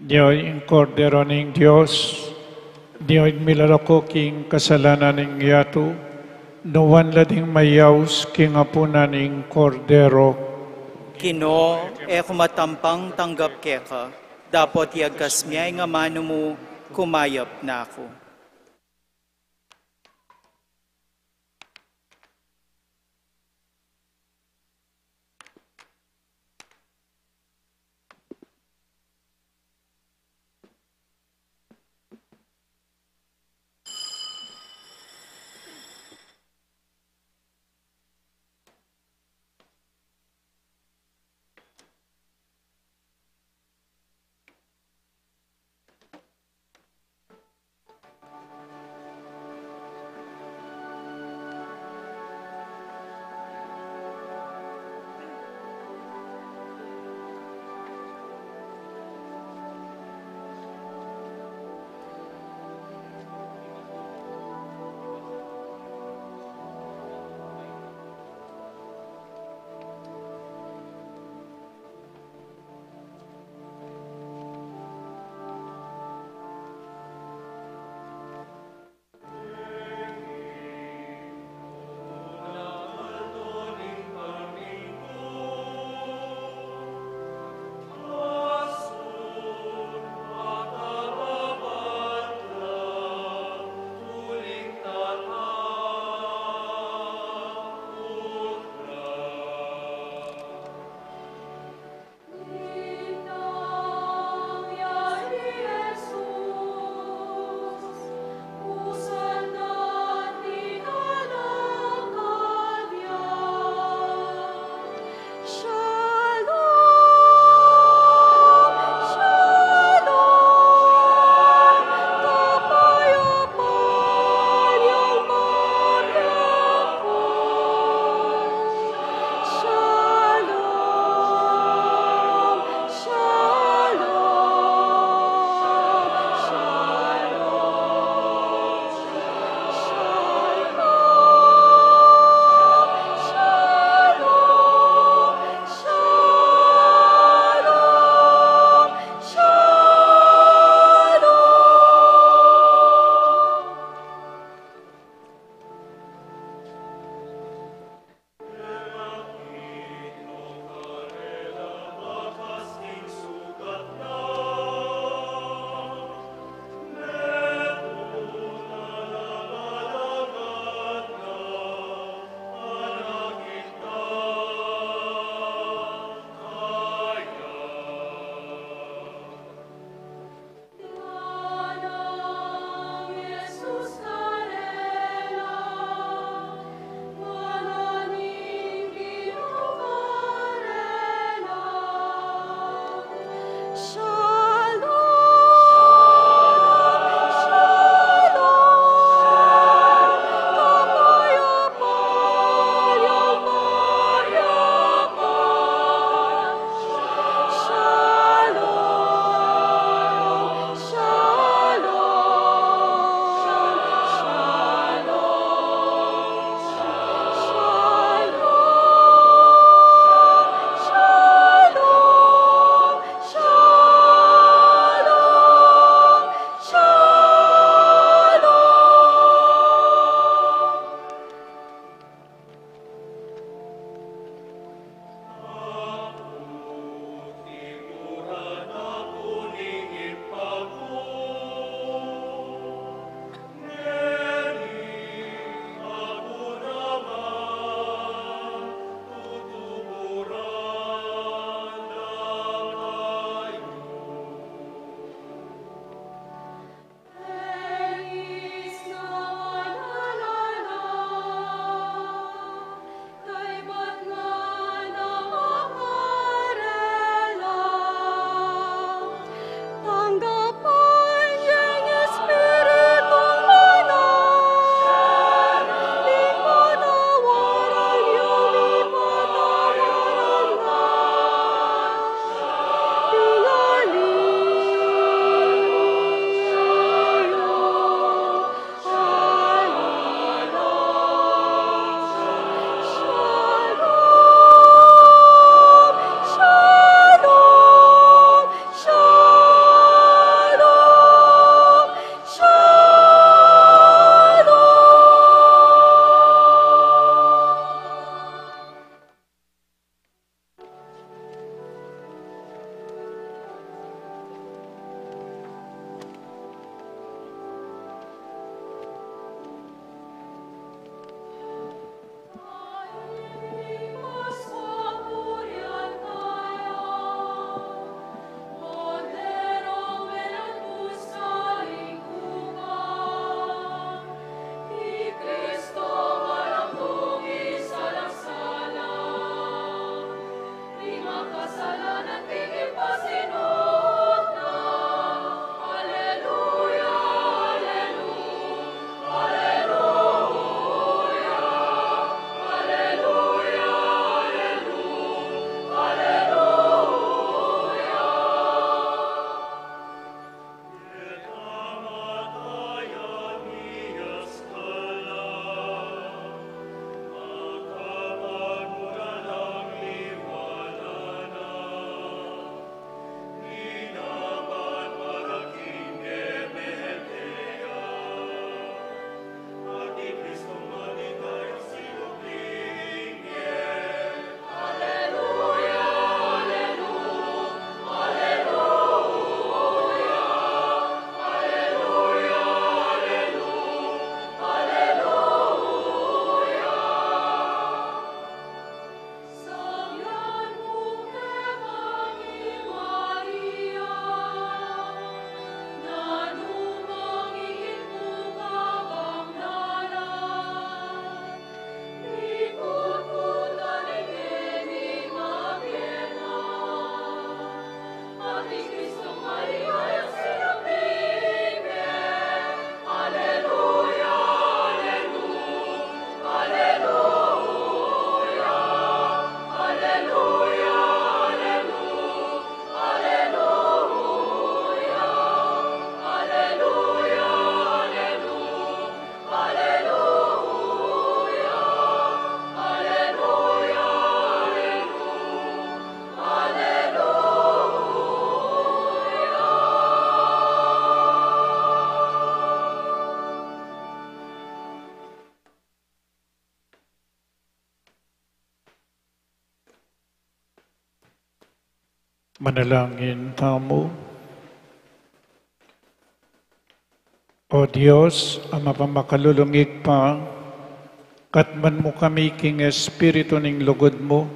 Diyo'y Kordero ng Diyos, diyo'y milalako king kasalanan ng yato, nuwan lading mayaws king apuna ng Kordero. Ginoo, kumatampang tanggap keka, dapat yagas miyay nga mano mo, kumayap na ako. Manalangin tamo. O Diyos, Ama pamakalulungig pa, katman mo kami king Espiritu ning lugod mo,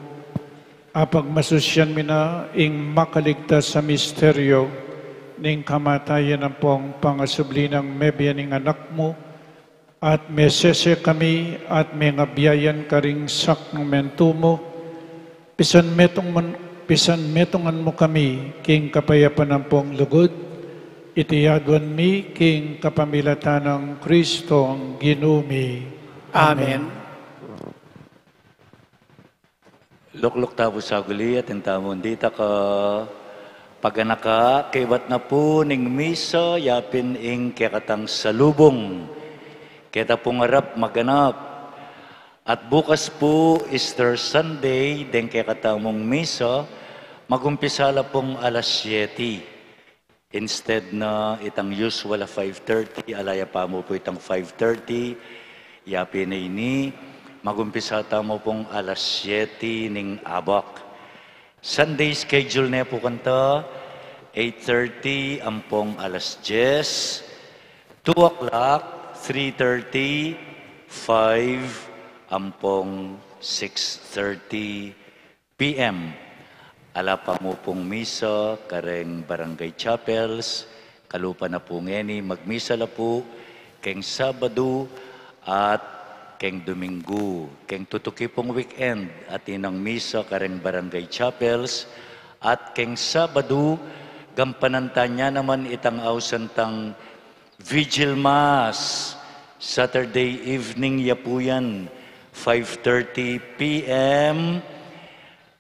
apag masusyan mi na ing makaligtas sa misteryo ning kamatayan ng pong pangasubli ng mebya ning anak mo, at mesese kami at may ngabiyayan karing sak ng mento mo, pisan metongan mo kami king kapayapan ng pong lugod, itiyadwan mi king kapamilatan ng Kristo ang ginumi. Amen. Lukluk tabo sa guli at intamon dita ka paganaka kaybat na po ning misa yapin ing kekatang salubong. Kita pong harap maganap. At bukas po Easter Sunday den kekatamong misa magumpisala pong alas 7. Instead na itang usual 5:30, alaya pa mo po itang 5:30, yapin na ini, magumpisa mo pong alas 7 ning abak. Sunday schedule na po kanta, 8:30, ampong alas 10, 2 o'clock, 3:30, 5, ampong 6:30 p.m. Ala pa mo pong misa, kareng barangay chapels, kalupa na po ngeni, magmisa la po, keng Sabado at keng Domingo. Keng tutuki pong weekend, at inang misa, kareng barangay chapels, at keng Sabado, gampanantanya naman itang ausantang Vigil Mass, Saturday evening yapuyan, 5:30 p.m.,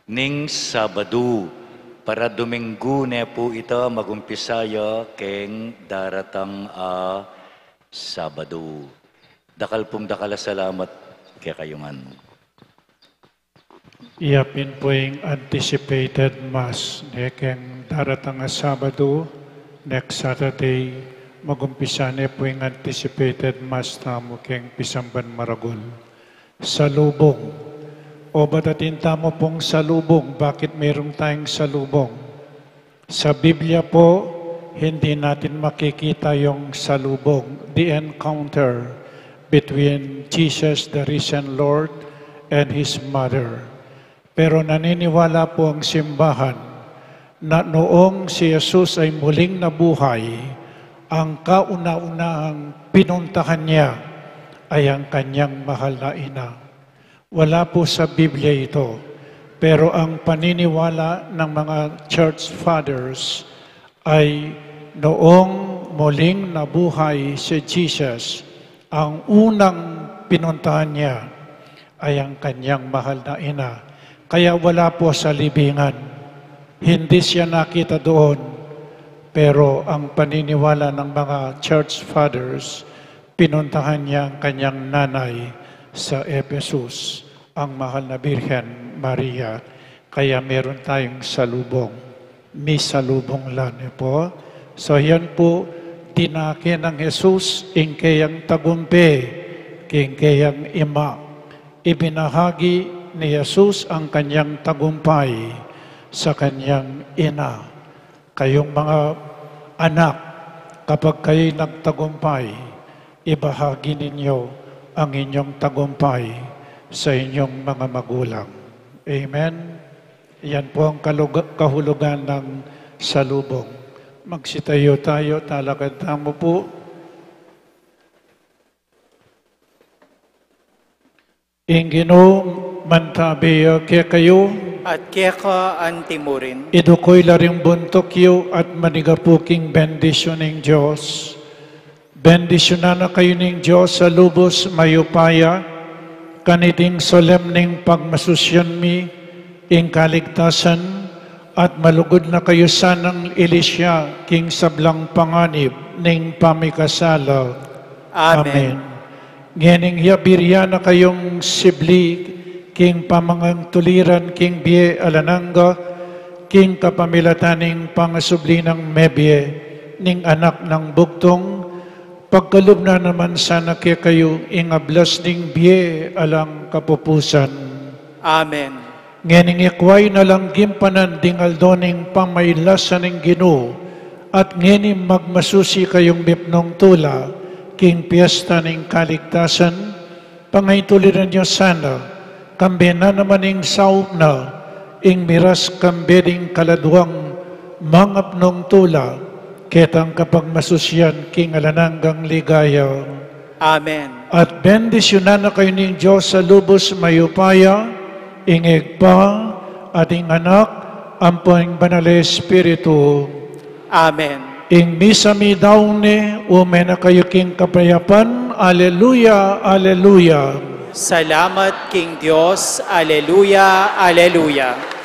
ning Sabado. Para Domingo na po ito magumpisaya keng daratang Sabado. Dakal pong dakala salamat kaya kayungan. Iyapin po yung anticipated Mass keng daratang Sabado, next Saturday, magumpisa na po yung anticipated Mass tamo keng Pisamban Maragol. Salubong. O batatin tamo pong salubong. Bakit mayroong tayong salubong? Sa Biblia po, hindi natin makikita yung salubong, the encounter between Jesus, the risen Lord, and His mother. Pero naniniwala po ang simbahan na noong si Jesus ay muling nabuhay, ang kauna-unahang pinuntahan niya ay ang kanyang mahal na ina. Wala po sa Biblia ito, pero ang paniniwala ng mga church fathers ay noong muling nabuhay si Jesus, ang unang pinuntahan niya ay ang kanyang mahal na ina. Kaya wala po sa libingan. Hindi siya nakita doon, pero ang paniniwala ng mga church fathers, pinuntahan niya ang kanyang nanay sa Ephesus, ang mahal na Birhen Maria. Kaya meron tayong salubong. May salubong lang po. So yan po, tinakin ng Jesus, ingkayang tagumpe, ingkayang ima. Ibinahagi ni Jesus ang kanyang tagumpay sa kanyang ina. Kayong mga anak, kapag kayo'y nagtagumpay, ibahagi ninyo ang inyong tagumpay sa inyong mga magulang. Amen? Yan po ang kahulugan ng salubong. Magsitayo tayo, talakad tamo po. Ingino mantabiya kaya kayo, at kaya ka antimurin, idukoy laring buntok yu at manigapuking bendisyon ng Diyos. Bendisyonan na kayo ng Diyos sa lubos mayupaya, kaniting solemning pagmasusyan mi, ing kaligtasan, at malugod na kayo sanang ilisya, king sablang panganib, ning pamikasala. Amen. Ngening yabirya na kayong sibli, king pamangang tuliran, king biye alananga, king kapamilataning pangasubli ng mebye, ning anak ng bugtong, pagkalub na naman sana kaya kayo ingablas ning biye alang kapupusan. Amen. Ngening ikway nalang gimpanan ding aldoning pamaylasan ng Ginoo, at ngening magmasusi kayong bipnong tula, king piyesta ng kaligtasan, pangaytuliran niyo sana, kambe na naman ing saup na, ing miras kambe ding kaladwang mangapnong tula, ketang kapag masusyan king alananggang ligaya. Amen. At bendisyonan na kayo ng Diyos sa lubos mayupaya, ingeg pa, ating anak, ampoing banal Espiritu. Amen. Ing misa mi daune, umena kayo king kapayapan. Aleluya, aleluya. Salamat King Diyos. Aleluya, aleluya.